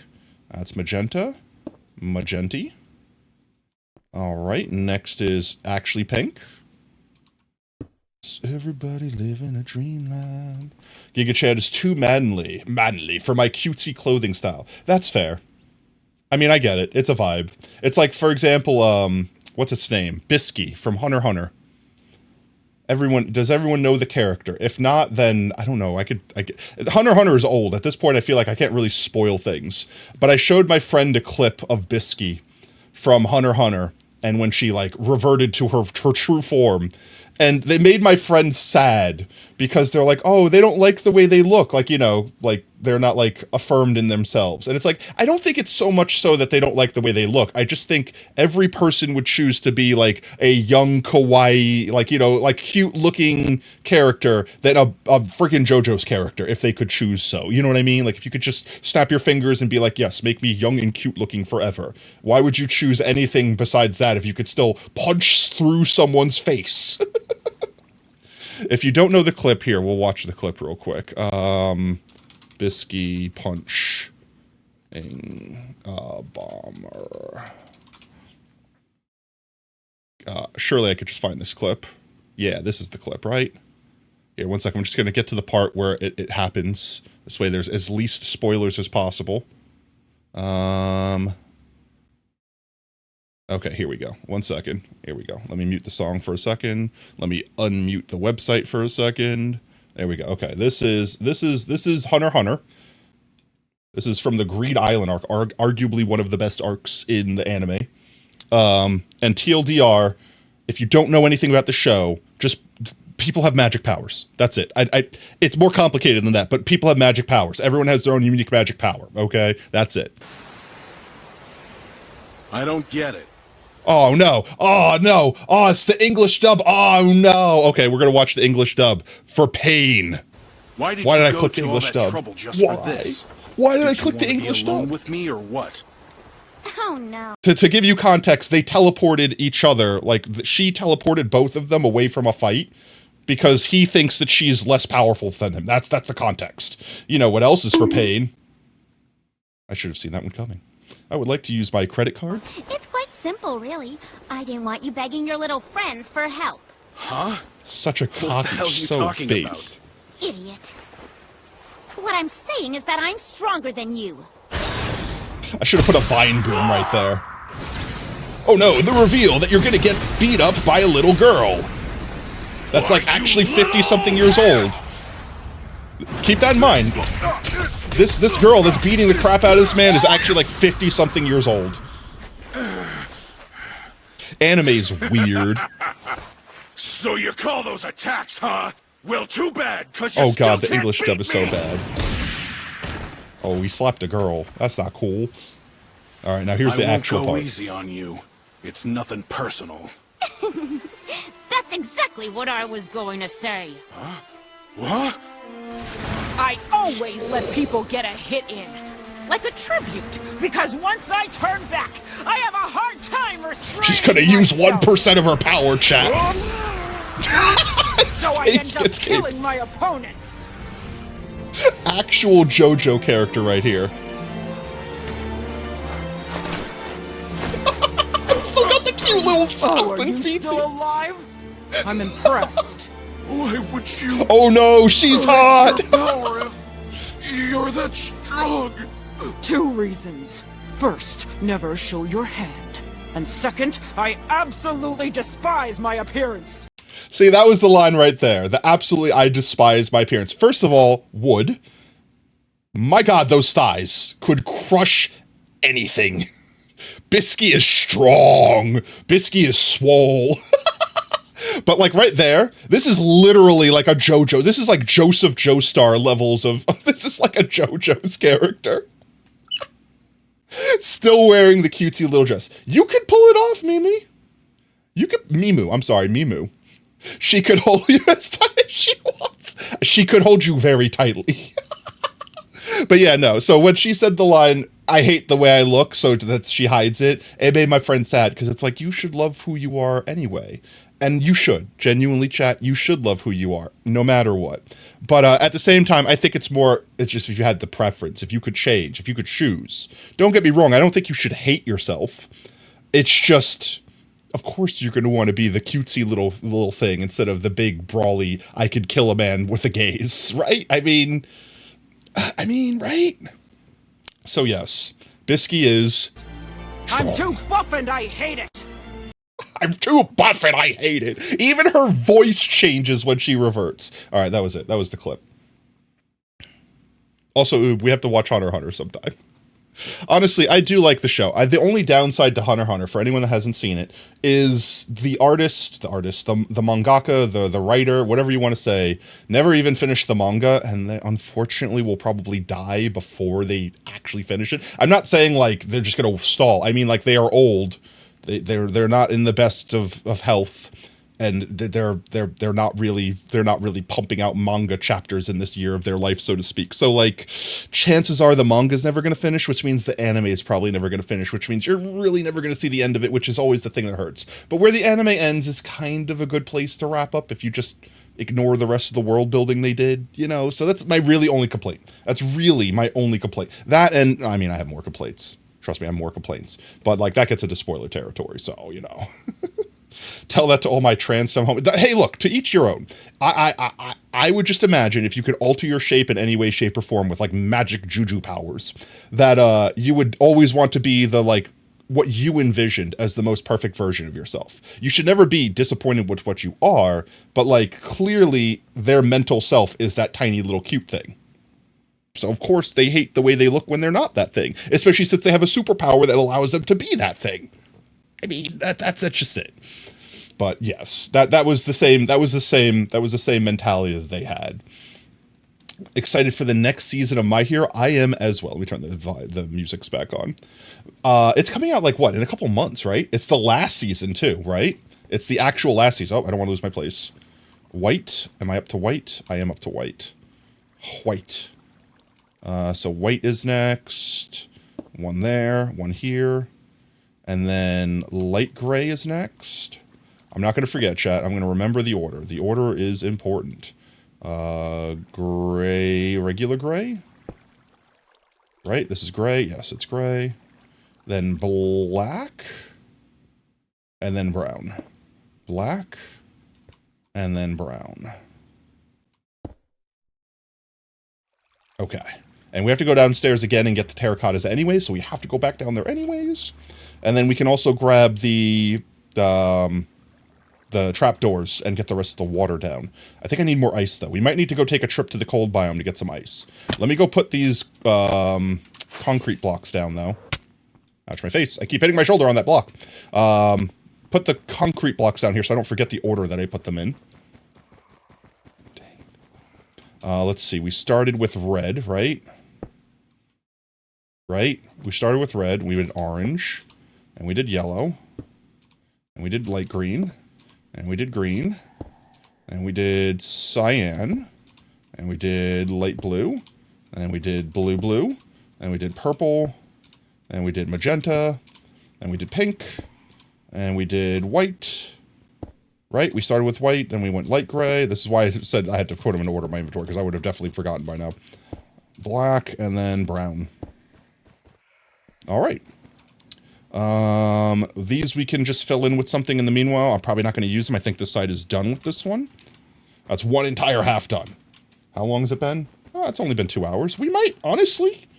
A: That's magenta. Magenti. All right, next is actually pink. Everybody living a dreamland. Giga Chad is too manly for my cutesy clothing style. That's fair. I mean, I get it. It's a vibe. It's like, for example, what's its name? Bisky from Hunter x Hunter. Does everyone know the character? If not, then I don't know. Hunter x Hunter is old. At this point, I feel like I can't really spoil things. But I showed my friend a clip of Bisky from Hunter x Hunter, and when she like reverted to her true form. And they made my friend sad because they're like, oh, they don't like the way they look. Like, you know, like they're not like affirmed in themselves. And it's like, I don't think it's so much so that they don't like the way they look. I just think every person would choose to be like a young kawaii, like, you know, like cute looking character than a freaking JoJo's character if they could choose so. You know what I mean? Like if you could just snap your fingers and be like, yes, make me young and cute looking forever. Why would you choose anything besides that if you could still punch through someone's face? If you don't know the clip here, we'll watch the clip real quick. Bisky punch bomber. Surely I could just find this clip. Yeah, this is the clip, right? Here, one second. I'm just going to get to the part where it happens. This way there's as least spoilers as possible. Okay, here we go. One second. Here we go. Let me mute the song for a second. Let me unmute the website for a second. There we go. Okay, this is Hunter x Hunter. This is from the Greed Island arc, arguably one of the best arcs in the anime. And TLDR, if you don't know anything about the show, just people have magic powers. That's it. It's more complicated than that, but people have magic powers. Everyone has their own unique magic power. Okay, that's it.
G: I don't get it.
A: Oh no! Oh no! Oh, it's the English dub! Oh no! Okay, we're gonna watch the English dub for pain.
G: Why did
A: I
G: go
A: click the
G: to all
A: English
G: that
A: dub?
G: trouble just for this?
A: Why did I
G: you
A: click the
G: wanna
A: English
G: be alone
A: dub?
G: with me or what?
D: Oh no.
A: To give you context, they teleported each other. Like she teleported both of them away from a fight because he thinks that she's less powerful than him. That's the context. You know what else is for pain? I should have seen that one coming. I would like to use my credit card.
D: It's quite simple, really. I didn't want you begging your little friends for help.
G: Huh?
A: Such a
G: What the
A: cocky,
G: hell are you
A: so
G: talking
A: based.
D: Idiot. What I'm saying is that I'm stronger than you.
A: I should have put a vine boom right there. Oh no, the reveal that you're gonna get beat up by a little girl. That's like actually 50-something years old. Keep that in mind. This girl that's beating the crap out of this man is actually like 50-something years old. Anime's weird.
G: So you call those attacks, huh? Well, too bad, cause you
A: Oh god, the
G: still can't
A: English dub
G: beat
A: is so
G: me.
A: bad. Oh, he slapped a girl. That's not cool. Alright, now here's the actual
G: I won't go
A: part.
G: easy on you. It's nothing personal.
D: That's exactly what I was going to say.
G: What?
H: I always let people get a hit in. Like a tribute, because once I turn back, I have a hard time restraining
A: She's gonna use
H: myself.
A: 1% of her power, chat.
H: So I
A: face
H: end up
A: gets caved.
H: killing my opponents.
A: Actual JoJo character right here. Still got the cute little
H: Oh,
A: socks
H: are
A: and
H: you
A: feetsies.
H: still alive? I'm impressed.
G: Why would you
A: Oh no, she's hot!
G: power if you're that strong?
H: 2 reasons. First, never show your hand. And second, I absolutely despise my appearance.
A: See, that was the line right there. The absolutely, I despise my appearance. First of all, would. My god, those thighs could crush anything. Bisky is strong. Bisky is swole. But like right there, this is literally like a JoJo. This is like Joseph Joestar levels of, this is like a JoJo's character. Still wearing the cutesy little dress. You could pull it off, Mimi. You could, Mimu, I'm sorry, Mimu. She could hold you as tight as she wants. She could hold you very tightly. But yeah, no. So when she said the line, I hate the way I look, so that she hides it, it made my friend sad, because it's like, you should love who you are anyway. And you should. Genuinely, chat, you should love who you are, no matter what. But at the same time, I think it's just if you had the preference, if you could change, if you could choose. Don't get me wrong, I don't think you should hate yourself. It's just, of course you're going to want to be the cutesy little thing instead of the big brawly I could kill a man with a gaze, right? I mean, right? So yes, Bisky is strong.
H: I'm too buff and I hate it.
A: I'm too buff and I hate it. Even her voice changes when she reverts. All right, that was it. That was the clip. Also, we have to watch Hunter x Hunter sometime. Honestly, I do like the show. The only downside to Hunter x Hunter, for anyone that hasn't seen it, is the mangaka, the writer, whatever you want to say, never even finished the manga, and they unfortunately will probably die before they actually finish it. I'm not saying like they're just going to stall. I mean, like, they are old. They're not in the best of health, and they're not really pumping out manga chapters in this year of their life, so to speak. So like, chances are the manga's never going to finish, which means the anime is probably never going to finish, which means you're really never going to see the end of it, which is always the thing that hurts. But where the anime ends is kind of a good place to wrap up if you just ignore the rest of the world building they did, you know. So that's my really only complaint. That's really my only complaint. That, and I mean, I have more complaints. Trust me, I have more complaints. But like, that gets into spoiler territory, so you know. Tell that to all my trans femme homies. Hey, look, to each your own. I would just imagine if you could alter your shape in any way, shape, or form with like magic juju powers, that you would always want to be the like what you envisioned as the most perfect version of yourself. You should never be disappointed with what you are, but like, clearly their mental self is that tiny little cute thing. So of course they hate the way they look when they're not that thing, especially since they have a superpower that allows them to be that thing. I mean, that's just it. But yes, that was the same mentality that they had. Excited for the next season of My Hero. I am as well. Let me turn the music's back on. It's coming out like what, in a couple months, right? It's the last season too, right? It's the actual last season. Oh, I don't want to lose my place. White. Am I up to white? I am up to white. White. So white is next. One there, one here. And then light gray is next. I'm not going to forget, chat. I'm going to remember the order. The order is important. Gray, regular gray? Right? This is gray. Yes, it's gray. Then black. And then brown. Black. And then brown. Okay. And we have to go downstairs again and get the terracottas anyway, so we have to go back down there anyways. And then we can also grab the trapdoors and get the rest of the water down. I think I need more ice, though. We might need to go take a trip to the cold biome to get some ice. Let me go put these concrete blocks down, though. Ouch, my face. I keep hitting my shoulder on that block. Put the concrete blocks down here so I don't forget the order that I put them in. Let's see. We started with red, right? Right? We started with red. We did orange. And we did yellow. And we did light green. And we did green. And we did cyan. And we did light blue. And we did blue. And we did purple. And we did magenta. And we did pink. And we did white. Right? We started with white, then we went light gray. This is why I said I had to put them in order of my inventory, because I would have definitely forgotten by now. Black, and then brown. Alright. These we can just fill in with something in the meanwhile. I'm probably not going to use them. I think this side is done with this one. That's one entire half done. How long has it been? Oh, it's only been 2 hours. We might, honestly...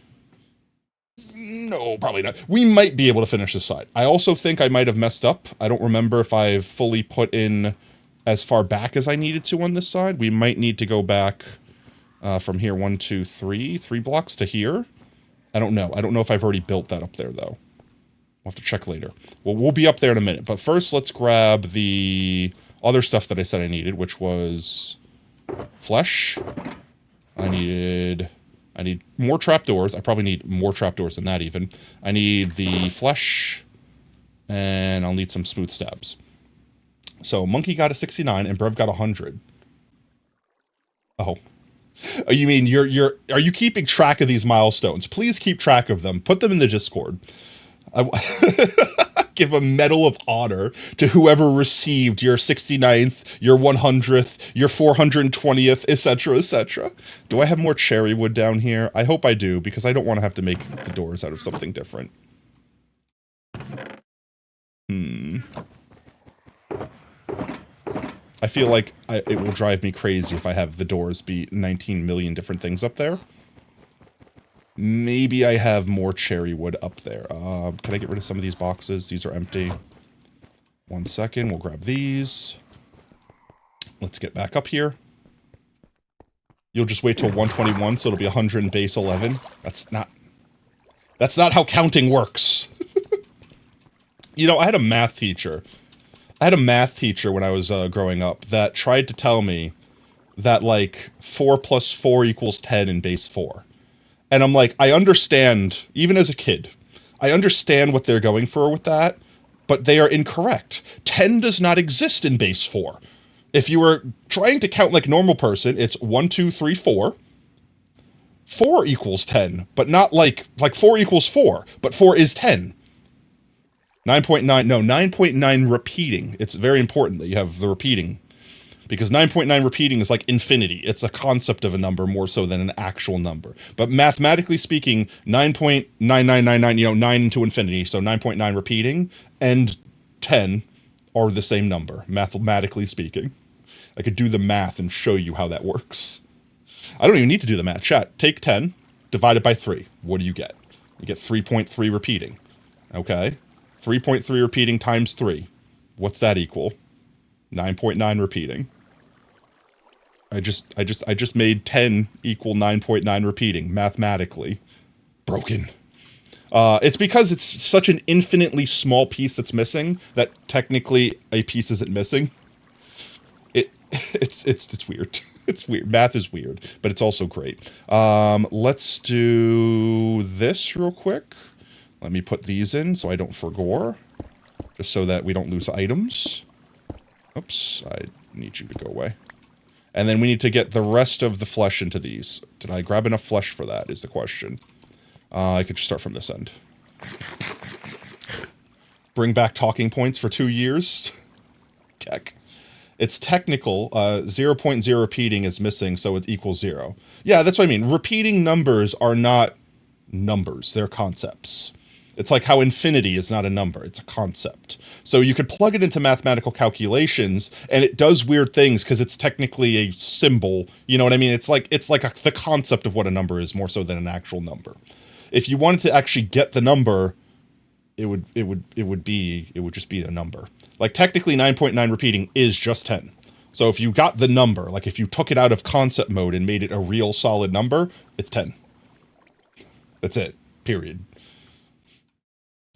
A: No, probably not. We might be able to finish this side. I also think I might have messed up. I don't remember if I've fully put in as far back as I needed to on this side. We might need to go back from here 1, 2, 3 blocks to here. I don't know. I don't know if I've already built that up there, though. We'll have to check later. Well, we'll be up there in a minute. But first, let's grab the other stuff that I said I needed, which was flesh. I need more trapdoors. I probably need more trapdoors than that even. I need the flesh, and I'll need some smooth stabs. So Monkey got a 69 and Brev got 100. Oh, you mean are you keeping track of these milestones? Please keep track of them. Put them in the Discord. Give a medal of honor to whoever received your 69th, your 100th, your 420th, etc., etc. Do I have more cherry wood down here? I hope I do, because I don't want to have to make the doors out of something different. I feel like it will drive me crazy if I have the doors be 19 million different things up there. Maybe I have more cherry wood up there. Can I get rid of some of these boxes? These are empty. 1 second, we'll grab these. Let's get back up here. You'll just wait till 121, so it'll be 100 and base 11. That's not how counting works. You know, I had a math teacher. When I was growing up that tried to tell me that, like, 4 plus 4 equals 10 in base 4. And I'm like, I understand, even as a kid, I understand what they're going for with that, but they are incorrect. 10 does not exist in base 4. If you were trying to count like a normal person, it's 1, 2, 3, 4. 4 equals 10, but not like 4 equals 4, but 4 is 10. 9.9 repeating. It's very important that you have the repeating. Because 9.9 repeating is like infinity. It's a concept of a number more so than an actual number. But mathematically speaking, 9.9999, 9 into infinity, so 9.9 repeating, and 10 are the same number, mathematically speaking. I could do the math and show you how that works. I don't even need to do the math. Chat, take 10, divide it by 3. What do you get? You get 3.3 repeating. Okay. 3.3 repeating times 3. What's that equal? 9.9 repeating. I just made 10 equal 9.9 repeating, mathematically. Broken. It's because it's such an infinitely small piece that's missing that technically a piece isn't missing. It's weird. It's weird. Math is weird, but it's also great. Let's do this real quick. Let me put these in so I don't forgore, just so that we don't lose items. Oops, I need you to go away. And then we need to get the rest of the flesh into these. Did I grab enough flesh for that, is the question. I could just start from this end. Bring back talking points for 2 years. Keck. It's technical. 0.0 repeating is missing, so it equals 0. Yeah, that's what I mean. Repeating numbers are not numbers. They're concepts. It's like how infinity is not a number, it's a concept. So you could plug it into mathematical calculations, and it does weird things because it's technically a symbol. You know what I mean? It's like the concept of what a number is more so than an actual number. If you wanted to actually get the number, it would just be a number. Like technically 9.9 repeating is just 10. So if you got the number, like if you took it out of concept mode and made it a real solid number, it's 10. That's it. Period.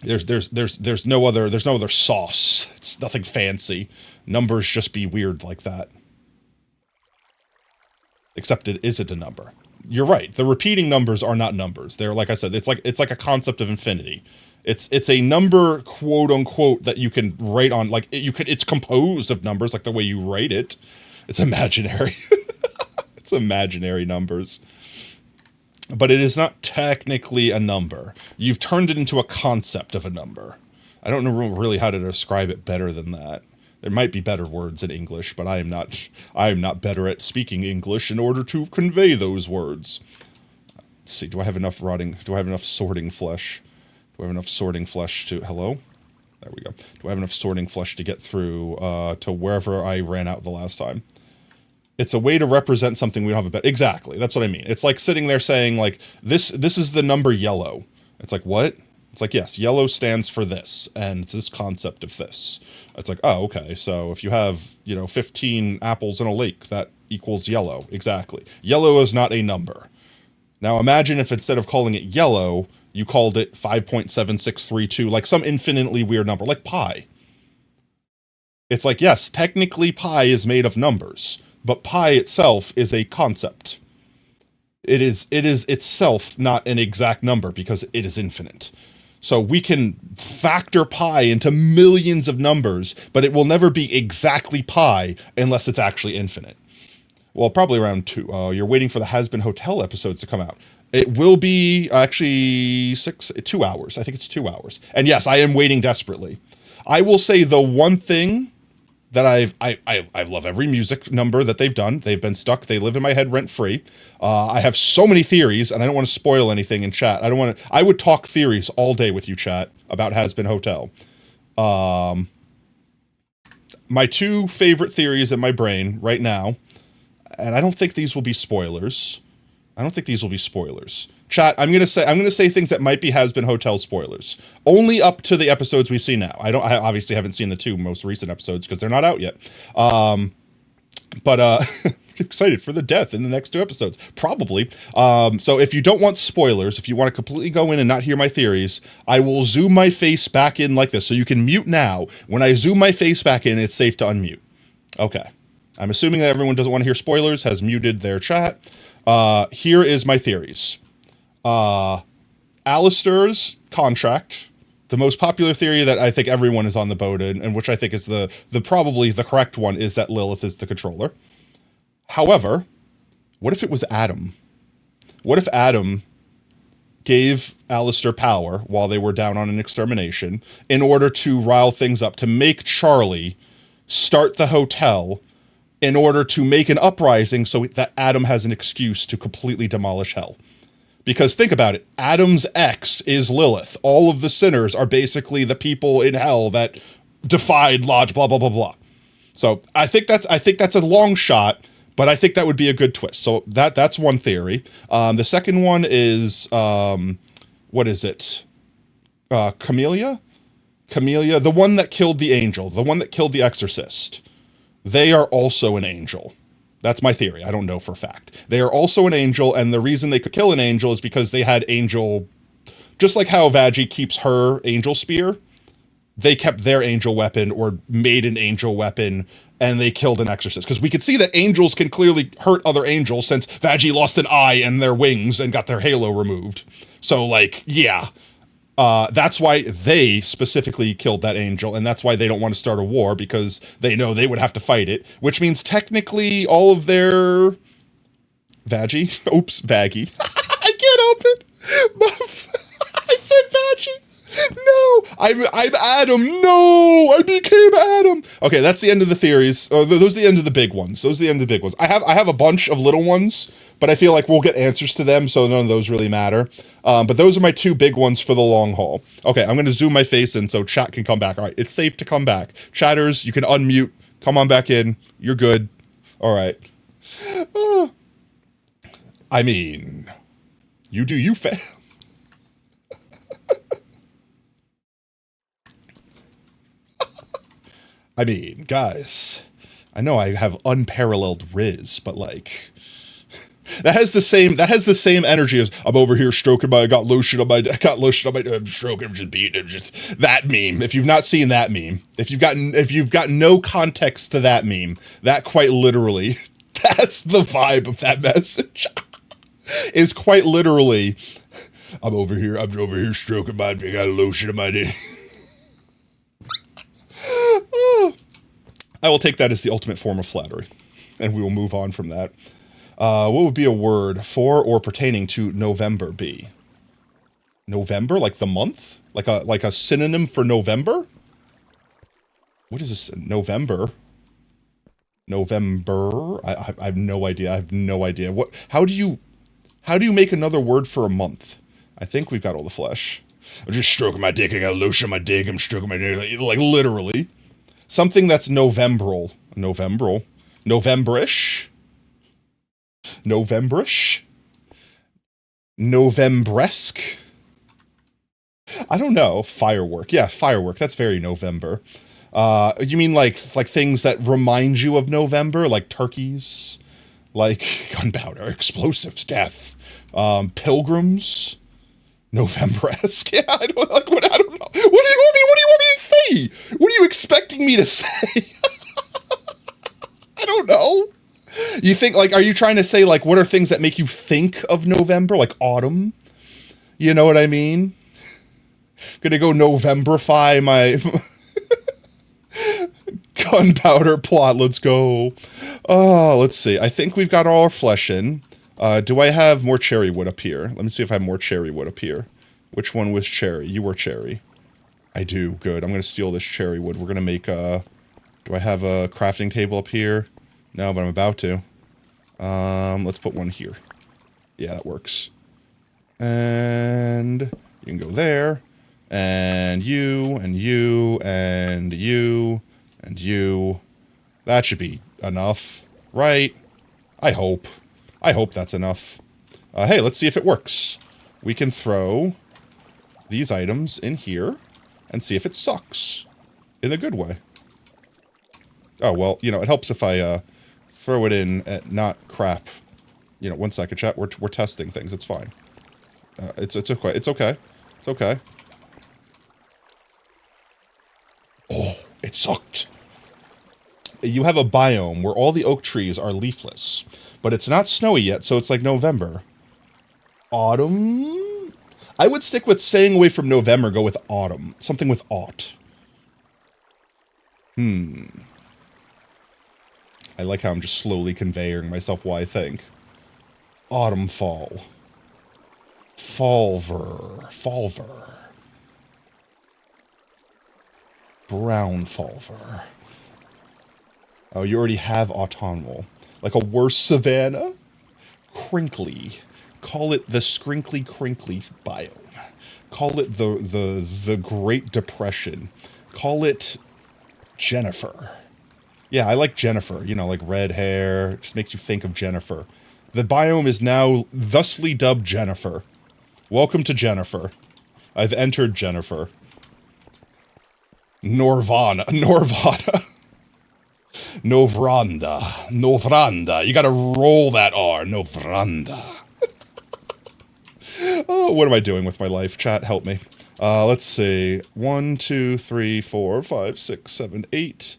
A: There's no other sauce. It's nothing fancy. Numbers just be weird like that. Except it isn't a number. You're right. The repeating numbers are not numbers. They're, like I said, it's like a concept of infinity. It's a number, quote unquote, that you can write on. Like it's composed of numbers, like the way you write it. It's imaginary. It's imaginary numbers. But it is not technically a number. You've turned it into a concept of a number. I don't know really how to describe it better than that. There might be better words in English, but I am not better at speaking English in order to convey those words. Let's see, do I have enough sorting flesh? Do I have enough sorting flesh to, hello? There we go. Do I have enough sorting flesh to get through to wherever I ran out the last time? It's a way to represent something we don't have a bet. Exactly. That's what I mean. It's like sitting there saying, like, this is the number yellow. It's like, what? It's like, yes, yellow stands for this, and it's this concept of this. It's like, oh, okay, so if you have, 15 apples in a lake, that equals yellow. Exactly. Yellow is not a number. Now imagine if instead of calling it yellow, you called it 5.7632, like some infinitely weird number, like pi. It's like, yes, technically pi is made of numbers. But pi itself is a concept. It is itself not an exact number because it is infinite. So we can factor pi into millions of numbers, but it will never be exactly pi unless it's actually infinite. Well, probably around 2. You're waiting for the Has Been Hotel episodes to come out. It will be actually 2 hours. I think it's 2 hours. And yes, I am waiting desperately. I will say the one thing that I love every music number that they've done. They've been stuck. They live in my head rent free. I have so many theories, and I don't want to spoil anything in chat. I would talk theories all day with you, chat, about Has Been Hotel. my two favorite theories in my brain right now, and I don't think these will be spoilers. Chat, I'm gonna say things that might be Has Been Hotel spoilers. Only up to the episodes we've seen now. I obviously haven't seen the two most recent episodes because they're not out yet. But excited for the death in the next two episodes, probably. So if you don't want spoilers, if you want to completely go in and not hear my theories, I will zoom my face back in like this, so you can mute now. When I zoom my face back in, it's safe to unmute. Okay. I'm assuming that everyone doesn't want to hear spoilers, has muted their chat. Here is my theories. Alistair's contract, the most popular theory that I think everyone is on the boat in, and which I think is the probably the correct one, is that Lilith is the controller. However, what if it was Adam? What if Adam gave Alistair power while they were down on an extermination in order to rile things up, to make Charlie start the hotel in order to make an uprising so that Adam has an excuse to completely demolish hell? Because think about it, Adam's ex is Lilith. All of the sinners are basically the people in hell that defied Lodge, blah, blah, blah, blah. So I think that's a long shot, but I think that would be a good twist. So that's one theory. The second one is, what is it? Camellia? Camellia, the one that killed the angel, the one that killed the exorcist. They are also an angel. That's my theory. I don't know for a fact. They are also an angel, and the reason they could kill an angel is because they had angel... Just like how Vagi keeps her angel spear, they kept their angel weapon, or made an angel weapon, and they killed an exorcist. Because we could see that angels can clearly hurt other angels, since Vagi lost an eye and their wings and got their halo removed. So, like, yeah. That's why they specifically killed that angel, and that's why they don't want to start a war, because they know they would have to fight it, which means technically all of their... Vagi? Oops, Vaggie. I can't help it! I said Vaggie! No! I'm Adam! No! I became Adam! Okay, that's the end of the theories. Oh, those are the end of the big ones. I have a bunch of little ones, but I feel like we'll get answers to them, so none of those really matter. But those are my two big ones for the long haul. Okay, I'm going to zoom my face in so chat can come back. All right, it's safe to come back. Chatters, you can unmute. Come on back in. You're good. All right. I mean, you do you, fam. I mean, guys, I know I have unparalleled riz, but like... That has the same energy as I'm over here stroking my, got lotion on my, I'm stroking, I'm just beating, just that meme. If you've not seen that meme, if you've got no context to that meme, that quite literally, that's the vibe of that message. Is quite literally, I'm over here stroking my, I got lotion on my dick. I will take that as the ultimate form of flattery, and we will move on from that. What would be a word for or pertaining to November be? November, like the month? Like a synonym for November? What is this? November? I have no idea. I have no idea. How do you make another word for a month? I think we've got all the flesh. I'm just stroking my dick. I got lotion on my dick. I'm stroking my dick. Like literally. Something that's Novembral. Novemberish? Novembresque? I don't know. Firework. Yeah, firework. That's very November. You mean like things that remind you of November? Like turkeys? Like gunpowder, explosives, death, pilgrims? Novemberesque? Yeah, I don't know. What do you want me to say? What are you expecting me to say? I don't know. You think, like, are you trying to say, like, what are things that make you think of November? Like autumn? You know what I mean? Gonna go Novemberify my gunpowder plot. Let's go. Oh, let's see. I think we've got all our flesh in. Do I have more cherry wood up here? Let me see if I have more cherry wood up here. Which one was cherry? You were cherry. I do. Good. I'm gonna steal this cherry wood. We're gonna make a... Do I have a crafting table up here? No, but I'm about to. Let's put one here. Yeah, that works. And you can go there. And you, and you, and you, And you. That should be enough, right? I hope. I hope that's enough. Hey, let's see if it works. We can throw these items in here and see if it sucks. In a good way. Oh, well, you know, it helps if I, throw it in at not crap. You know, 1 second, chat. We're testing things. It's fine. It's okay. It's okay. It's okay. Oh, it sucked. You have a biome where all the oak trees are leafless, but it's not snowy yet, so it's like November. Autumn? I would stick with staying away from November, go with autumn. Something with aught. I like how I'm just slowly conveying myself why I think. Autumn fall. Falver. Brown falver. Oh, you already have autumnal. Like a worse savanna? Crinkly. Call it the scrinkly biome. Call it the Great Depression. Call it Jennifer. Yeah, I like Jennifer. You know, like red hair. Just makes you think of Jennifer. The biome is now thusly dubbed Jennifer. Welcome to Jennifer. I've entered Jennifer. Norvana. Novranda. You gotta roll that R. Novranda. Oh, what am I doing with my life? Chat, help me. Let's see. 1, 2, 3, 4, 5, 6, 7, 8.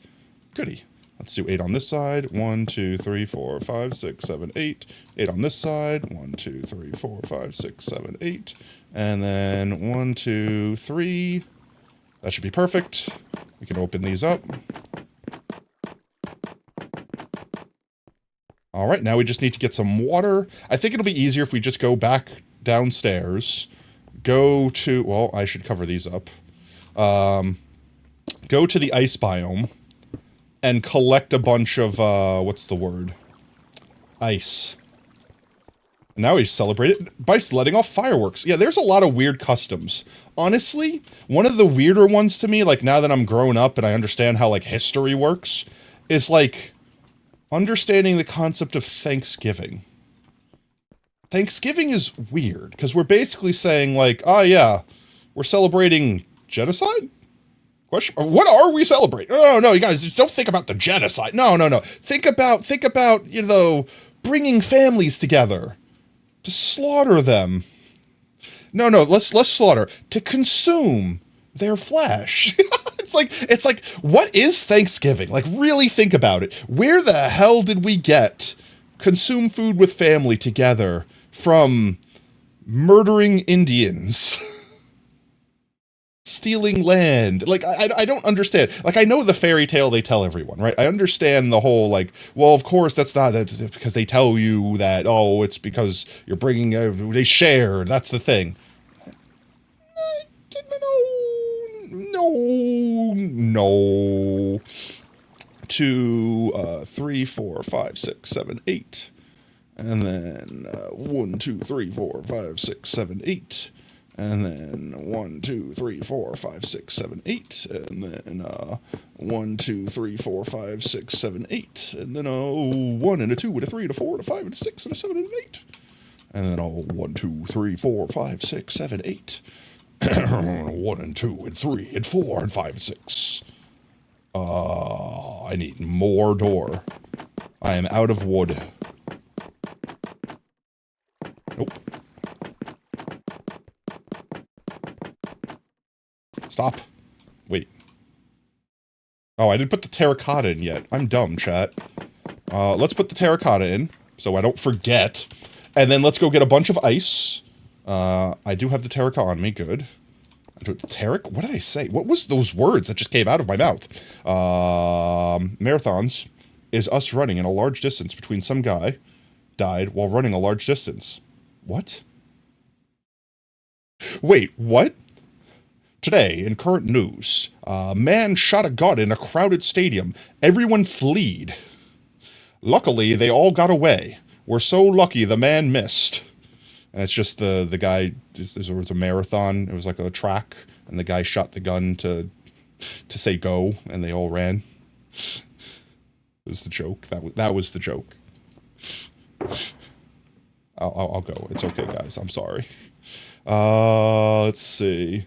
A: Goody. Let's do 8 on this side. 1, 2, 3, 4, 5, 6, 7, 8. 8 on this side. 1, 2, 3, 4, 5, 6, 7, 8. And then 1, 2, 3. That should be perfect. We can open these up. All right, now we just need to get some water. I think it'll be easier if we just go back downstairs. Go to, well, I should cover these up. Go to the ice biome. And collect a bunch of, what's the word? Ice. Now we celebrate it by letting off fireworks. Yeah, there's a lot of weird customs. Honestly, one of the weirder ones to me, like now that I'm grown up and I understand how, like, history works, is, like, understanding the concept of Thanksgiving. Thanksgiving is weird, because we're basically saying, like, oh yeah, we're celebrating genocide? What are we celebrating? No, you guys, just don't think about the genocide. No. Think about, you know, bringing families together. To slaughter them. No, let's slaughter. To consume their flesh. It's like, what is Thanksgiving? Like, really think about it. Where the hell did we get consume food with family together from murdering Indians? Stealing land. Like, I don't understand. Like, I know the fairy tale they tell everyone, right? I understand the whole, like, well, of course, that's because they tell you that, oh, it's because you're bringing, they shared, that's the thing. No. 2, 3, 4, 5, 6, 7, 8. And then, 1, 2, 3, 4, 5, 6, 7, 8. And then 1, 2, 3, 4, 5, 6, 7, 8. And then 1, 2, 3, 4, 5, 6, 7, 8. And then 1 and a 2 and a 3 and a 4 and a 5 and a 6 and a 7 and an 8. And then 1, 2, 3, 4, 5, 6, 7, 8. 1 and 2 and 3 and 4 and 5 and 6. I need more door. I am out of wood. Nope. Stop. Wait. Oh, I didn't put the terracotta in yet. I'm dumb, chat. Let's put the terracotta in, so I don't forget. And then let's go get a bunch of ice. I do have the terracotta on me, good. What did I say? What was those words that just came out of my mouth? Marathons is us running in a large distance between some guy died while running a large distance. What? Wait, what? Today, in current news, a man shot a gun in a crowded stadium. Everyone fled. Luckily, they all got away. We're so lucky the man missed. And it's just the guy, there was a marathon, it was like a track, and the guy shot the gun to say go, and they all ran. Was the joke. That was the joke. I'll go. It's okay, guys. I'm sorry. Let's see.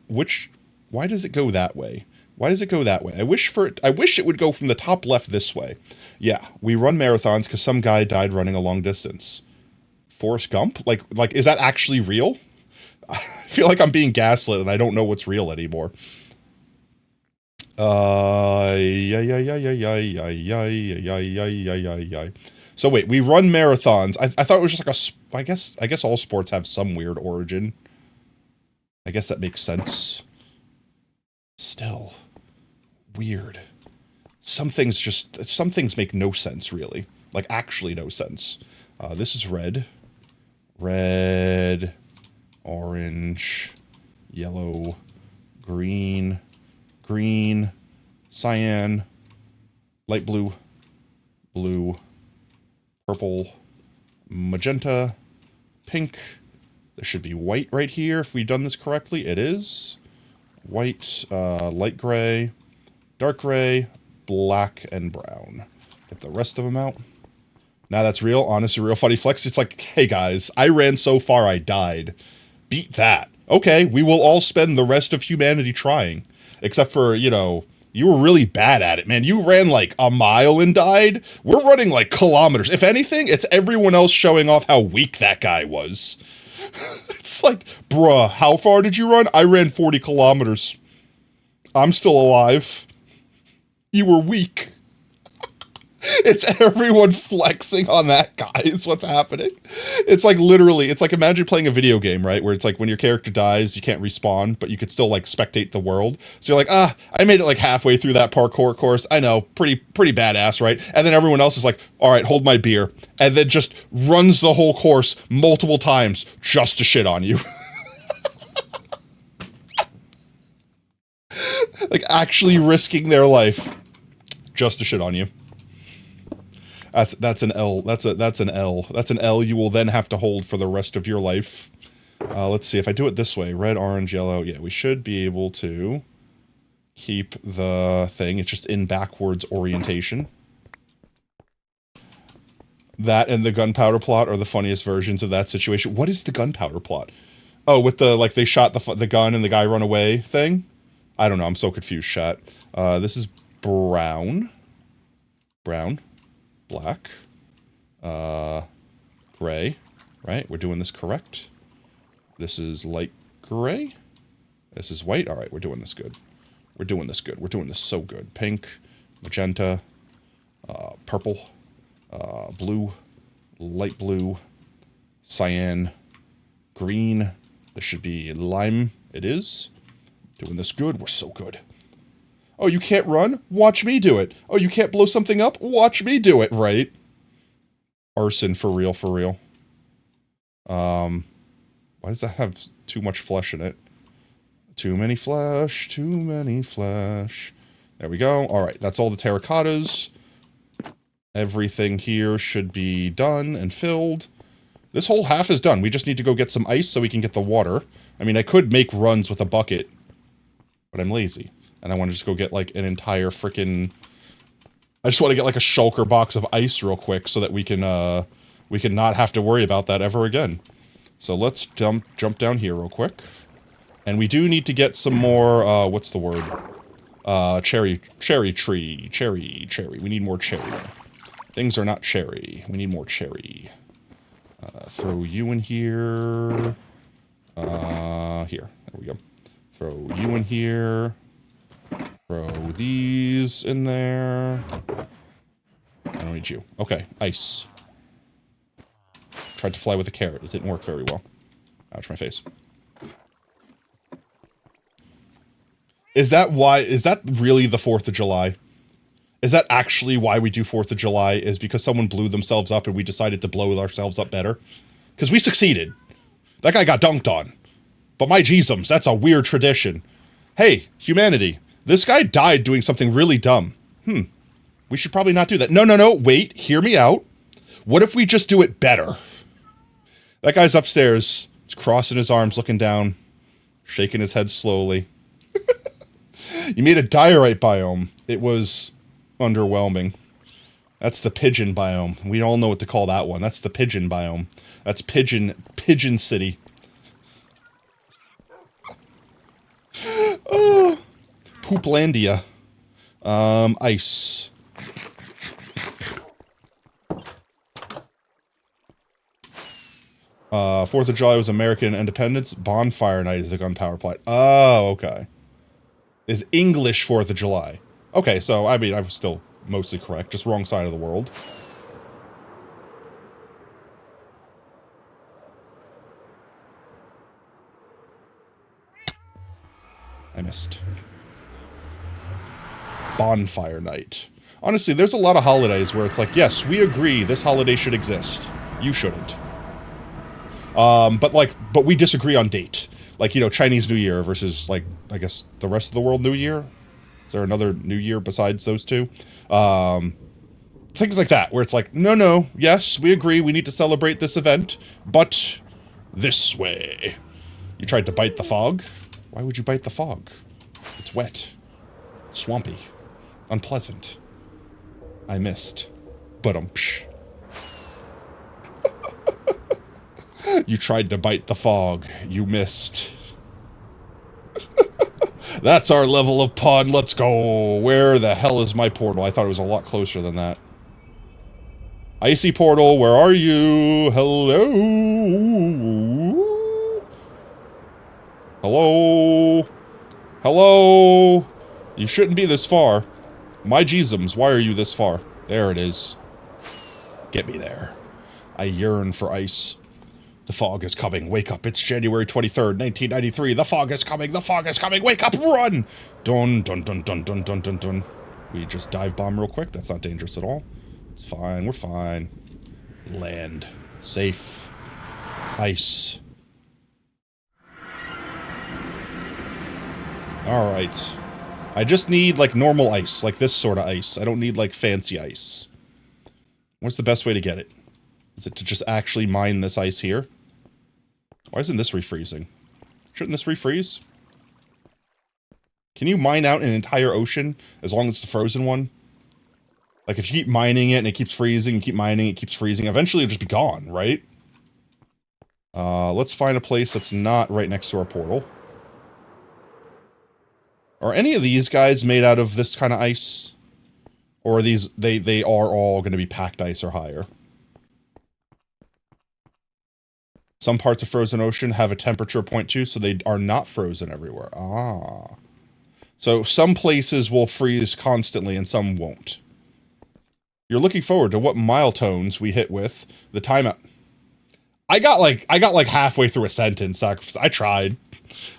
A: Why does it go that way? Why does it go that way? I wish it would go from the top left this way. Yeah, we run marathons because some guy died running a long distance. Forrest Gump? Like, is that actually real? I feel like I'm being gaslit and I don't know what's real anymore. So wait, we run marathons. I thought it was just like I guess all sports have some weird origin. I guess that makes sense. Still weird. Some things make no sense, really. Like, actually no sense. This is red. Red, orange, yellow, green, green, cyan, light blue, blue, purple, magenta, pink. There should be white right here if we've done this correctly. It is. White, light gray, dark gray, black, and brown. Get the rest of them out. Now that's real, honestly, real funny flex. It's like, hey guys, I ran so far I died. Beat that. Okay, we will all spend the rest of humanity trying. Except for, you know, you were really bad at it, man. You ran like a mile and died. We're running like kilometers. If anything, it's everyone else showing off how weak that guy was. It's like, bruh, how far did you run? I ran 40 kilometers. I'm still alive. You were weak. It's everyone flexing on that guy is what's happening. It's like literally, it's like imagine playing a video game, right? Where it's like when your character dies, you can't respawn, but you could still like spectate the world. So you're like, I made it like halfway through that parkour course. I know, pretty badass, right? And then everyone else is like, all right, hold my beer. And then just runs the whole course multiple times just to shit on you. Like actually risking their life just to shit on you. That's an L. That's an L. That's an L you will then have to hold for the rest of your life. Let's see if I do it this way. Red, orange, yellow. Yeah, we should be able to keep the thing. It's just in backwards orientation. That and the gunpowder plot are the funniest versions of that situation. What is the gunpowder plot? Oh, with the, like, they shot the gun and the guy run away thing? I don't know. I'm so confused, chat. This is brown. Brown. Black, gray, right? We're doing this correct. This is light gray. This is white. All right, we're doing this good. We're doing this good. We're doing this so good. Pink, magenta, purple, blue, light blue, cyan, green. This should be lime. It is. Doing this good. We're so good. Oh, you can't run? Watch me do it. Oh, you can't blow something up? Watch me do it, right? Arson, for real, for real. Why does that have too much flesh in it? Too many flesh, too many flesh. There we go. All right, that's all the terracottas. Everything here should be done and filled. This whole half is done. We just need to go get some ice so we can get the water. I mean, I could make runs with a bucket, but I'm lazy. And I want to just go get, like, an entire frickin'... I just want to get, like, a shulker box of ice real quick so that we can not have to worry about that ever again. So let's jump down here real quick. And we do need to get some more, what's the word? Cherry tree. We need more cherry. Things are not cherry. We need more cherry. Throw you in here. Here. There we go. Throw you in here. Throw these in there. I don't need you. Okay, ice. Tried to fly with a carrot. It didn't work very well. Ouch, my face. Is that really the 4th of July? Is that actually why we do 4th of July? Is because someone blew themselves up and we decided to blow ourselves up better? Because we succeeded. That guy got dunked on. But my jeezums, that's a weird tradition. Hey, humanity. This guy died doing something really dumb. We should probably not do that. No, wait, hear me out. What if we just do it better? That guy's upstairs. He's crossing his arms, looking down, shaking his head slowly. You made a diorite biome. It was underwhelming. That's the pigeon biome. We all know what to call that one. That's the pigeon biome. That's Pigeon City. Oh, Pooplandia. Ice. Fourth of July was American Independence. Bonfire Night is the gunpowder plot. Oh, okay. Is English 4th of July. Okay, so, I mean, I was still mostly correct. Just wrong side of the world. I missed. Bonfire Night. Honestly, there's a lot of holidays where it's like, yes, we agree this holiday should exist. You shouldn't. But we disagree on date. Like, you know, Chinese New Year versus, like, I guess the rest of the world New Year? Is there another New Year besides those two? Things like that, where it's like, no, yes, we agree, we need to celebrate this event, but this way. You tried to bite the fog? Why would you bite the fog? It's wet. Swampy. Unpleasant. I missed. But-um-psh. You tried to bite the fog. You missed. That's our level of pun. Let's go. Where the hell is my portal? I thought it was a lot closer than that. Icy portal, where are you? Hello? Hello? Hello? You shouldn't be this far. My Jeezums, why are you this far? There it is. Get me there. I yearn for ice. The fog is coming. Wake up. It's January 23rd, 1993. The fog is coming. The fog is coming. Wake up. Run. Dun, dun, dun, dun, dun, dun, dun, dun. We just dive bomb real quick. That's not dangerous at all. It's fine. We're fine. Land. Safe. Ice. Alright. I just need, like, normal ice. Like this sort of ice. I don't need, like, fancy ice. What's the best way to get it? Is it to just actually mine this ice here? Why isn't this refreezing? Shouldn't this refreeze? Can you mine out an entire ocean as long as it's the frozen one? Like, if you keep mining it and it keeps freezing, you keep mining, it keeps freezing, eventually it'll just be gone, right? Let's find a place that's not right next to our portal. Are any of these guys made out of this kind of ice? Or are these, they are all going to be packed ice or higher? Some parts of frozen ocean have a temperature of 0.2, so they are not frozen everywhere. Ah. So some places will freeze constantly and some won't. You're looking forward to what milestones we hit with the timeout. I got like halfway through a sentence. I tried.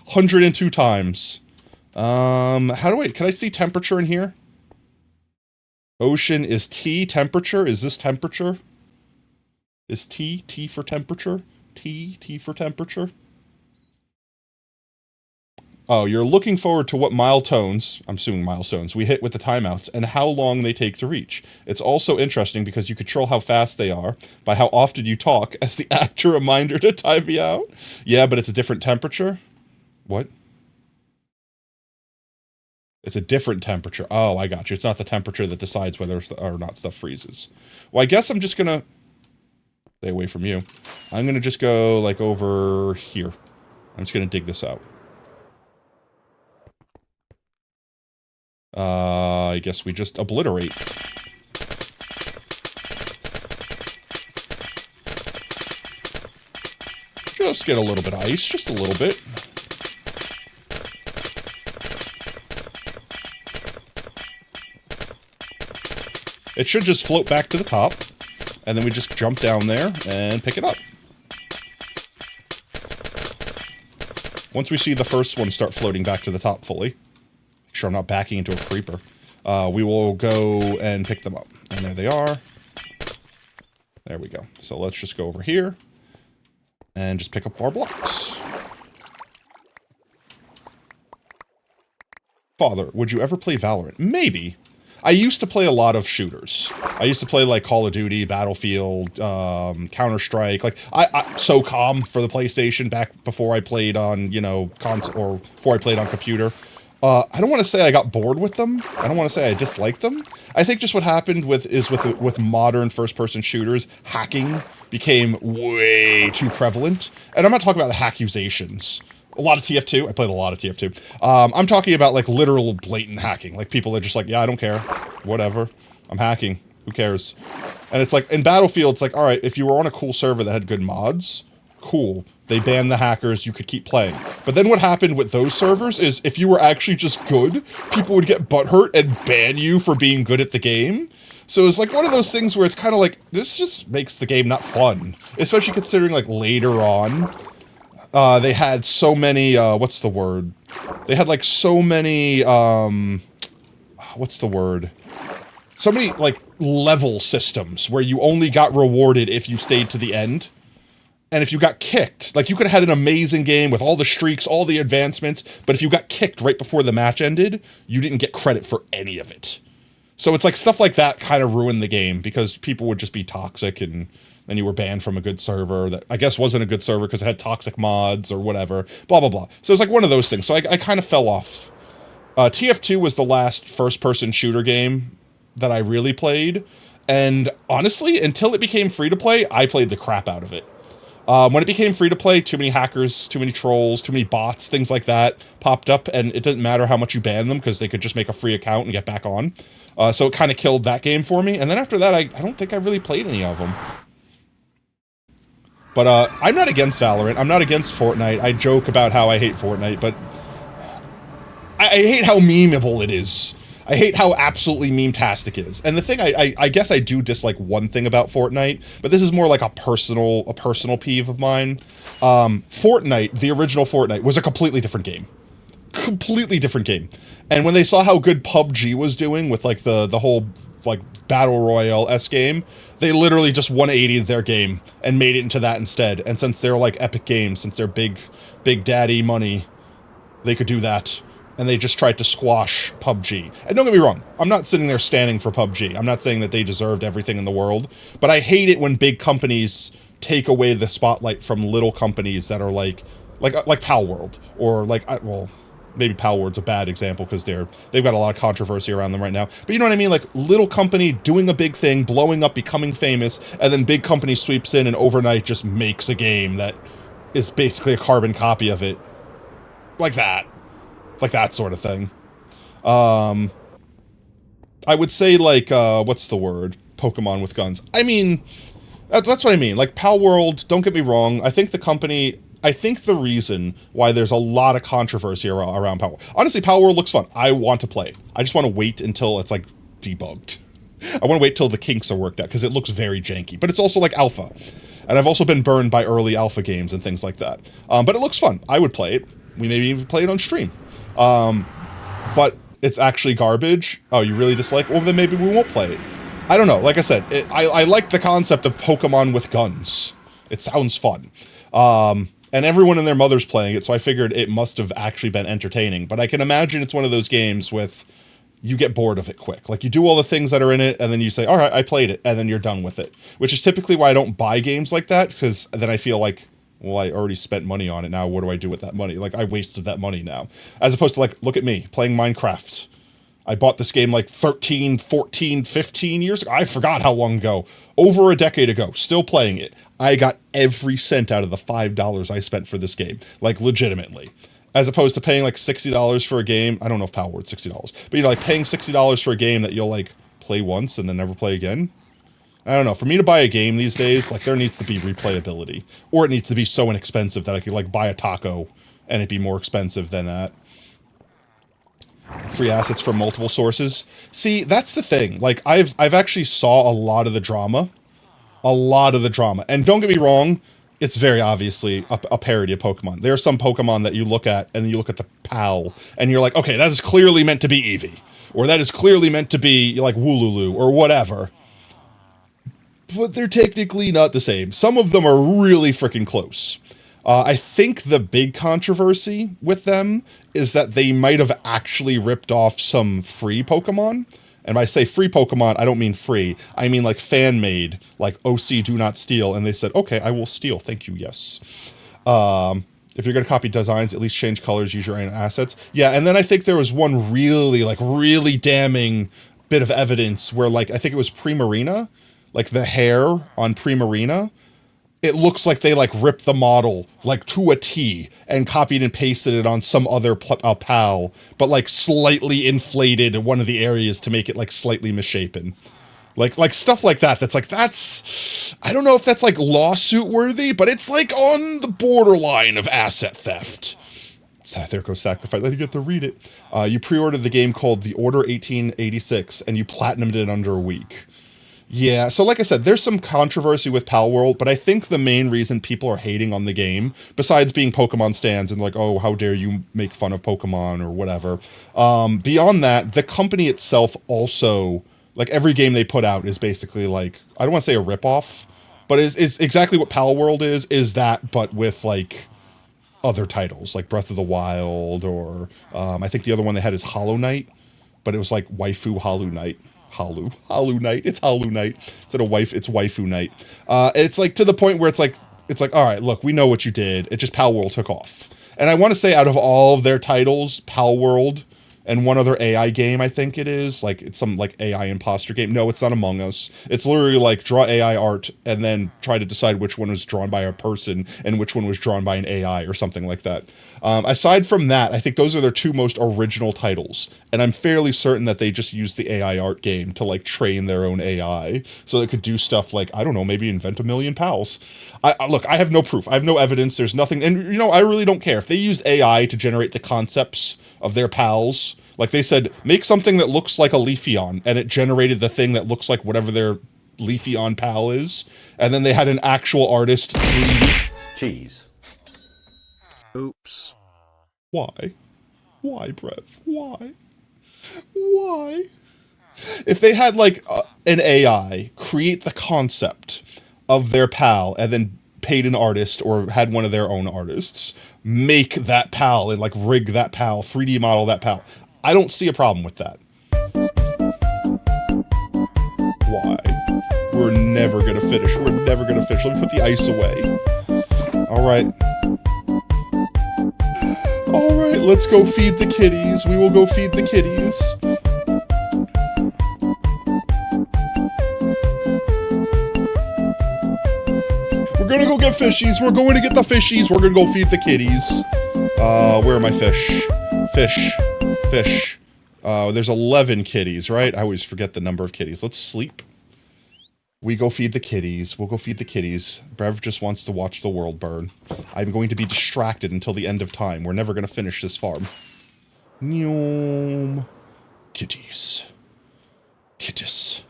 A: 102 times. Can I see temperature in here? Ocean is T temperature. Is this temperature? Is T for temperature? T for temperature? Oh, you're looking forward to what milestones, I'm assuming milestones, we hit with the timeouts and how long they take to reach. It's also interesting because you control how fast they are by how often you talk as the actor reminder to time me out. Yeah, but it's a different temperature? What? It's a different temperature. Oh, I got you. It's not the temperature that decides whether or not stuff freezes. Well, I guess I'm just gonna stay away from you. I'm gonna just go, like, over here. I'm just gonna dig this out. I guess we just obliterate. Just get a little bit of ice, just a little bit. It should just float back to the top, and then we just jump down there and pick it up. Once we see the first one start floating back to the top fully, make sure I'm not backing into a creeper, we will go and pick them up. And there they are. There we go. So let's just go over here and just pick up our blocks. Father, would you ever play Valorant? Maybe. I used to play a lot of shooters. I used to play, like, Call of Duty, Battlefield, Counter-Strike, like, SOCOM for the PlayStation back before I played on, you know, console, or before I played on computer. I don't want to say I got bored with them. I don't want to say I disliked them. I think just what happened with modern first-person shooters, hacking became way too prevalent. And I'm not talking about the accusations. A lot of TF2. I played a lot of TF2. I'm talking about like literal blatant hacking. Like people are just like, yeah, I don't care. Whatever. I'm hacking. Who cares? And it's like, in Battlefield, it's like, all right, if you were on a cool server that had good mods, cool. They banned the hackers, you could keep playing. But then what happened with those servers is if you were actually just good, people would get butthurt and ban you for being good at the game. So it's like one of those things where it's kind of like, this just makes the game not fun. Especially considering like later on, they had so many, what's the word? They had like so many, what's the word? So many like level systems where you only got rewarded if you stayed to the end. And if you got kicked, like you could have had an amazing game with all the streaks, all the advancements, but if you got kicked right before the match ended, you didn't get credit for any of it. So it's like stuff like that kind of ruined the game because people would just be toxic and then you were banned from a good server that I guess wasn't a good server because it had toxic mods or whatever, blah, blah, blah. So it's like one of those things. So I kind of fell off. TF2 was the last first-person shooter game that I really played. And honestly, until it became free-to-play, I played the crap out of it. When it became free-to-play, too many hackers, too many trolls, too many bots, things like that popped up, and it didn't matter how much you ban them, because they could just make a free account and get back on. So it kind of killed that game for me, and then after that, I don't think I really played any of them. But I'm not against Valorant, I'm not against Fortnite. I joke about how I hate Fortnite, but I hate how memeable it is. I hate how absolutely meme-tastic it is. And the thing, I guess I do dislike one thing about Fortnite, but this is more like a personal peeve of mine. Fortnite, the original Fortnite, was a completely different game. Completely different game. And when they saw how good PUBG was doing with like the whole like Battle Royale-esque game, they literally just 180'd their game and made it into that instead. And since they're like Epic Games, since they're big daddy money, they could do that. And they just tried to squash PUBG. And don't get me wrong, I'm not sitting there standing for PUBG. I'm not saying that they deserved everything in the world, but I hate it when big companies take away the spotlight from little companies that are like Pal World, or like, well, maybe Pal World's a bad example because they've got a lot of controversy around them right now. But you know what I mean? Like little company doing a big thing, blowing up, becoming famous, and then big company sweeps in and overnight just makes a game that is basically a carbon copy of it. Like that. Like that sort of thing. I would say like, what's the word? Pokemon with guns. I mean, that's what I mean. Like Pal World, don't get me wrong. I think the reason why there's a lot of controversy around Pal World. Honestly, Pal World looks fun. I want to play. I just want to wait until it's like debugged. I want to wait till the kinks are worked out because it looks very janky. But it's also like alpha. And I've also been burned by early alpha games and things like that. But it looks fun. I would play it. We maybe even play it on stream. But it's actually garbage. Oh, you really dislike? Well, then maybe we won't play it. I don't know. Like I said, I like the concept of Pokemon with guns. It sounds fun. And everyone and their mother's playing it, so I figured it must have actually been entertaining. But I can imagine it's one of those games with, you get bored of it quick. Like, you do all the things that are in it, and then you say, all right, I played it, and then you're done with it. Which is typically why I don't buy games like that, because then I feel like, well, I already spent money on it, now what do I do with that money? Like, I wasted that money now. As opposed to, like, look at me, playing Minecraft. I bought this game like 13, 14, 15 years ago. I forgot how long ago. Over a decade ago. Still playing it. I got every cent out of the $5 I spent for this game. Like, legitimately. As opposed to paying like $60 for a game. I don't know if Pal World's $60. But, you know, like, paying $60 for a game that you'll, like, play once and then never play again. I don't know. For me to buy a game these days, like, there needs to be replayability. Or it needs to be so inexpensive that I could, like, buy a taco and it'd be more expensive than that. Free assets from multiple sources. See, that's the thing. Like, I've actually saw a lot of the drama. A lot of the drama. And don't get me wrong, it's very obviously a parody of Pokemon. There are some Pokemon that you look at, and you look at the PAL, and you're like, okay, that is clearly meant to be Eevee. Or that is clearly meant to be, like, Wooloo, or whatever. But they're technically not the same. Some of them are really freaking close. I think the big controversy with them is that they might have actually ripped off some free Pokemon. And when I say free Pokemon, I don't mean free. I mean like fan-made, like OC Do Not Steal. And they said, okay, I will steal. Thank you, yes. If you're going to copy designs, at least change colors, use your own assets. Yeah, and then I think there was one really damning bit of evidence where, like, I think it was Primarina, like the hair on Primarina. It looks like they, like, ripped the model, like, to a T and copied and pasted it on some other PAL, but, like, slightly inflated one of the areas to make it, like, slightly misshapen. Like stuff like that. That's, I don't know if that's like lawsuit worthy, but it's like on the borderline of asset theft. So there goes Sacrifice. Let you get to read it. You pre-ordered the game called The Order 1886, and you platinumed it in under a week. Yeah, so like I said, there's some controversy with Pal World, but I think the main reason people are hating on the game, besides being Pokemon stands and like, oh, how dare you make fun of Pokemon or whatever, beyond that, the company itself also, like, every game they put out is basically like, I don't want to say a ripoff, but it's exactly what Pal World is that, but with, like, other titles, like Breath of the Wild, or I think the other one they had is Hollow Knight, but it was like Waifu Hollow Knight. Hollow Knight. It's Hollow Knight. Instead of wife, it's Waifu Knight. It's like to the point where it's like, all right, look, we know what you did. It just Pal World took off. And I want to say out of all of their titles, Pal World and one other AI game, I think it is, like, it's some, like, AI imposter game. No, it's not Among Us. It's literally, like, draw AI art and then try to decide which one was drawn by a person and which one was drawn by an AI or something like that. Aside from that, I think those are their two most original titles. And I'm fairly certain that they just used the AI art game to, like, train their own AI so they could do stuff like, I don't know, maybe invent a million pals. Look, I have no proof. I have no evidence. There's nothing. And, you know, I really don't care. If they used AI to generate the concepts of their pals, like they said, make something that looks like a Leafeon, and it generated the thing that looks like whatever their Leafeon pal is, and then they had an actual artist 3D.
I: Cheese.
F: Oops.
A: Why? Why, Brev? Why? Why? If they had, like, an AI create the concept of their pal and then paid an artist or had one of their own artists make that pal and, like, rig that pal, 3D model that pal, I don't see a problem with that. Why? We're never gonna finish. We're never gonna finish. Let me put the ice away. Alright. Alright, let's go feed the kitties. We will go feed the kitties. We're gonna go get fishies. We're going to get the fishies. We're gonna go feed the kitties. Where are my fish? Fish. There's 11 kitties, right? I always forget the number of kitties. Let's sleep. We go feed the kitties. We'll go feed the kitties. Brev just wants to watch the world burn. I'm going to be distracted until the end of time. We're never going to finish this farm. Nyom. Kitties. Kitties.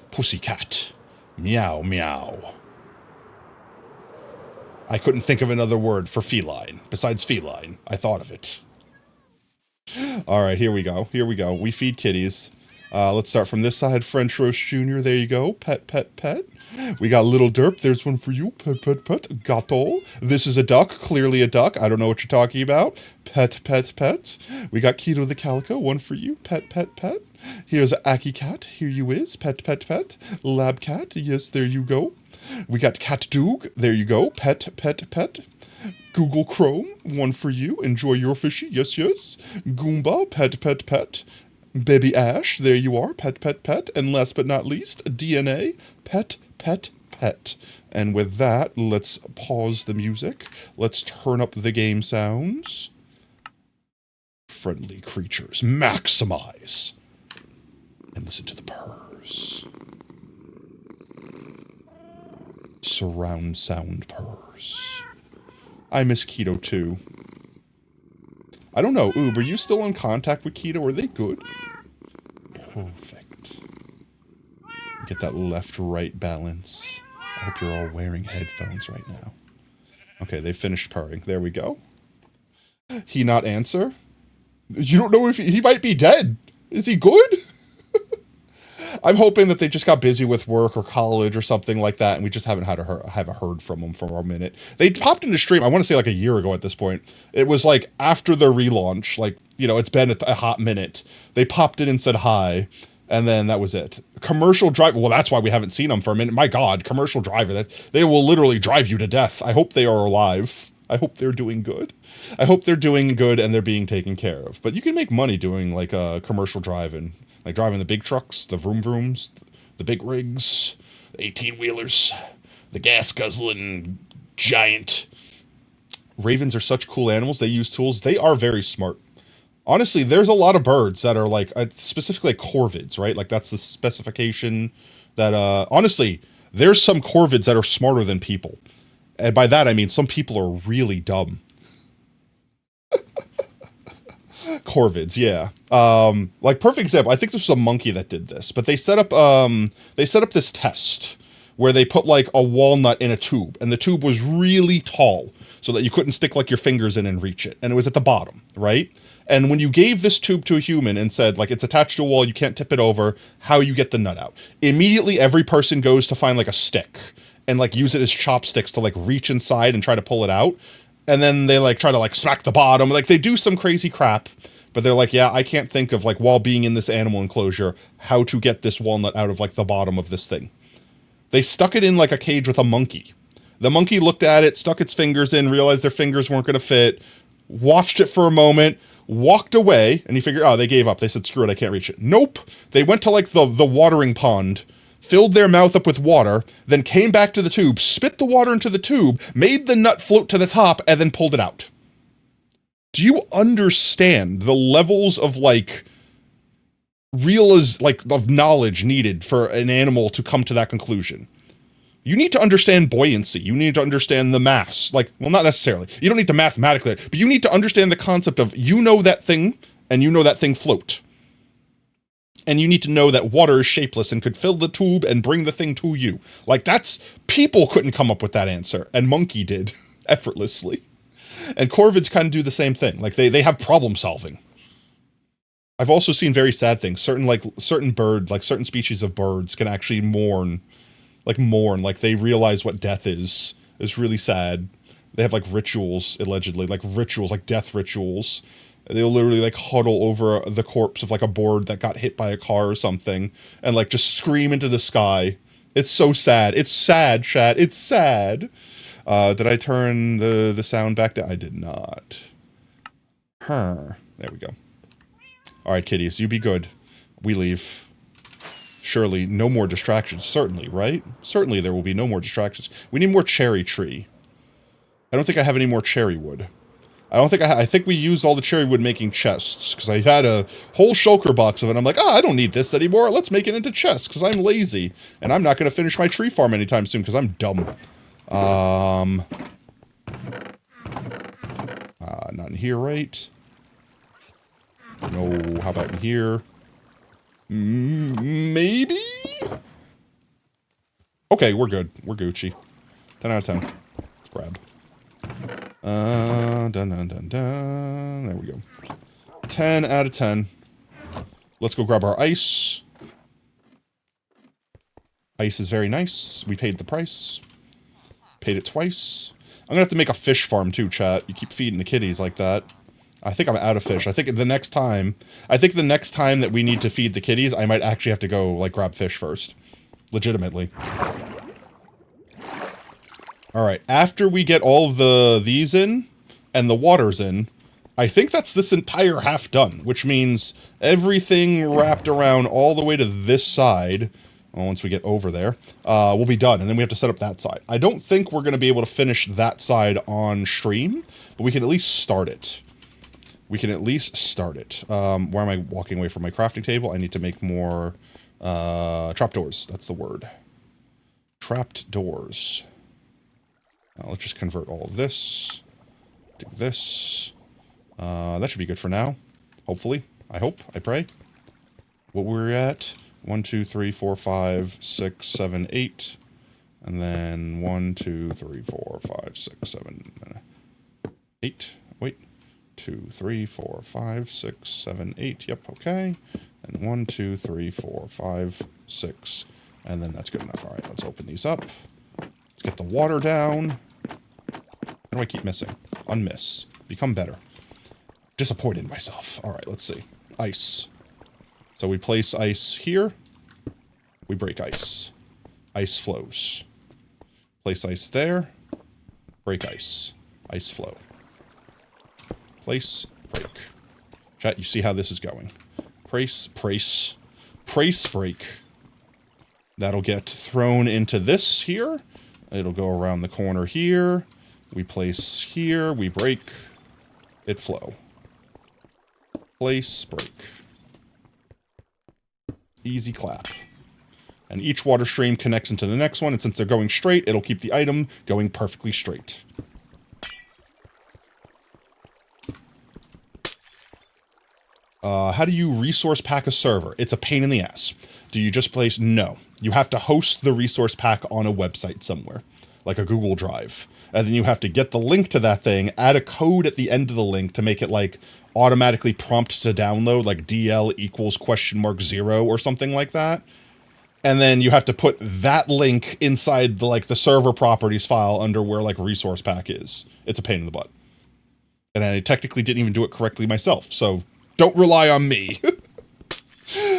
A: Pussycat. Meow, meow. I couldn't think of another word for feline. Besides feline. I thought of it. Alright, here we go. We feed kitties. Let's start from this side. French Roast Jr., there you go. Pet. We got Little Derp, there's one for you. Pet. Gato. This is a duck, clearly a duck. I don't know what you're talking about. Pet. We got Keto the Calico, one for you. Pet. Here's Aki Cat, here you is. Pet. Lab Cat, yes, there you go. We got Cat Doog, there you go. Pet. Google Chrome, one for you. Enjoy your fishy, yes. Goomba, pet. Baby Ash, there you are. Pet. And last but not least, DNA, pet. And with that, let's pause the music. Let's turn up the game sounds. Friendly creatures, maximize. And listen to the purrs. Surround sound purrs. I miss Keto too. I don't know, Oob, are you still in contact with Keto? Are they good? Perfect. Get that left-right balance. I hope you're all wearing headphones right now. Okay, they finished purring. There we go. He not answer? You don't know if he might be dead. Is he good? I'm hoping that they just got busy with work or college or something like that, and we just haven't heard from them for a minute. They popped into stream, I want to say like a year ago at this point. It was like after their relaunch, like, you know, it's been a hot minute. They popped in and said hi, and then that was it. Commercial driver, well, that's why we haven't seen them for a minute. My God, commercial driver, they will literally drive you to death. I hope they are alive. I hope they're doing good. I hope they're doing good and they're being taken care of. But you can make money doing like a commercial driving, like driving the big trucks, the vroom vrooms, the big rigs, the 18-wheelers, the gas guzzling giant. Ravens are such cool animals. They use tools. They are very smart. Honestly, there's a lot of birds that are like, specifically like corvids, right? Like that's the specification that, honestly, there's some corvids that are smarter than people. And by that, I mean, some people are really dumb. Corvids, yeah. Like perfect example, I think this was a monkey that did this, but they set up this test where they put like a walnut in a tube, and the tube was really tall so that you couldn't stick like your fingers in and reach it. And it was at the bottom, right? And when you gave this tube to a human and said, like, it's attached to a wall, you can't tip it over, how you get the nut out? Immediately, every person goes to find, like, a stick and, like, use it as chopsticks to, like, reach inside and try to pull it out. And then they, like, try to, like, smack the bottom. Like, they do some crazy crap. But they're like, yeah, I can't think of, like, while being in this animal enclosure, how to get this walnut out of, like, the bottom of this thing. They stuck it in, like, a cage with a monkey. The monkey looked at it, stuck its fingers in, realized their fingers weren't going to fit, watched it for a moment, walked away, and he figured, oh, they gave up. They said, screw it, I can't reach it. Nope. They went to, like, the watering pond, filled their mouth up with water, then came back to the tube, spit the water into the tube, made the nut float to the top, and then pulled it out. Do you understand the levels of, like, of knowledge needed for an animal to come to that conclusion? You need to understand buoyancy. You need to understand the mass. Like, well, not necessarily. You don't need to mathematically, but you need to understand the concept of, you know that thing, and you know that thing float. And you need to know that water is shapeless and could fill the tube and bring the thing to you. Like, people couldn't come up with that answer, and monkey did, effortlessly. And corvids kind of do the same thing. Like, they have problem solving. I've also seen very sad things. Certain species of birds can actually mourn. Like they realize what death is. It's really sad. They have like rituals, allegedly, like death rituals. They'll literally like huddle over the corpse of like a bird that got hit by a car or something and like just scream into the sky. It's so sad. It's sad, chat. It's sad. Did I turn the sound back down? I did not. There we go. All right, kitties, you be good. We leave. Surely, no more distractions. Certainly, right? Certainly there will be no more distractions. We need more cherry tree. I don't think I have any more cherry wood. I think we used all the cherry wood making chests, because I had a whole shulker box of it. I'm like, I don't need this anymore. Let's make it into chests, because I'm lazy. And I'm not going to finish my tree farm anytime soon, because I'm dumb. Not in here, right? No, how about in here? Maybe? Okay, we're good. We're Gucci. 10 out of 10. Let's grab. There we go. 10 out of 10. Let's go grab our ice. Ice is very nice. We paid the price. Paid it twice. I'm gonna have to make a fish farm too, chat. You keep feeding the kitties like that. I think I'm out of fish. I think the next time that we need to feed the kitties, I might actually have to go, like, grab fish first. Legitimately. Alright, after we get all of these in, and the water's in, I think that's this entire half done, which means everything wrapped around all the way to this side, well, once we get over there, will be done, and then we have to set up that side. I don't think we're going to be able to finish that side on stream, but we can at least start it. Where am I walking away from my crafting table? I need to make more trapdoors. That's the word. Trapped doors. Let's just convert all of this. Do this. That should be good for now. Hopefully. I hope. I pray. What we're at. 1, 2, 3, 4, 5, 6, 7, 8. And then 1, 2, 3, 4, 5, 6, 7, 8. Wait. 2, 3, 4, 5, 6, 7, 8. Yep, okay. And 1, 2, 3, 4, 5, 6. And then that's good enough. All right, let's open these up. Let's get the water down. How do I keep missing? Unmiss. Become better. Disappointed in myself. All right, let's see. Ice. So we place ice here. We break ice. Ice flows. Place ice there. Break ice. Ice flow. Place, break. Chat, you see how this is going. Brace, brace, brace, break. That'll get thrown into this here. It'll go around the corner here. We place here, we break. It flow. Place, break. Easy clap. And each water stream connects into the next one, and since they're going straight, it'll keep the item going perfectly straight. How do you resource pack a server? It's a pain in the ass. Do you just place? No. You have to host the resource pack on a website somewhere, like a Google Drive. And then you have to get the link to that thing, add a code at the end of the link to make it like automatically prompt to download, like DL equals $0 or something like that. And then you have to put that link inside the like the server properties file under where like resource pack is. It's a pain in the butt. And I technically didn't even do it correctly myself, so don't rely on me.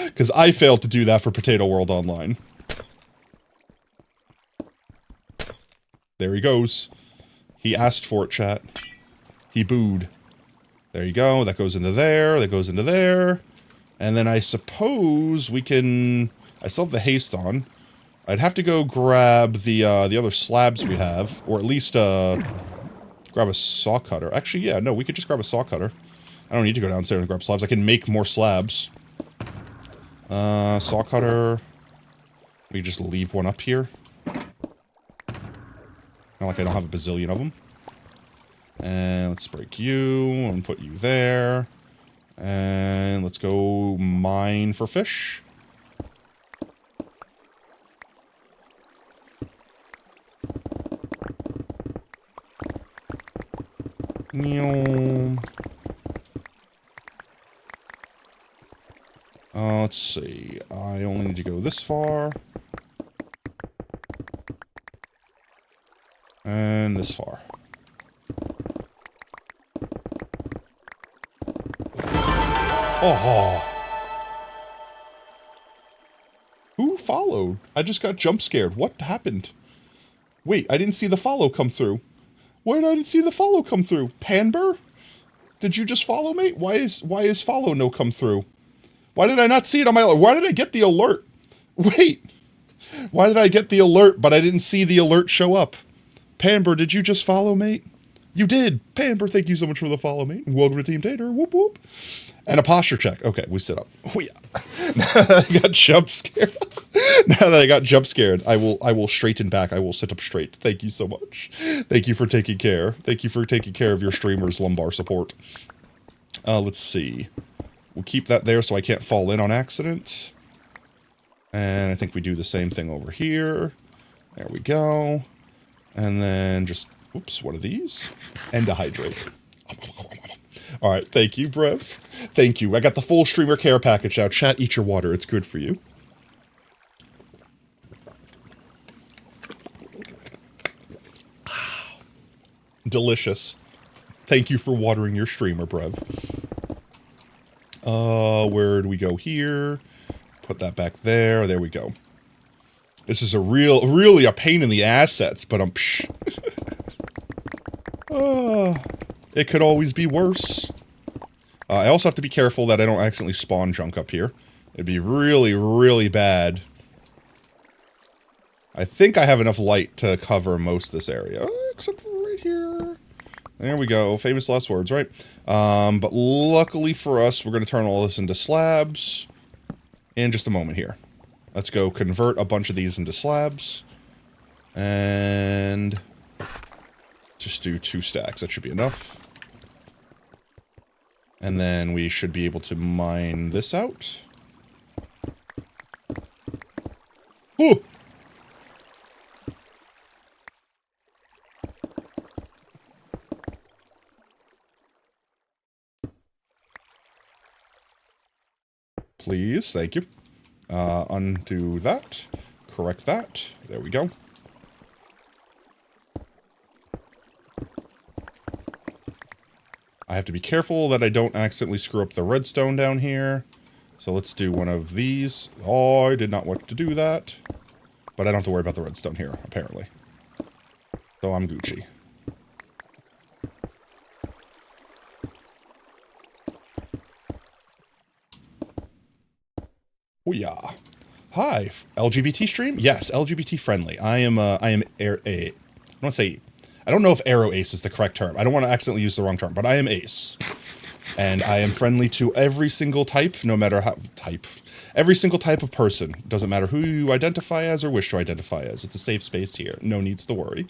A: Because I failed to do that for Potato World Online. There he goes. He asked for it, chat. He booed. There you go. That goes into there. That goes into there. And then I suppose we can... I still have the haste on. I'd have to go grab the other slabs we have. Or at least grab a saw cutter. Actually, yeah, no, we could just grab a saw cutter. I don't need to go downstairs and grab slabs. I can make more slabs. Saw cutter. We just leave one up here. Not like I don't have a bazillion of them. And let's break you and put you there. And let's go mine for fish. Let's see. I only need to go this far. And this far. Oh. Who followed? I just got jump scared. What happened? Wait, I didn't see the follow come through. Why did I didn't see the follow come through? Panber? Did you just follow me? Why is follow no come through? Why did I not see it on my alert? Why did I get the alert? Wait. Why did I get the alert, but I didn't see the alert show up? Panber, did you just follow, mate? You did. Panber, thank you so much for the follow, mate. Welcome to Team Tater. Whoop, whoop. And a posture check. Okay, we sit up. Oh, yeah. Now that I got jump scared. Now that I got jump scared, I will straighten back. I will sit up straight. Thank you so much. Thank you for taking care. Thank you for taking care of your streamer's lumbar support. Let's see. We'll keep that there so I can't fall in on accident. And I think we do the same thing over here. There we go. And then just, oops, what are these? And a hydrate. All right, thank you, Brev. Thank you. I got the full streamer care package now. Chat, eat your water. It's good for you. Delicious. Thank you for watering your streamer, Brev. Where do we go here? Put that back there. There we go. This is a really a pain in the assets, but it could always be worse. I also have to be careful that I don't accidentally spawn junk up here. It'd be really, really bad. I think I have enough light to cover most of this area, except for right here. There we go. Famous last words, right? But luckily for us, we're going to turn all this into slabs in just a moment here. Let's go convert a bunch of these into slabs. And just do 2 stacks. That should be enough. And then we should be able to mine this out. Ooh! Please, thank you. Undo that. Correct that. There we go. I have to be careful that I don't accidentally screw up the redstone down here. So let's do one of these. Oh, I did not want to do that. But I don't have to worry about the redstone here, apparently. So I'm Gucci. Oh yeah. Hi, LGBT stream? Yes, LGBT friendly. I don't know if Arrow Ace is the correct term. I don't want to accidentally use the wrong term, but I am Ace. And I am friendly to every single type, no matter every single type of person. Doesn't matter who you identify as or wish to identify as. It's a safe space here. No needs to worry.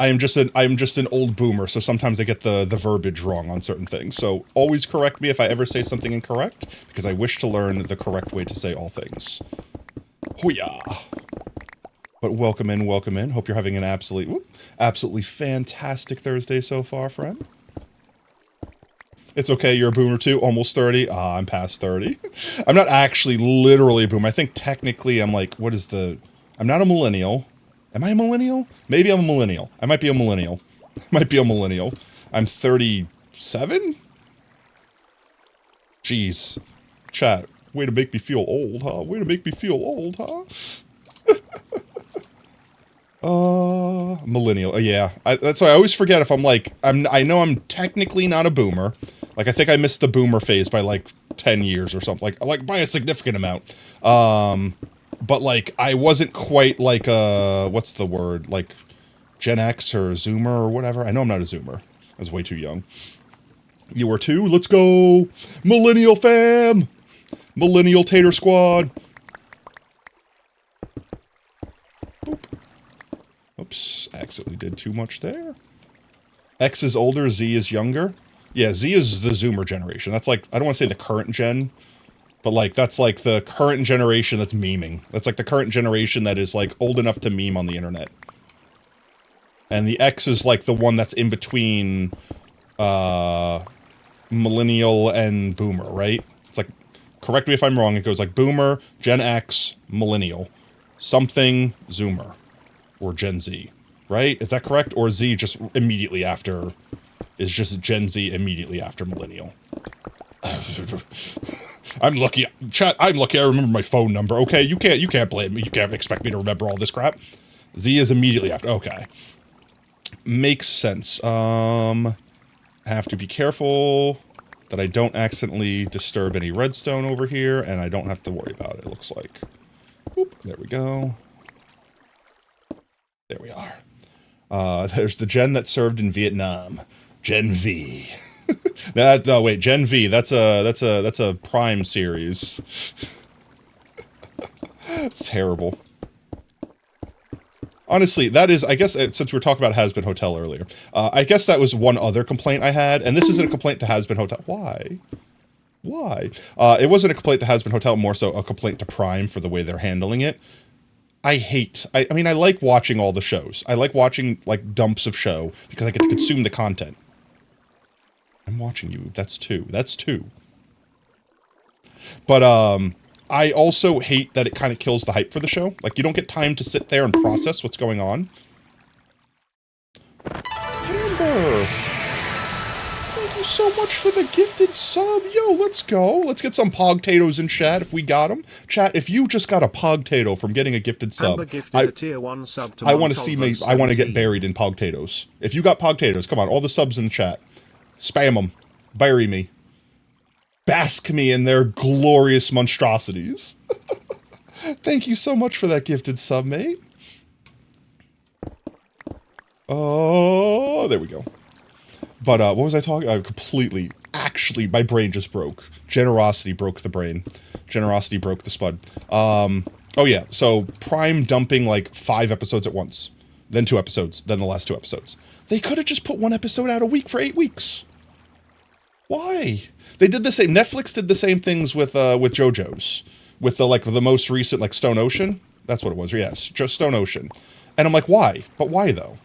A: I am just an old boomer, so sometimes I get the verbiage wrong on certain things. So always correct me if I ever say something incorrect, because I wish to learn the correct way to say all things. Hoo-yah! But welcome in, welcome in. Hope you're having an absolutely fantastic Thursday so far, friend. It's okay, you're a boomer too, almost 30. I'm past 30. I'm not actually literally a boomer. I think technically I'm like, I'm not a millennial. Am I a millennial? Maybe I'm a millennial. I might be a millennial. I'm 37? Jeez. Chat, way to make me feel old, huh? Millennial. Yeah. That's why I always forget if I'm like, I know I'm technically not a boomer. Like, I think I missed the boomer phase by like 10 years or something. Like by a significant amount. But like, I wasn't quite like what's the word? Like Gen X or Zoomer or whatever. I know I'm not a Zoomer. I was way too young. You were too? Let's go! Millennial fam! Millennial Tater Squad! Boop. Oops, accidentally did too much there. X is older, Z is younger. Yeah, Z is the Zoomer generation. That's like, I don't want to say the current gen, but like, that's like the current generation that's memeing. That's like the current generation that is like old enough to meme on the internet. And the X is like the one that's in between millennial and boomer, right? It's like, correct me if I'm wrong, it goes like boomer, Gen X, millennial, something, Zoomer, or Gen Z, right? Is that correct? Or Z just immediately after, is just Gen Z immediately after millennial? I'm lucky, chat, I'm lucky I remember my phone number, okay? You can't blame me, you can't expect me to remember all this crap. Z is immediately after, okay. Makes sense. I have to be careful that I don't accidentally disturb any redstone over here, and I don't have to worry about it, looks like. Oop, there we go. There we are. There's the gen that served in Vietnam. Gen V. No, wait, Gen V, that's a Prime series. It's terrible. Honestly, that is, I guess, since we were talking about Has Been Hotel earlier, I guess that was one other complaint I had, and this isn't a complaint to Has Been Hotel. Why? Why? It wasn't a complaint to Has Been Hotel, more so a complaint to Prime for the way they're handling it. I mean, I like watching all the shows. I like watching, like, dumps of show, because I get to consume the content. I'm watching you. That's two. That's two. But, I also hate that it kind of kills the hype for the show. Like, you don't get time to sit there and process what's going on. Amber! Thank you so much for the gifted sub. Yo, let's go. Let's get some Pogtatoes in chat if we got them. Chat, if you just got a Pogtato from getting a gifted sub,
F: a tier 1 sub to
A: I want to see me. I want to get buried in Pogtatoes. If you got Pogtatoes, come on, all the subs in the chat. Spam them. Bury me. Bask me in their glorious monstrosities. Thank you so much for that gifted sub, mate. Oh, there we go. But, what was I talking? Actually, my brain just broke. Generosity broke the brain. Generosity broke the spud. Oh yeah, so Prime dumping like 5 episodes at once. Then 2 episodes, then the last 2 episodes. They could have just put 1 episode out a week for 8 weeks. Why? They did the same. Netflix did the same things with JoJo's, with the most recent like Stone Ocean. That's what it was. Yes, just Stone Ocean. And I'm like, why? But why though?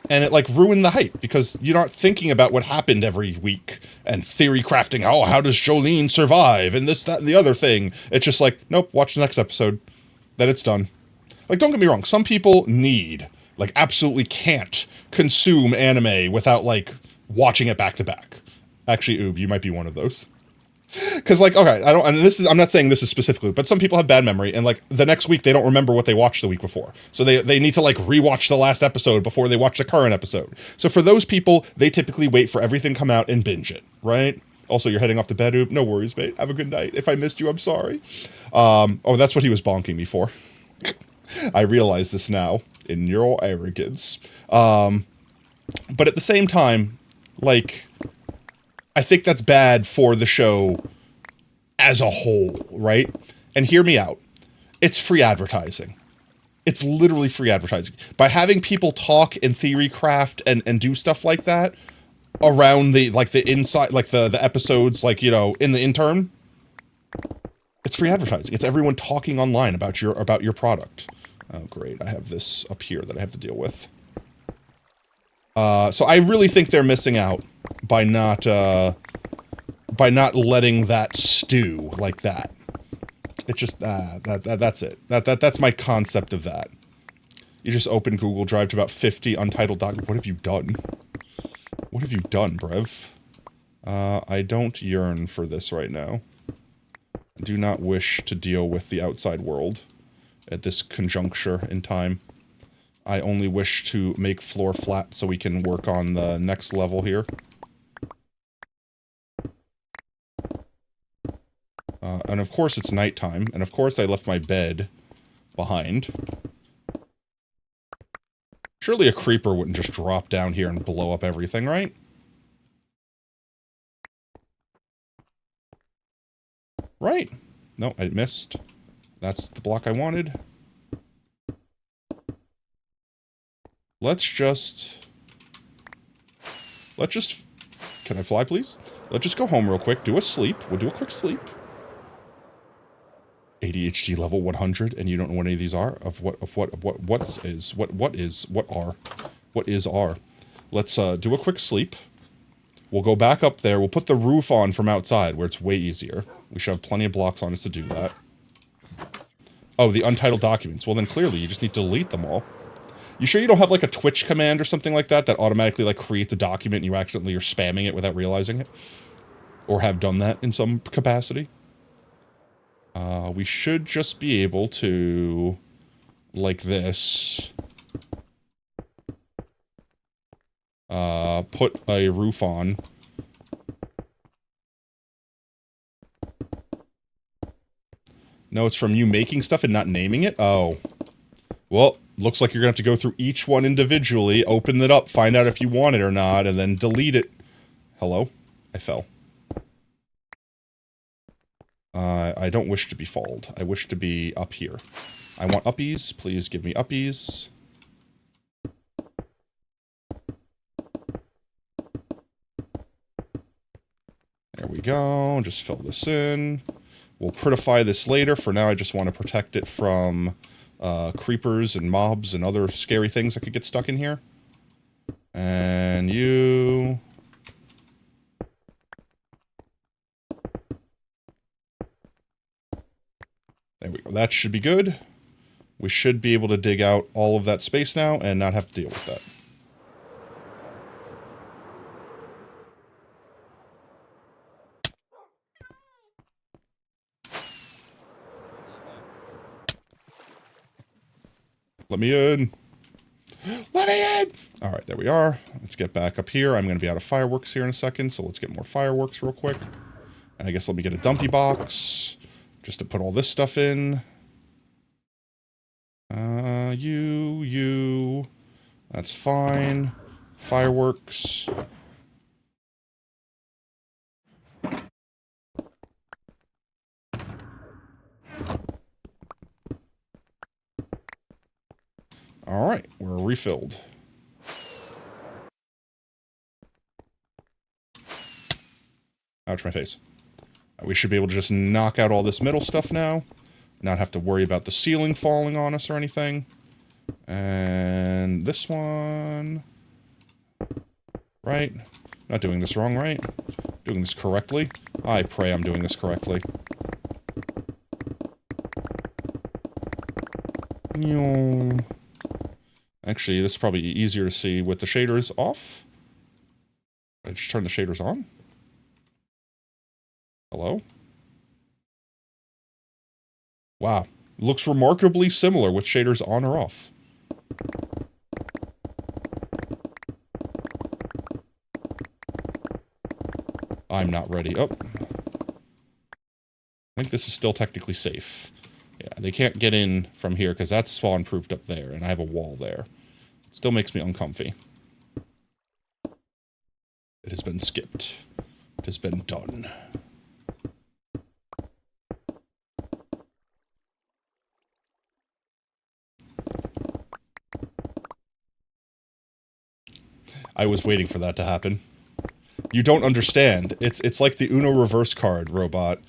A: And it like ruined the hype because you're not thinking about what happened every week and theory crafting. Oh, how does Jolene survive? And this, that, and the other thing. It's just like, nope. Watch the next episode. Then it's done. Like, don't get me wrong. Some people absolutely can't consume anime without like watching it back to back. Actually, Oob, you might be one of those. Because, like, okay, I'm not saying this is specifically, but some people have bad memory, and, like, the next week they don't remember what they watched the week before. So they need to, like, rewatch the last episode before they watch the current episode. So for those people, they typically wait for everything to come out and binge it, right? Also, you're heading off to bed, Oop. No worries, mate. Have a good night. If I missed you, I'm sorry. Oh, that's what he was bonking me for. I realize this now, in your arrogance. But at the same time, like, I think that's bad for the show as a whole, right? And hear me out. It's free advertising. It's literally free advertising. By having people talk and theory craft and do stuff like that around the, like, the inside, like, the episodes, like, you know, in the intern, it's free advertising. It's everyone talking online about your product. Oh, great. I have this up here that I have to deal with. So I really think they're missing out by not letting that stew like that. It's just, that's it. That's my concept of that. You just open Google Drive to about 50 untitled documents. What have you done? What have you done, Brev? I don't yearn for this right now. I do not wish to deal with the outside world at this conjuncture in time. I only wish to make floor flat so we can work on the next level here. And of course it's nighttime, and of course I left my bed behind. Surely a creeper wouldn't just drop down here and blow up everything, right? Right. No, I missed. That's the block I wanted. Let's just... Can I fly, please? Let's just go home real quick, do a sleep. We'll do a quick sleep. ADHD level 100, and you don't know what any of these are? What are? Let's do a quick sleep. We'll go back up there. We'll put the roof on from outside, where it's way easier. We should have plenty of blocks on us to do that. Oh, the untitled documents. Well, then clearly you just need to delete them all. You sure you don't have, like, a Twitch command or something like that that automatically, like, creates a document and you accidentally are spamming it without realizing it? Or have done that in some capacity? We should just be able to, like this, put a roof on. No, it's from you making stuff and not naming it? Oh. Well, looks like you're gonna have to go through each one individually, open it up, find out if you want it or not, and then delete it. Hello? I fell. I don't wish to be falled. I wish to be up here. I want uppies. Please give me uppies. There we go. Just fill this in. We'll prettify this later. For now, I just want to protect it from creepers and mobs and other scary things that could get stuck in here. And you... There we go. That should be good. We should be able to dig out all of that space now and not have to deal with that. Let me in. Let me in! Alright, there we are. Let's get back up here. I'm going to be out of fireworks here in a second, so let's get more fireworks real quick. And I guess let me get a dumpy box. Just to put all this stuff in. You. That's fine. Fireworks. Alright, we're refilled. Ouch, my face. We should be able to just knock out all this middle stuff now. Not have to worry about the ceiling falling on us or anything. And this one... Right? Not doing this wrong, right? Doing this correctly? I pray I'm doing this correctly. Actually, this is probably easier to see with the shaders off. I just turn the shaders on. Hello? Wow. Looks remarkably similar with shaders on or off. I'm not ready. Oh. I think this is still technically safe. Yeah, they can't get in from here because that's spawn-proofed up there, and I have a wall there. It still makes me uncomfy. It has been skipped. It has been done. I was waiting for that to happen. You don't understand. It's like the Uno reverse card, robot.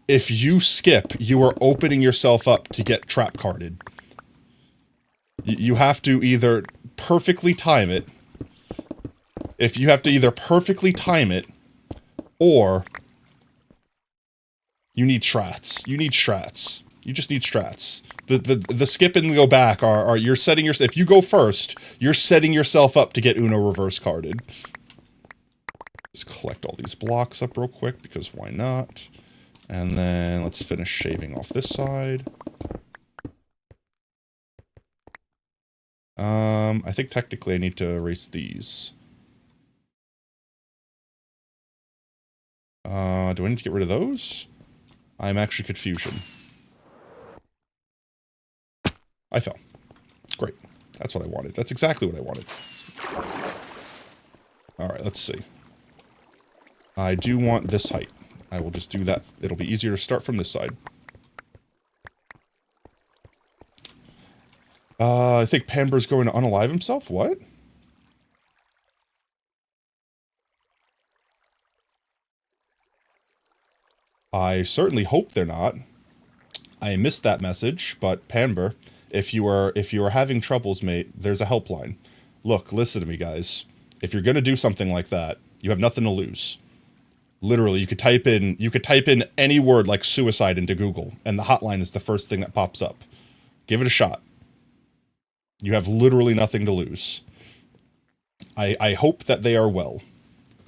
A: If you skip, you are opening yourself up to get trap carded. You have to either perfectly time it. If you have to either perfectly time it, or you need strats. You need strats. You just need strats. The skip and go back are you're setting your, if you go first, you're setting yourself up to get Uno reverse carded. Just collect all these blocks up real quick, because why not? And then let's finish shaving off this side. I think technically I need to erase these. Do I need to get rid of those? I'm actually confusion. I fell. Great. That's what I wanted. That's exactly what I wanted. Alright, let's see. I do want this height. I will just do that. It'll be easier to start from this side. I think Pamber's going to unalive himself? What? I certainly hope they're not. I missed that message, but Pamber, if you are having troubles, mate, there's a helpline. Look, listen to me, guys. If you're gonna do something like that, you have nothing to lose. Literally, you could type in any word like suicide into Google, and the hotline is the first thing that pops up. Give it a shot. You have literally nothing to lose. I hope that they are well,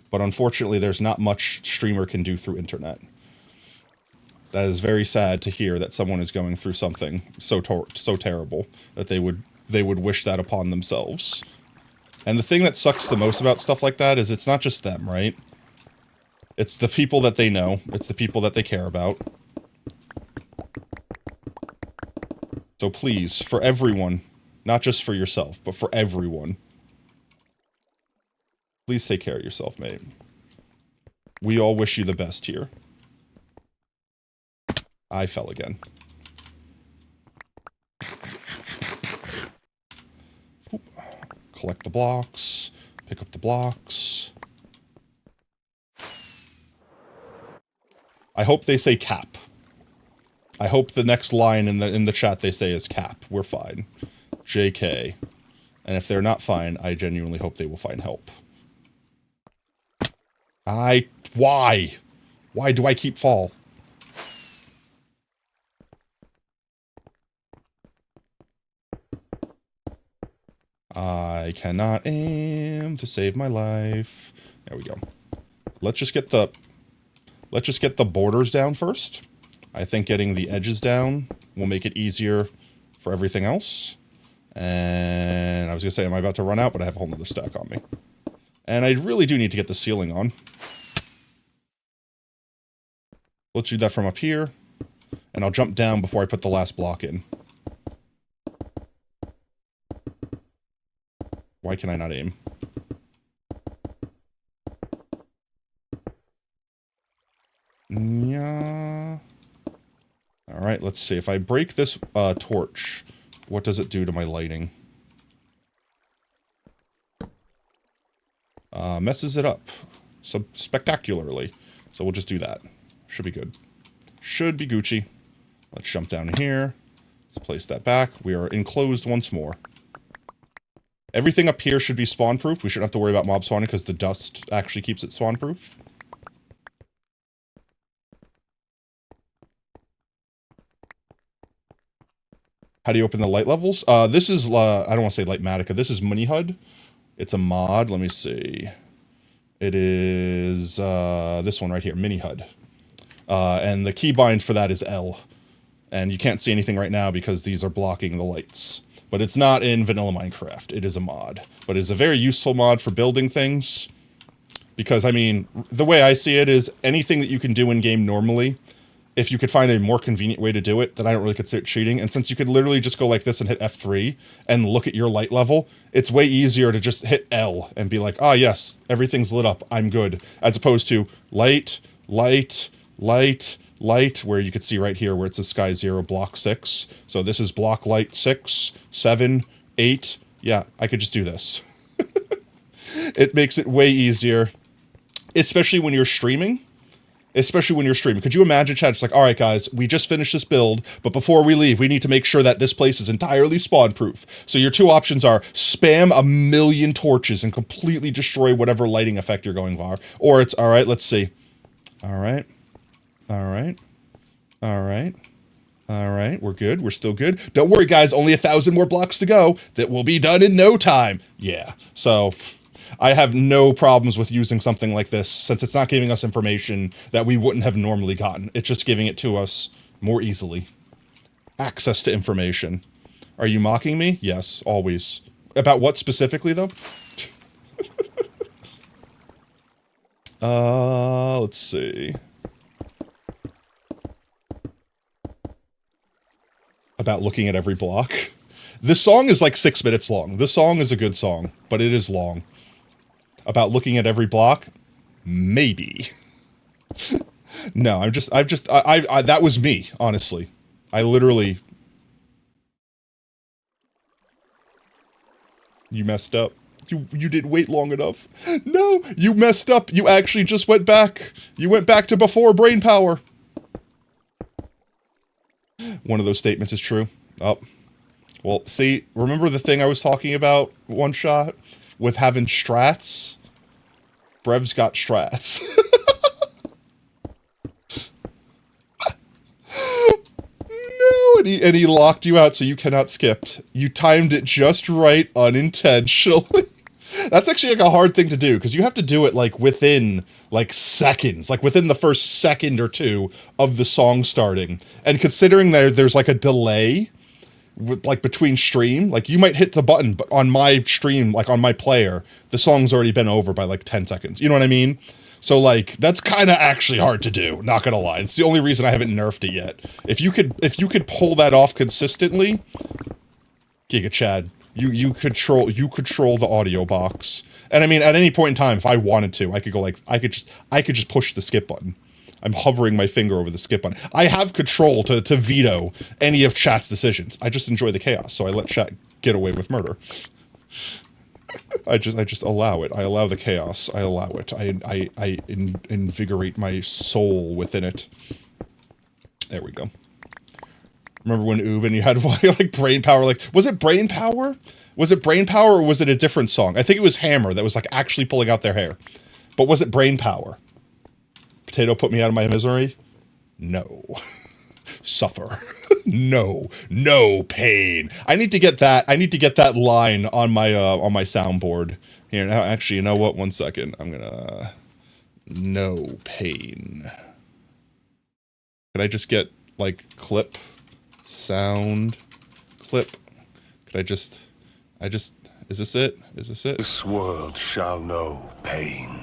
A: but unfortunately, there's not much streamer can do through internet. That is very sad to hear that someone is going through something so terrible that they would wish that upon themselves. And the thing that sucks the most about stuff like that is it's not just them, right? It's the people that they know. It's the people that they care about. So please, for everyone, not just for yourself, but for everyone, please take care of yourself, mate. We all wish you the best here. I fell again. Oop. Collect the blocks. Pick up the blocks. I hope they say cap. I hope the next line in the chat they say is cap. We're fine. JK. And if they're not fine, I genuinely hope they will find help. Why? Why do I keep fall? I cannot aim to save my life. There we go. Let's just get the borders down first. I think getting the edges down will make it easier for everything else. And I was gonna say, am I about to run out? But I have a whole nother stack on me. And I really do need to get the ceiling on. Let's do that from up here. And I'll jump down before I put the last block in. Why can I not aim? Yeah. Alright, let's see. If I break this torch, what does it do to my lighting? Messes it up. Spectacularly. So we'll just do that. Should be good. Should be Gucci. Let's jump down here. Let's place that back. We are enclosed once more. Everything up here should be spawn-proof. We shouldn't have to worry about mob spawning because the dust actually keeps it spawn-proof. How do you open the light levels? This is, I don't want to say Lightmatica. This is Money HUD. It's a mod. Let me see. It is this one right here, Mini HUD. And the keybind for that is L. And you can't see anything right now because these are blocking the lights. But it's not in vanilla Minecraft. It is a mod. But it's a very useful mod for building things. Because, I mean, the way I see it is anything that you can do in-game normally, if you could find a more convenient way to do it, then I don't really consider it cheating. And since you could literally just go like this and hit F3 and look at your light level, it's way easier to just hit L and be like, ah, yes, everything's lit up, I'm good. As opposed to light, light, light, light, where you could see right here where it says sky 0, block 6. So this is block light 6, 7, 8. Yeah, I could just do this. It makes it way easier, especially when you're streaming. Could you imagine, chat? It's like, all right, guys, we just finished this build, but before we leave, we need to make sure that this place is entirely spawn-proof. So your two options are spam a million torches and completely destroy whatever lighting effect you're going for. Or it's, all right, let's see. All right. All right. All right. All right, we're good. We're still good. Don't worry, guys. Only 1,000 more blocks to go. That will be done in no time. Yeah. So I have no problems with using something like this, since it's not giving us information that we wouldn't have normally gotten. It's just giving it to us more easily. Access to information. Are you mocking me? Yes, always. About what specifically, though? Let's see. About looking at every block. This song is like 6 minutes long. This song is a good song, but it is long. About looking at every block? Maybe. No, I that was me, honestly. I literally... You messed up. You didn't wait long enough. No, you messed up. You actually just went back. You went back to before brain power. One of those statements is true. Oh. Well, see, remember the thing I was talking about, one shot? With having strats? Brev's got strats. No, and he locked you out so you cannot skip. You timed it just right unintentionally. That's actually like a hard thing to do, because you have to do it like within like seconds, like within the first second or two of the song starting. And considering there's like a delay with, like between stream, like you might hit the button, but on my stream, like on my player, the song's already been over by like 10 seconds. You know what I mean? So like that's kind of actually hard to do, not gonna lie. It's the only reason I haven't nerfed it yet. If you could pull that off consistently, Giga Chad, you control the audio box. And I mean, at any point in time, if I wanted to, I could go like, I could just push the skip button. I'm hovering my finger over the skip button. I have control to veto any of chat's decisions. I just enjoy the chaos, so I let chat get away with murder. I just allow it. I allow the chaos. I allow it. I invigorate my soul within it. There we go. Remember when Ubin, you had like brain power? Like, was it brain power? Was it brain power or was it a different song? I think it was Hammer that was like actually pulling out their hair. But was it brain power? Potato put me out of my misery? No. Suffer. No pain. I need to get that line on my soundboard. Here, now actually, you know what? 1 second. I'm gonna no pain. Could I just get like clip sound clip? Could I just is this it? Is this it?
G: This world shall know pain.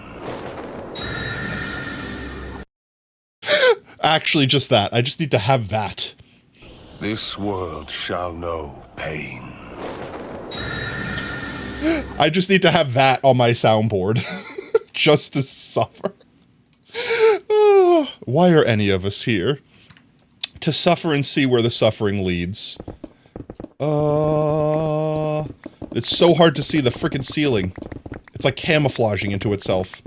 A: Actually, just that. I just need to have that.
G: This world shall know pain.
A: I just need to have that on my soundboard. Just to suffer. Why are any of us here? To suffer and see where the suffering leads. It's so hard to see the frickin' ceiling. It's like camouflaging into itself.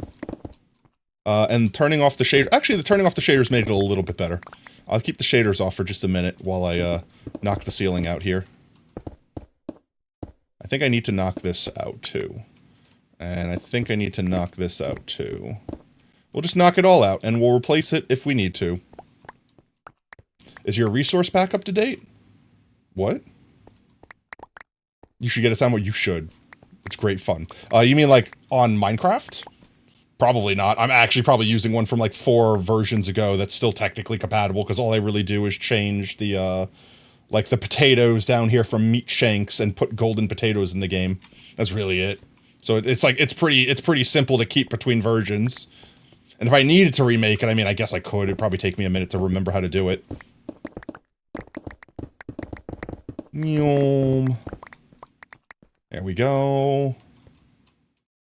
A: And turning off the shader. Actually, the turning off the shaders made it a little bit better. I'll keep the shaders off for just a minute while I knock the ceiling out here. I think I need to knock this out too. And I think I need to knock this out too. We'll just knock it all out and we'll replace it if we need to. Is your resource pack up to date? What? You should get a soundboard? You should. It's great fun. You mean like on Minecraft? Probably not. I'm actually probably using one from like 4 versions ago that's still technically compatible because all I really do is change the, like the potatoes down here from meat shanks and put golden potatoes in the game. That's really it. So it's like it's pretty simple to keep between versions. And if I needed to remake it, I mean, I guess I could. It'd probably take me a minute to remember how to do it. There we go.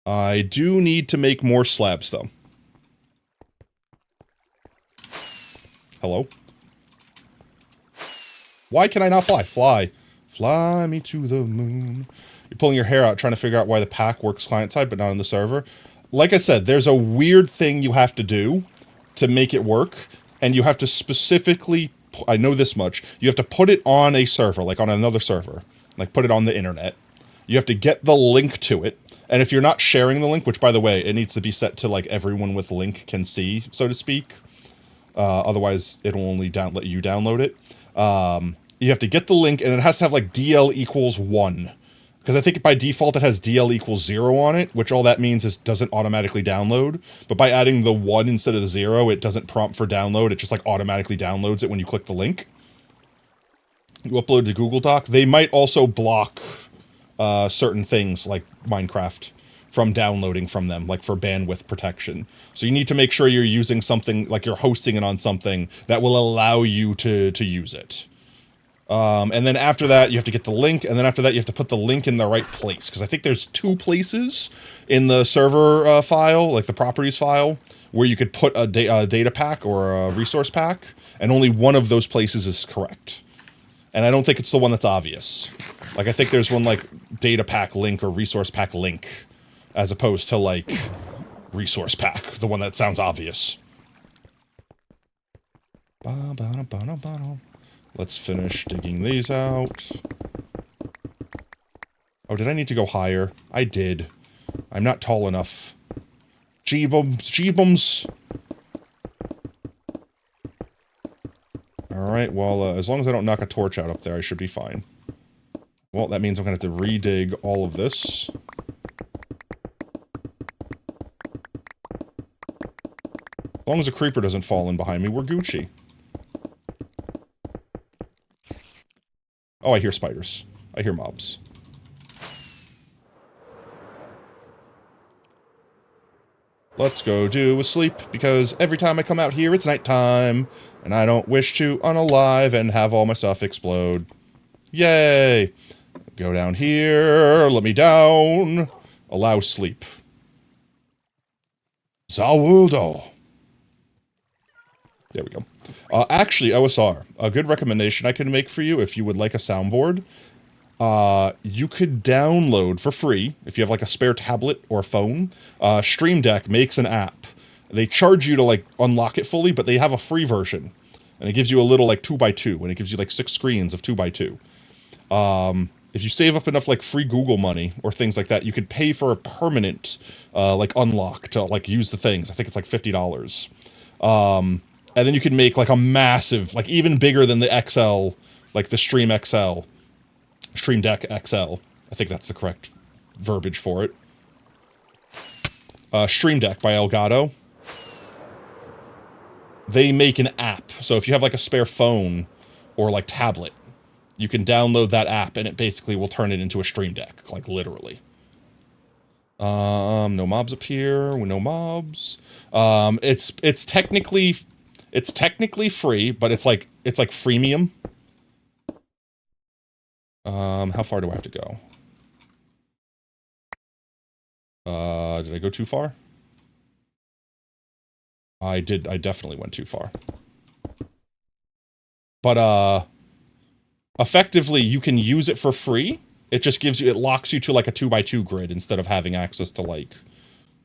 A: I do need to make more slabs, though. Hello? Why can I not fly? Fly. Fly me to the moon. You're pulling your hair out trying to figure out why the pack works client-side but not on the server. Like I said, there's a weird thing you have to do to make it work, and you have to specifically, I know this much, you have to put it on a server, like on another server. Like, put it on the internet. You have to get the link to it, and if you're not sharing the link, which, by the way, it needs to be set to, like, everyone with link can see, so to speak. Otherwise, it'll only let you download it. You have to get the link, and it has to have, like, DL equals 1. Because I think by default it has DL equals 0 on it, which all that means is doesn't automatically download. But by adding the 1 instead of the 0, it doesn't prompt for download. It just like automatically downloads it when you click the link. You upload to Google Doc. They might also block certain things like Minecraft from downloading from them, like for bandwidth protection. So you need to make sure you're using something, like you're hosting it on something that will allow you to use it. And then after that, you have to get the link, and then after that, you have to put the link in the right place, because I think there's 2 places in the server file, like the properties file, where you could put a data pack or a resource pack, and only one of those places is correct. And I don't think it's the one that's obvious. Like, I think there's one, like, data pack link or resource pack link, as opposed to, like, resource pack, the one that sounds obvious. Let's finish digging these out. Oh, did I need to go higher? I did. I'm not tall enough. Jeebums, jeebums. Alright, well, as long as I don't knock a torch out up there, I should be fine. Well, that means I'm gonna have to redig all of this. As long as a creeper doesn't fall in behind me, we're Gucci. Oh, I hear spiders. I hear mobs. Let's go do a sleep, because every time I come out here, it's nighttime, and I don't wish to unalive and have all my stuff explode. Yay! Go down here, let me down. Allow sleep. Zawudo. There we go. Actually, OSR, a good recommendation I can make for you if you would like a soundboard. You could download for free, if you have like a spare tablet or phone. Stream Deck makes an app. They charge you to like unlock it fully, but they have a free version. And it gives you a little like 2x2, and it gives you like 6 screens of 2x2. If you save up enough like free Google money or things like that, you could pay for a permanent like unlock to like use the things. I think it's like $50. And then you can make like a massive, like even bigger than the XL, like the Stream XL, Stream Deck XL. I think that's the correct verbiage for it. Stream Deck by Elgato. They make an app. So if you have like a spare phone or like tablet, you can download that app and it basically will turn it into a Stream Deck, like literally. No mobs up here, no mobs. It's technically free, but it's like freemium. How far do I have to go? Did I go too far? I definitely went too far. But, effectively, you can use it for free. It just gives you, it locks you to like a 2x2 grid instead of having access to like,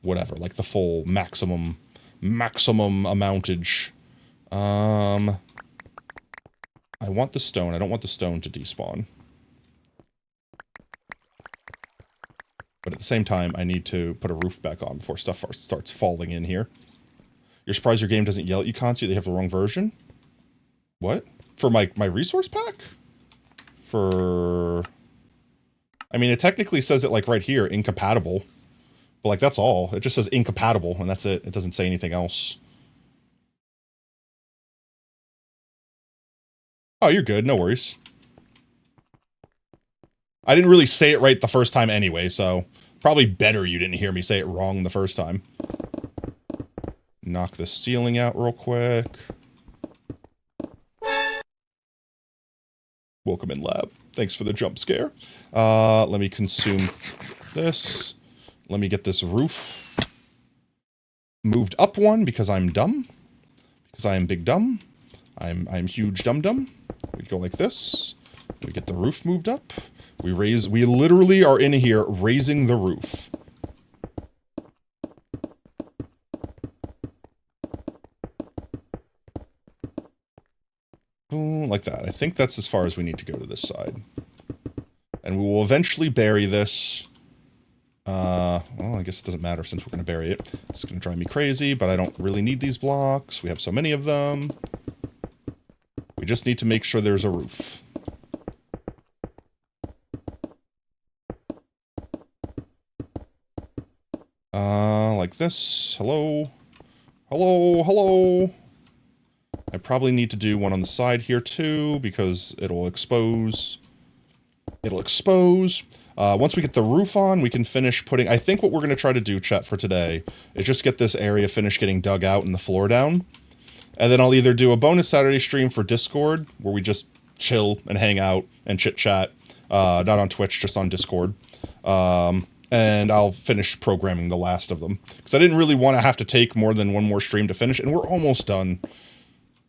A: whatever, like the full maximum amountage. I want the stone. I don't want the stone to despawn. But at the same time, I need to put a roof back on before stuff starts falling in here. You're surprised your game doesn't yell at you constantly? They have the wrong version? What? For my resource pack? For... I mean, it technically says it, like, right here, incompatible. But, like, that's all. It just says incompatible, and that's it. It doesn't say anything else. Oh, you're good. No worries. I didn't really say it right the first time anyway, so Probably better you didn't hear me say it wrong the first time. Knock the ceiling out real quick. Welcome in, lab. Thanks for the jump scare. Let me consume this. Let me get this roof moved up one because I'm dumb. Because I am big dumb. I'm huge dum-dum. We go like this. We get the roof moved up. We literally are in here raising the roof. Boom, like that. I think that's as far as we need to go to this side. And we will eventually bury this. Well, I guess it doesn't matter since we're going to bury it. It's going to drive me crazy, but I don't really need these blocks. We have so many of them. We just need to make sure there's a roof. Like this. Hello. Hello, hello. I probably need to do one on the side here too, because it'll expose. Once we get the roof on, we can finish putting... I think what we're going to try to do, chat, for today is just get this area finished getting dug out and the floor down. And then I'll either do a bonus Saturday stream for Discord, where we just chill and hang out and chit-chat. Not on Twitch, just on Discord. And I'll finish programming the last of them. Because I didn't really want to have to take more than one more stream to finish, and we're almost done.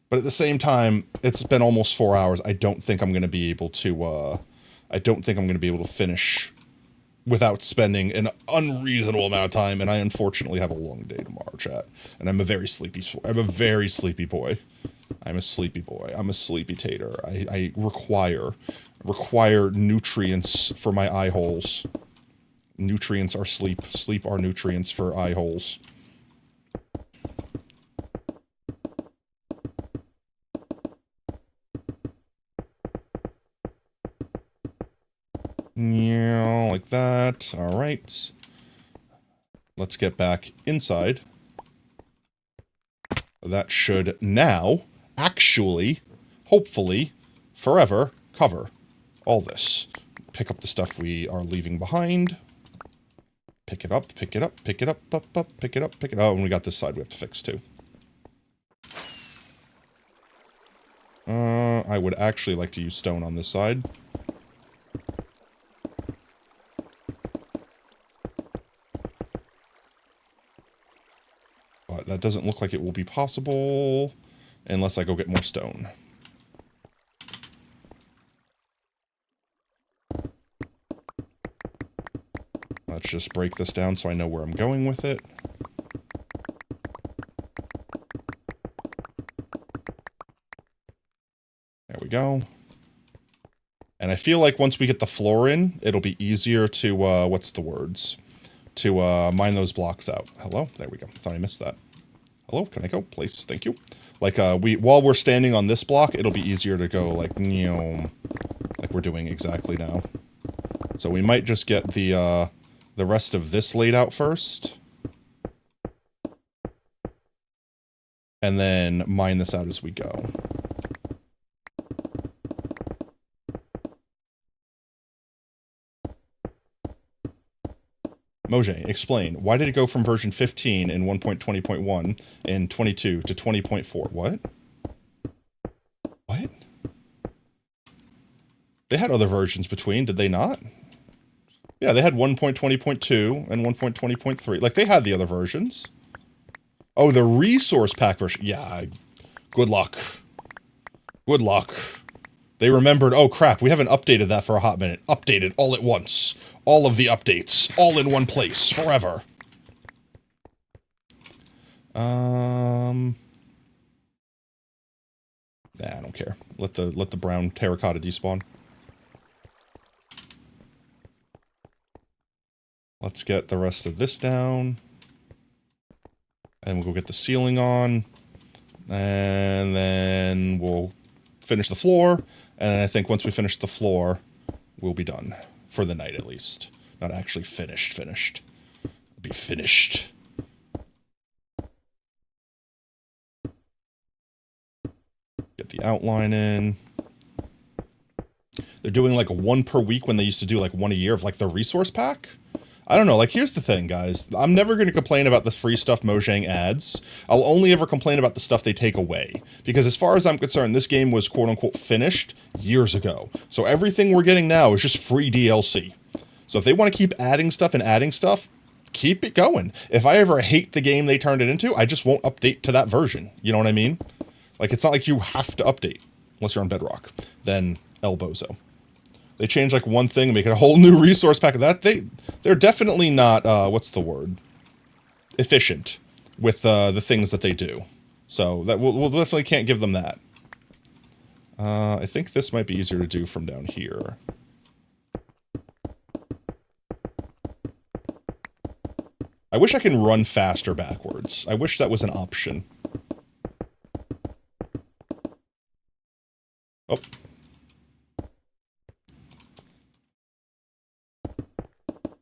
A: But at the same time, it's been almost 4 hours. I don't think I'm going to be able to... I don't think I'm going to be able to finish without spending an unreasonable amount of time, and I unfortunately have a long day tomorrow, chat. And I'm a very sleepy boy. I'm a sleepy boy. I'm a sleepy tater. I require nutrients for my eye holes. Nutrients are sleep. Sleep are nutrients for eye holes. Yeah, like that. All right. Let's get back inside. That should now, actually, hopefully, forever, cover all this. Pick up the stuff we are leaving behind. Pick it up, pick it up, pick it up, up, pick it up, pick it up. Oh, and we got this side we have to fix too. I would actually like to use stone on this side. But that doesn't look like it will be possible unless I go get more stone. Let's just break this down so I know where I'm going with it. There we go. And I feel like once we get the floor in, it'll be easier to, what's the words? To, mine those blocks out. Hello? There we go. Thought I missed that. Hello? Can I go? Please. Thank you. Like, while we're standing on this block, it'll be easier to go, like, like we're doing exactly now. So we might just get the rest of this laid out first. And then mine this out as we go. Mojang, explain. Why did it go from version 15 in 1.20.1 and 22 to 20.4? What? What? They had other versions between, did they not? Yeah, they had 1.20.2 and 1.20.3. Like, they had the other versions. Oh, the resource pack version. Yeah, good luck. Good luck. They remembered, oh crap, we haven't updated that for a hot minute. Updated all at once. All of the updates, all in one place, forever. Nah, I don't care. Let the brown terracotta despawn. Let's get the rest of this down. And we'll go get the ceiling on. And then we'll finish the floor. And I think once we finish the floor, we'll be done. For the night, at least. Not actually finished. Be finished. Get the outline in. They're doing like one per week when they used to do like one a year of like the resource pack. I don't know, like, here's the thing, guys. I'm never going to complain about the free stuff Mojang adds. I'll only ever complain about the stuff they take away. Because as far as I'm concerned, this game was quote-unquote finished years ago. So everything we're getting now is just free DLC. So if they want to keep adding stuff and adding stuff, keep it going. If I ever hate the game they turned it into, I just won't update to that version. You know what I mean? Like, it's not like you have to update, unless you're on Bedrock. Then El Bozo. They change like one thing and make it a whole new resource pack. They're definitely not, what's the word? Efficient with the things that they do. So that we'll definitely can't give them that. I think this might be easier to do from down here. I wish I can run faster backwards. I wish that was an option. Oh.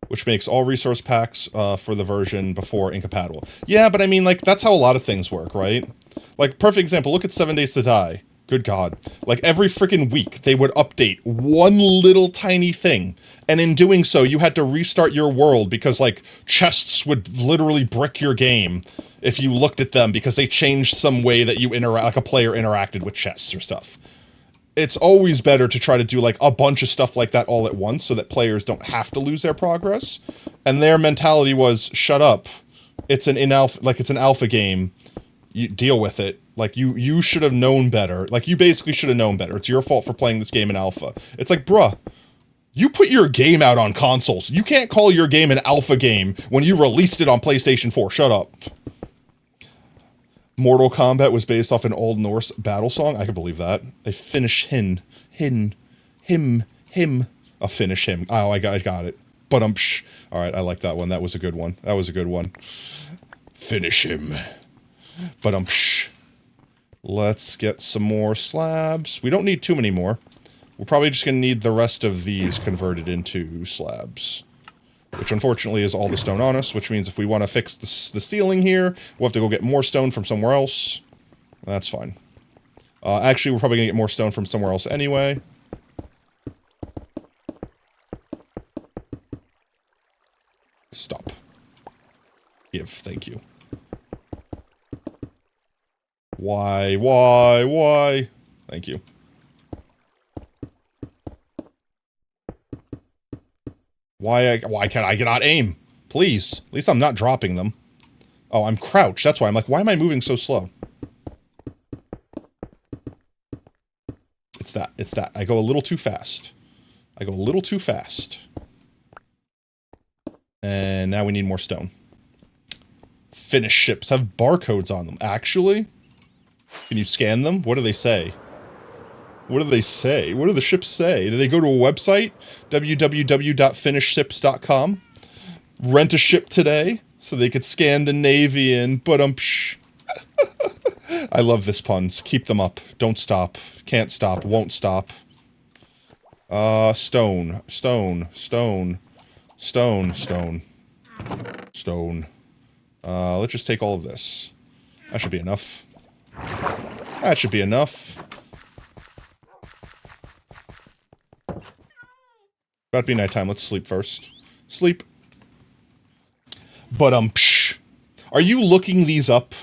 A: Which makes all resource packs for the version before incompatible. Yeah, but I mean, like, that's how a lot of things work, right? Like, perfect example, look at 7 Days to Die. Good God. Like, every freaking week, they would update one little tiny thing. And in doing so, you had to restart your world because, like, chests would literally brick your game if you looked at them because they changed some way that you like a player interacted with chests or stuff. It's always better to try to do, like, a bunch of stuff like that all at once so that players don't have to lose their progress. And their mentality was, shut up. It's an alpha game. You deal with it. Like, you should have known better. Like, you basically should have known better. It's your fault for playing this game in alpha. It's like, bruh, you put your game out on consoles. You can't call your game an alpha game when you released it on PlayStation 4. Shut up. Mortal Kombat was based off an Old Norse battle song. I can believe that. A finish him. A finish him. Oh, I got it. But all right, I like that one. That was a good one. That was a good one. Finish him. But let's get some more slabs. We don't need too many more. We're probably just going to need the rest of these converted into slabs. Which unfortunately is all the stone on us, which means if we want to fix the ceiling here, we'll have to go get more stone from somewhere else. That's fine. Actually, we're probably going to get more stone from somewhere else anyway. Stop. Give, thank you. Why? Thank you. Why can I cannot aim? Please. At least I'm not dropping them. Oh, I'm crouched. That's why I'm like, why am I moving so slow? It's that. I go a little too fast. And now we need more stone. Finished ships have barcodes on them. Actually? Can you scan them? What do they say? What do they say? What do the ships say? Do they go to a website? www.finishships.com? Rent a ship today? So they could Scandinavian, but I love this puns. Keep them up. Don't stop. Can't stop. Won't stop. Stone. Let's just take all of this. That should be enough. About to be nighttime. Let's sleep first. Sleep. But, are you looking these up?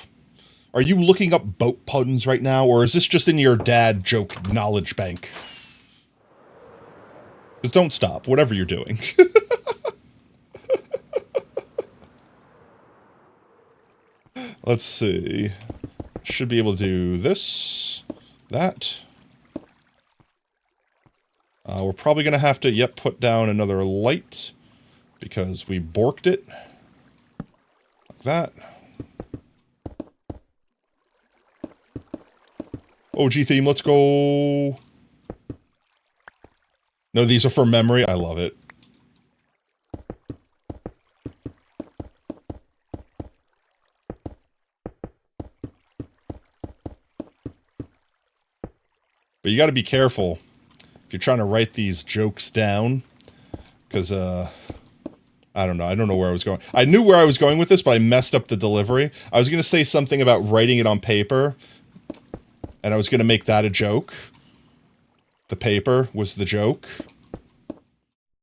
A: Are you looking up boat puns right now, or is this just in your dad joke knowledge bank? Just don't stop, whatever you're doing. Let's see. Should be able to do this, that. We're probably going to have to, put down another light, because we borked it. Like that. OG theme, let's go. No, these are for memory. I love it. But you gotta be careful if you're trying to write these jokes down, because, I don't know where I was going. I knew where I was going with this, but I messed up the delivery. I was gonna say something about writing it on paper, and I was gonna make that a joke. The paper was the joke,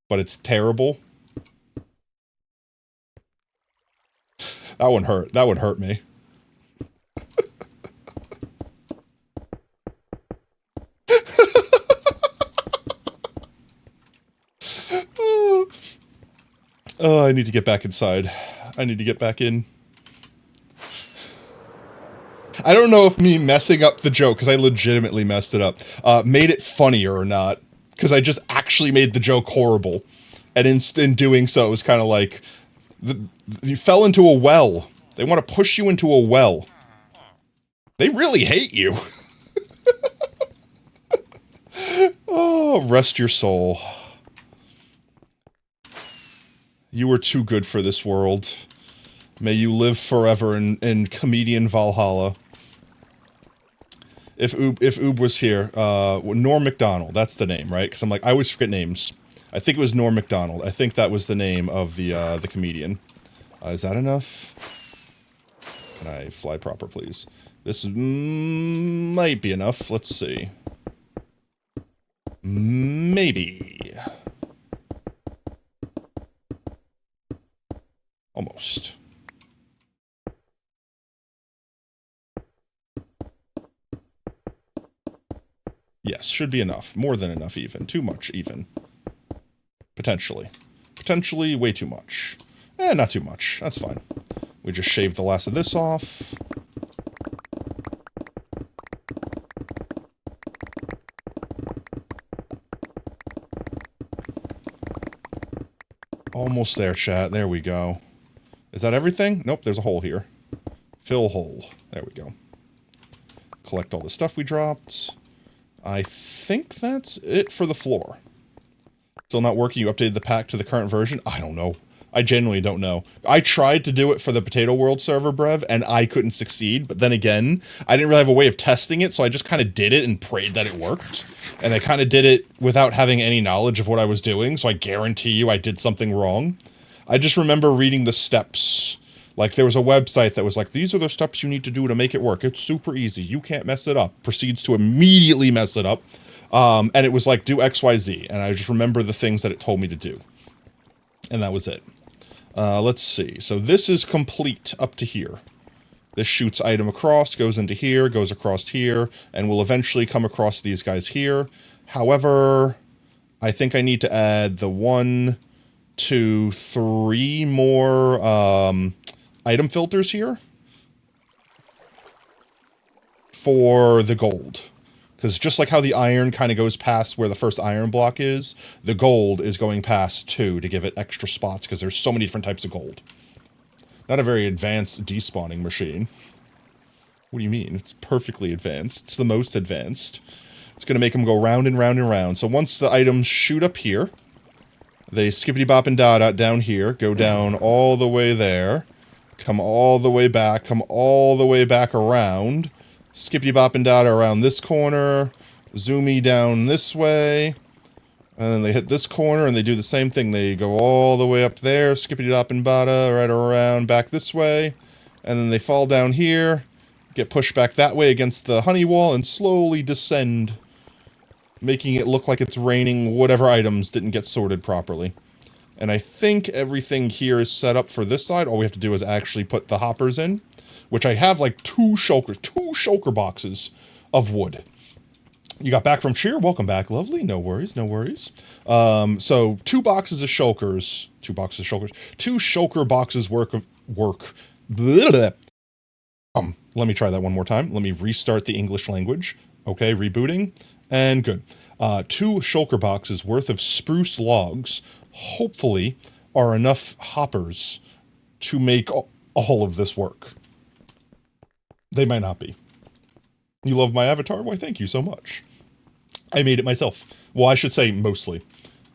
A: but it's terrible. That one hurt. That would hurt me. Oh, I need to get back inside. I need to get back in. I don't know if me messing up the joke, because I legitimately messed it up, made it funnier or not. Because I just actually made the joke horrible. And in doing so, it was kind of like, you fell into a well. They want to push you into a well. They really hate you. Oh, rest your soul. You were too good for this world. May you live forever in comedian Valhalla. If Oob was here, Norm Macdonald, that's the name, right? Because I'm like, I always forget names. I think it was Norm Macdonald. I think that was the name of the comedian. Is that enough? Can I fly proper, please? This might be enough. Let's see. Maybe. Almost. Yes, should be enough. More than enough, even. Too much, even. Potentially. Potentially way too much. Not too much. That's fine. We just shaved the last of this off. Almost there, chat. There we go. Is that everything? Nope, there's a hole here. Fill hole. There we go. Collect all the stuff we dropped. I think that's it for the floor. Still not working? You updated the pack to the current version? I don't know. I genuinely don't know. I tried to do it for the Potato World server, Brev, and I couldn't succeed. But then again, I didn't really have a way of testing it, so I just kind of did it and prayed that it worked. And I kind of did it without having any knowledge of what I was doing, so I guarantee you I did something wrong. I just remember reading the steps. Like, there was a website that was like, these are the steps you need to do to make it work. It's super easy. You can't mess it up. Proceeds to immediately mess it up. And it was like, do X, Y, Z. And I just remember the things that it told me to do. And that was it. Let's see. So this is complete up to here. This shoots item across, goes into here, goes across here, and will eventually come across these guys here. However, I think I need to add the 1, 2, 3 more item filters here for the gold. Because just like how the iron kind of goes past where the first iron block is, the gold is going past too to give it extra spots because there's so many different types of gold. Not a very advanced despawning machine. What do you mean? It's perfectly advanced. It's the most advanced. It's going to make them go round and round and round. So once the items shoot up here, they skippity bop and dot down here, go down all the way there, come all the way back, come all the way back around, skippity bop and dot around this corner, zoomy down this way, and then they hit this corner and they do the same thing. They go all the way up there, skippity dop and bada, right around back this way, and then they fall down here, get pushed back that way against the honey wall, and slowly descend, making it look like it's raining whatever items didn't get sorted properly. And I think everything here is set up for this side. All we have to do is actually put the hoppers in, which I have like two shulker boxes of wood. You got back from cheer? Welcome back, lovely. No worries, no worries. So 2 boxes of shulkers, 2 shulker boxes work of work. Let me try that one more time. Let me restart the English language. Okay, rebooting, and good. 2 shulker boxes worth of spruce logs, hopefully, are enough hoppers to make all of this work. They might not be. You love my avatar? Why, thank you so much. I made it myself. Well, I should say mostly.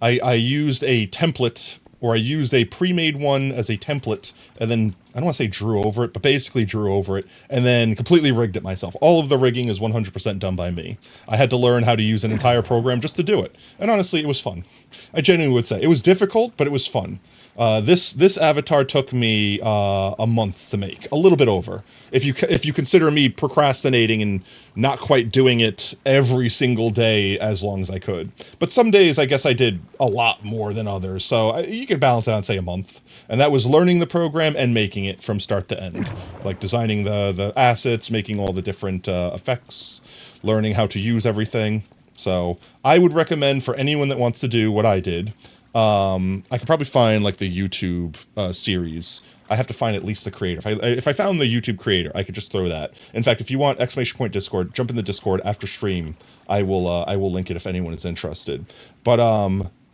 A: I used a template, or I used a pre-made one as a template, and then, I don't want to say drew over it, but basically drew over it, and then completely rigged it myself. All of the rigging is 100% done by me. I had to learn how to use an entire program just to do it. And honestly, it was fun. I genuinely would say. It was difficult, but it was fun. This avatar took me a month to make, a little bit over. If you consider me procrastinating and not quite doing it every single day as long as I could, but some days I guess I did a lot more than others. So you could balance it on, say, a month, and that was learning the program and making it from start to end, like designing the assets, making all the different effects, learning how to use everything. So I would recommend for anyone that wants to do what I did. I could probably find like the YouTube series. I have to find at least the creator. If I found the YouTube creator, I could just throw that. In fact, if you want !point Discord, jump in the Discord after stream. I will link it if anyone is interested. But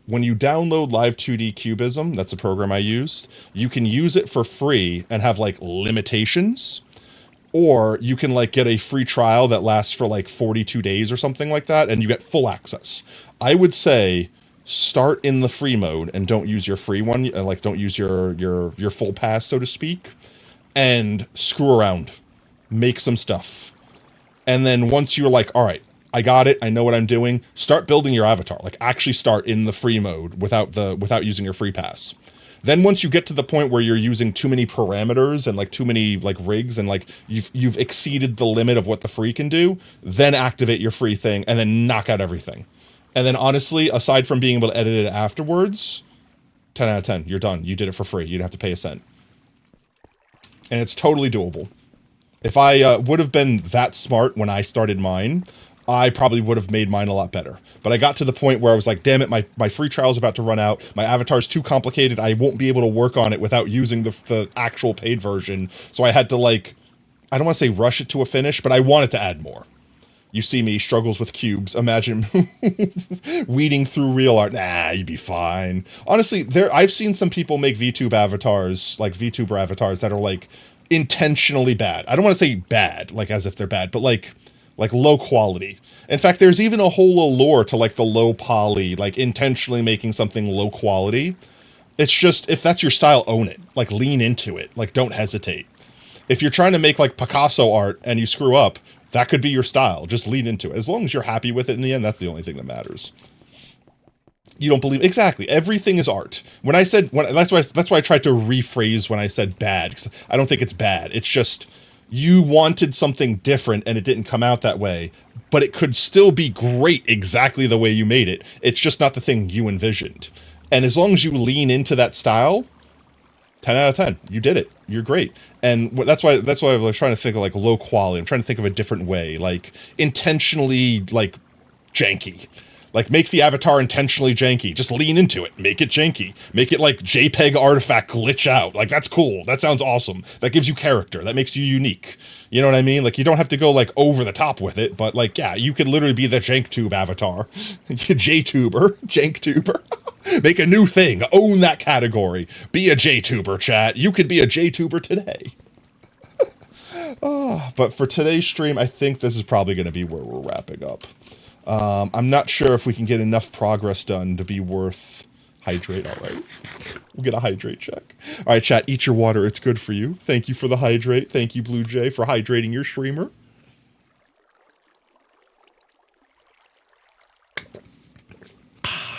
A: when you download Live 2D Cubism, that's a program I used, you can use it for free and have like limitations. Or you can like get a free trial that lasts for like 42 days or something like that, and you get full access. I would say start in the free mode and don't use your free one, like don't use your full pass, so to speak, and screw around, make some stuff. And then once you're like, all right, I got it, I know what I'm doing, start building your avatar. Like actually start in the free mode without using your free pass. Then once you get to the point where you're using too many parameters and like too many like rigs and like you've exceeded the limit of what the free can do, then activate your free thing and then knock out everything. And then honestly, aside from being able to edit it afterwards, 10 out of 10, you're done. You did it for free. You didn't have to pay a cent. And it's totally doable. If I would have been that smart when I started mine, I probably would have made mine a lot better. But I got to the point where I was like, damn it, my free trial's about to run out. My avatar's too complicated. I won't be able to work on it without using the actual paid version. So I had to like, I don't want to say rush it to a finish, but I wanted to add more. You see me, struggles with cubes. Imagine weeding through real art. Nah, you'd be fine. Honestly, I've seen some people make VTuber avatars that are like intentionally bad. I don't want to say bad, like as if they're bad, but like low quality. In fact, there's even a whole allure to like the low poly, like intentionally making something low quality. It's just, if that's your style, own it. Like lean into it. Like don't hesitate. If you're trying to make like Picasso art and you screw up, that could be your style. Just lean into it. As long as you're happy with it in the end, that's the only thing that matters. You don't believe exactly. Everything is art. That's why I tried to rephrase when I said bad, because I don't think it's bad. It's just you wanted something different and it didn't come out that way, but it could still be great exactly the way you made it. It's just not the thing you envisioned. And as long as you lean into that style, 10 out of 10, you did it. You're great. And that's why I was trying to think of like low quality. I'm trying to think of a different way, like intentionally like janky. Like make the avatar intentionally janky. Just lean into it. Make it janky. Make it like JPEG artifact glitch out. Like that's cool. That sounds awesome. That gives you character. That makes you unique. You know what I mean? Like you don't have to go like over the top with it, but like yeah, you could literally be the JankTube avatar. JTuber. JankTuber. Make a new thing. Own that category. Be a JTuber, chat. You could be a JTuber today. But for today's stream, I think this is probably going to be where we're wrapping up. I'm not sure if we can get enough progress done to be worth hydrate. All right. We'll get a hydrate check. All right, chat. Eat your water. It's good for you. Thank you for the hydrate. Thank you, Blue Jay, for hydrating your streamer.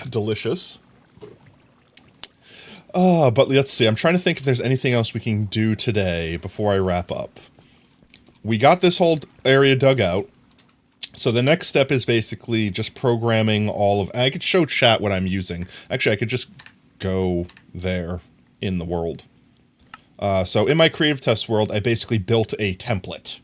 A: Delicious. But let's see. I'm trying to think if there's anything else we can do today before I wrap up. We got this whole area dug out. So the next step is basically just programming all of... I could show chat what I'm using. Actually, I could just go there in the world. So in my creative test world, I basically built a template.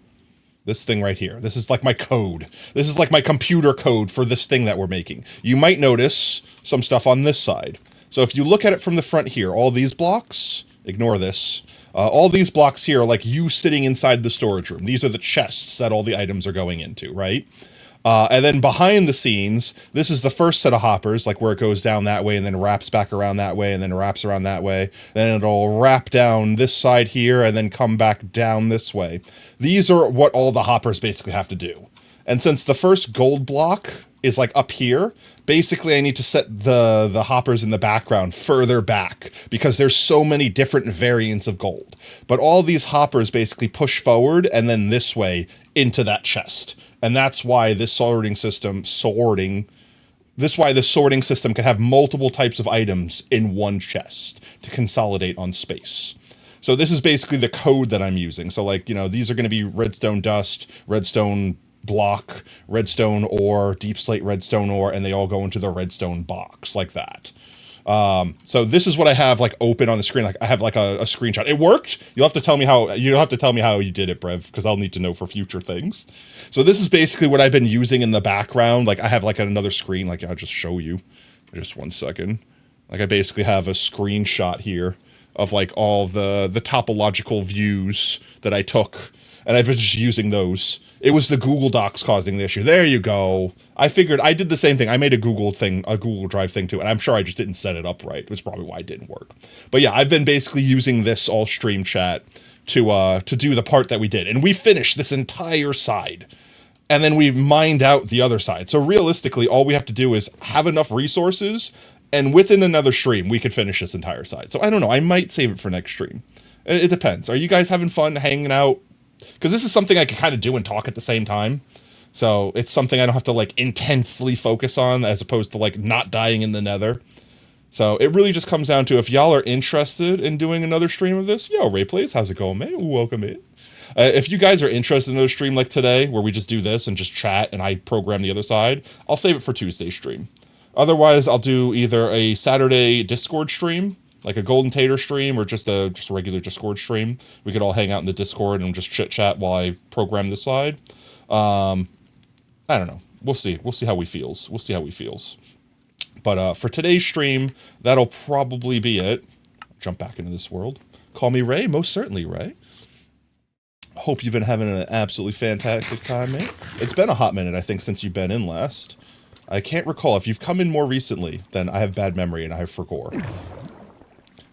A: This thing right here. This is like my code. This is like my computer code for this thing that we're making. You might notice some stuff on this side. So if you look at it from the front here, all these blocks, ignore this. All these blocks here are like you sitting inside the storage room. These are the chests that all the items are going into, right? And then behind the scenes, this is the first set of hoppers, like where it goes down that way and then wraps back around that way and then wraps around that way. Then it'll wrap down this side here and then come back down this way. These are what all the hoppers basically have to do. And since the first gold block is like up here, basically I need to set the hoppers in the background further back because there's so many different variants of gold. But all these hoppers basically push forward and then this way into that chest. And that's why this sorting This is why the sorting system can have multiple types of items in one chest to consolidate on space. So this is basically the code that I'm using. So like, you know, these are going to be redstone dust, redstone block, redstone ore, deep slate redstone ore, and they all go into the redstone box like that. So this is what I have like open on the screen. Like I have like a screenshot. It worked. You'll have to tell me how you did it, Brev, because I'll need to know for future things. So this is basically what I've been using in the background. Like I have like another screen. Like I'll just show you. Just 1 second. Like I basically have a screenshot here of like all the topological views that I took. And I've been just using those. It was the Google Docs causing the issue. There you go. I figured I did the same thing. I made a Google Drive thing too, and I'm sure I just didn't set it up right. Which is probably why it didn't work. But yeah, I've been basically using this all stream chat to do the part that we did, and we finished this entire side, and then we mined out the other side. So realistically, all we have to do is have enough resources, and within another stream, we could finish this entire side. So I don't know. I might save it for next stream. It depends. Are you guys having fun hanging out? Because this is something I can kind of do and talk at the same time. So it's something I don't have to like intensely focus on as opposed to like not dying in the nether. So it really just comes down to if y'all are interested in doing another stream of this. Yo, Rayplays, how's it going, man? Welcome in. If you guys are interested in another stream like today where we just do this and just chat and I program the other side, I'll save it for Tuesday's stream. Otherwise, I'll do either a Saturday Discord stream, like a Golden Tater stream, or just a regular Discord stream. We could all hang out in the Discord and just chit chat while I program this side. I don't know. We'll see. We'll see how we feels. But for today's stream, that'll probably be it. Jump back into this world. Call me Ray. Most certainly, Ray. Hope you've been having an absolutely fantastic time, mate. It's been a hot minute, I think, since you've been in last. I can't recall. If you've come in more recently, then I have bad memory and I have forgot.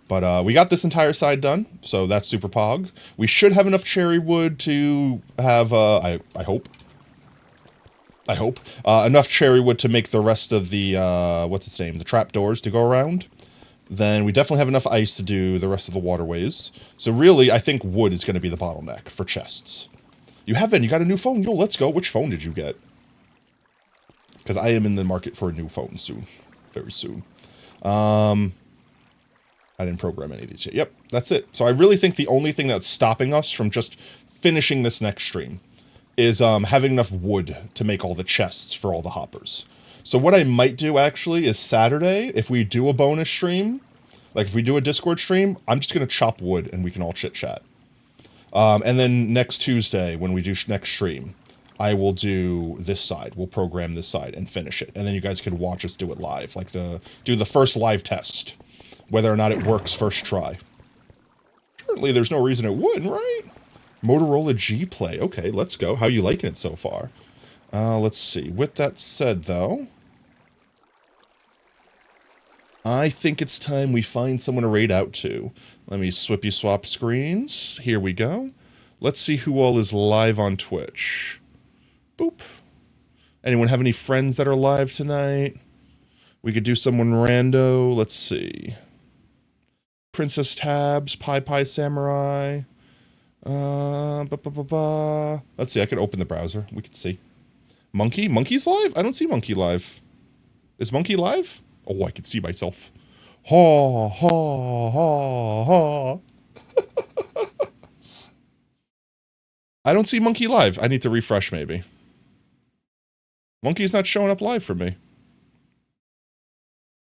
A: But we got this entire side done, so that's super pog. We should have enough cherry wood to have, I hope, enough cherry wood to make the rest of the, what's its name, the trapdoors to go around. Then we definitely have enough ice to do the rest of the waterways. So really, I think wood is going to be the bottleneck for chests. You got a new phone? Yo, let's go. Which phone did you get? Because I am in the market for a new phone soon. Very soon. I didn't program any of these yet. Yep, that's it. So I really think the only thing that's stopping us from just finishing this next stream is having enough wood to make all the chests for all the hoppers. So what I might do actually is Saturday, if we do a bonus stream, like if we do a Discord stream, I'm just going to chop wood and we can all chit chat. And then next Tuesday, when we do next stream, I will do this side. We'll program this side and finish it. And then you guys can watch us do it live, like do the first live test. Whether or not it works first try. Certainly there's no reason it wouldn't, right? Motorola G Play. Okay, let's go. How you liking it so far? Let's see. With that said, though, I think it's time we find someone to raid out to. Let me swippy swap screens. Here we go. Let's see who all is live on Twitch. Boop. Anyone have any friends that are live tonight? We could do someone rando. Let's see. Princess Tabs, Pie Samurai. Let's see, I can open the browser. We can see. Monkey? Monkey's live? I don't see Monkey live. Is Monkey live? Oh, I can see myself. Ha, ha, ha, ha. I don't see Monkey live. I need to refresh maybe. Monkey's not showing up live for me.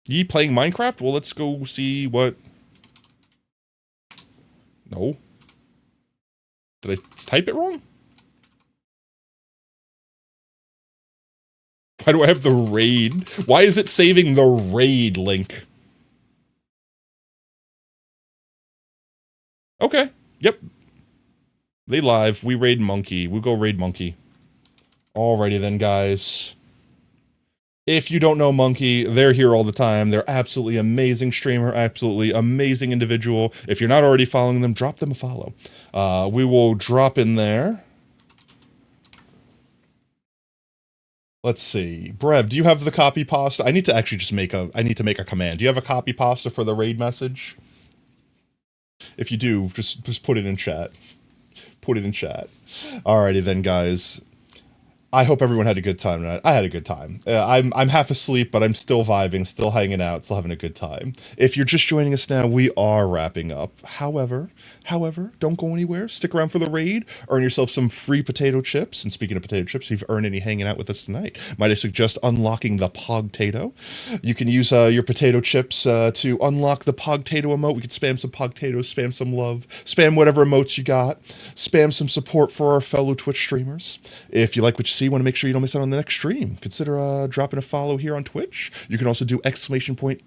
A: Ye playing Minecraft? Well, let's go see what... No. Did I type it wrong? Why do I have the raid? Why is it saving the raid link? Okay. Yep. They live. We raid Monkey. We'll go raid Monkey. Alrighty then, guys. If you don't know Monkey, they're here all the time. They're absolutely amazing streamer, absolutely amazing individual. If you're not already following them, drop them a follow. We will drop in there. Let's see. Brev, do you have the copy pasta? I need to actually just make a command. Do you have a copy pasta for the raid message? If you do, just put it in chat. Put it in chat. Alrighty then, guys. I hope everyone had a good time tonight. I had a good time. I'm half asleep, but I'm still vibing, still hanging out, still having a good time. If you're just joining us now, we are wrapping up. However, don't go anywhere. Stick around for the raid. Earn yourself some free potato chips. And speaking of potato chips, if you've earned any hanging out with us tonight, might I suggest unlocking the Pogtato. You can use your potato chips to unlock the Pogtato emote. We could spam some Pogtatos, spam some love, spam whatever emotes you got, spam some support for our fellow Twitch streamers. If you like what you see, want to make sure you don't miss out on the next stream, consider dropping a follow here on Twitch. You can also do !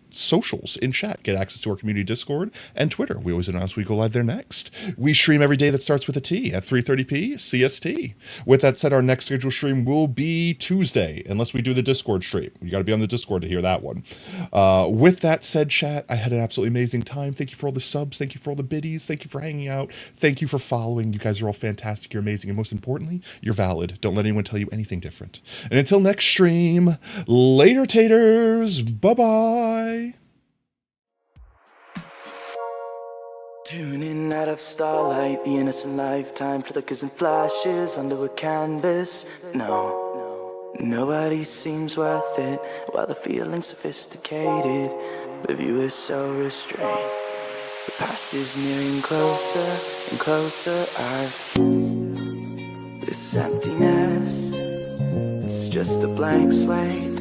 A: Socials in chat, get access to our community Discord and Twitter. We always announce we go live there next. We stream every day that starts with a T at 3:30 CST. With that said, our next scheduled stream will be Tuesday, unless we do the Discord stream. You got to be on the Discord to hear that one. With that said, chat, I had an absolutely amazing time. Thank you for all the subs. Thank you for all the biddies. Thank you for hanging out. Thank you for following. You guys are all fantastic. You're amazing. And most importantly, you're valid. Don't let anyone tell you anything different. And until next stream, later, taters. Bye-bye.
I: Tuning out of starlight, the innocent lifetime flickers and flashes under a canvas. No, nobody seems worth it, while the feeling's sophisticated. The view is so restrained. The past is nearing closer and closer. This emptiness, it's just a blank slate,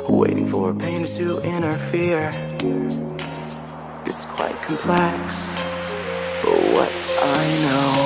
I: waiting for a painter to interfere. It's quite complex, but what I know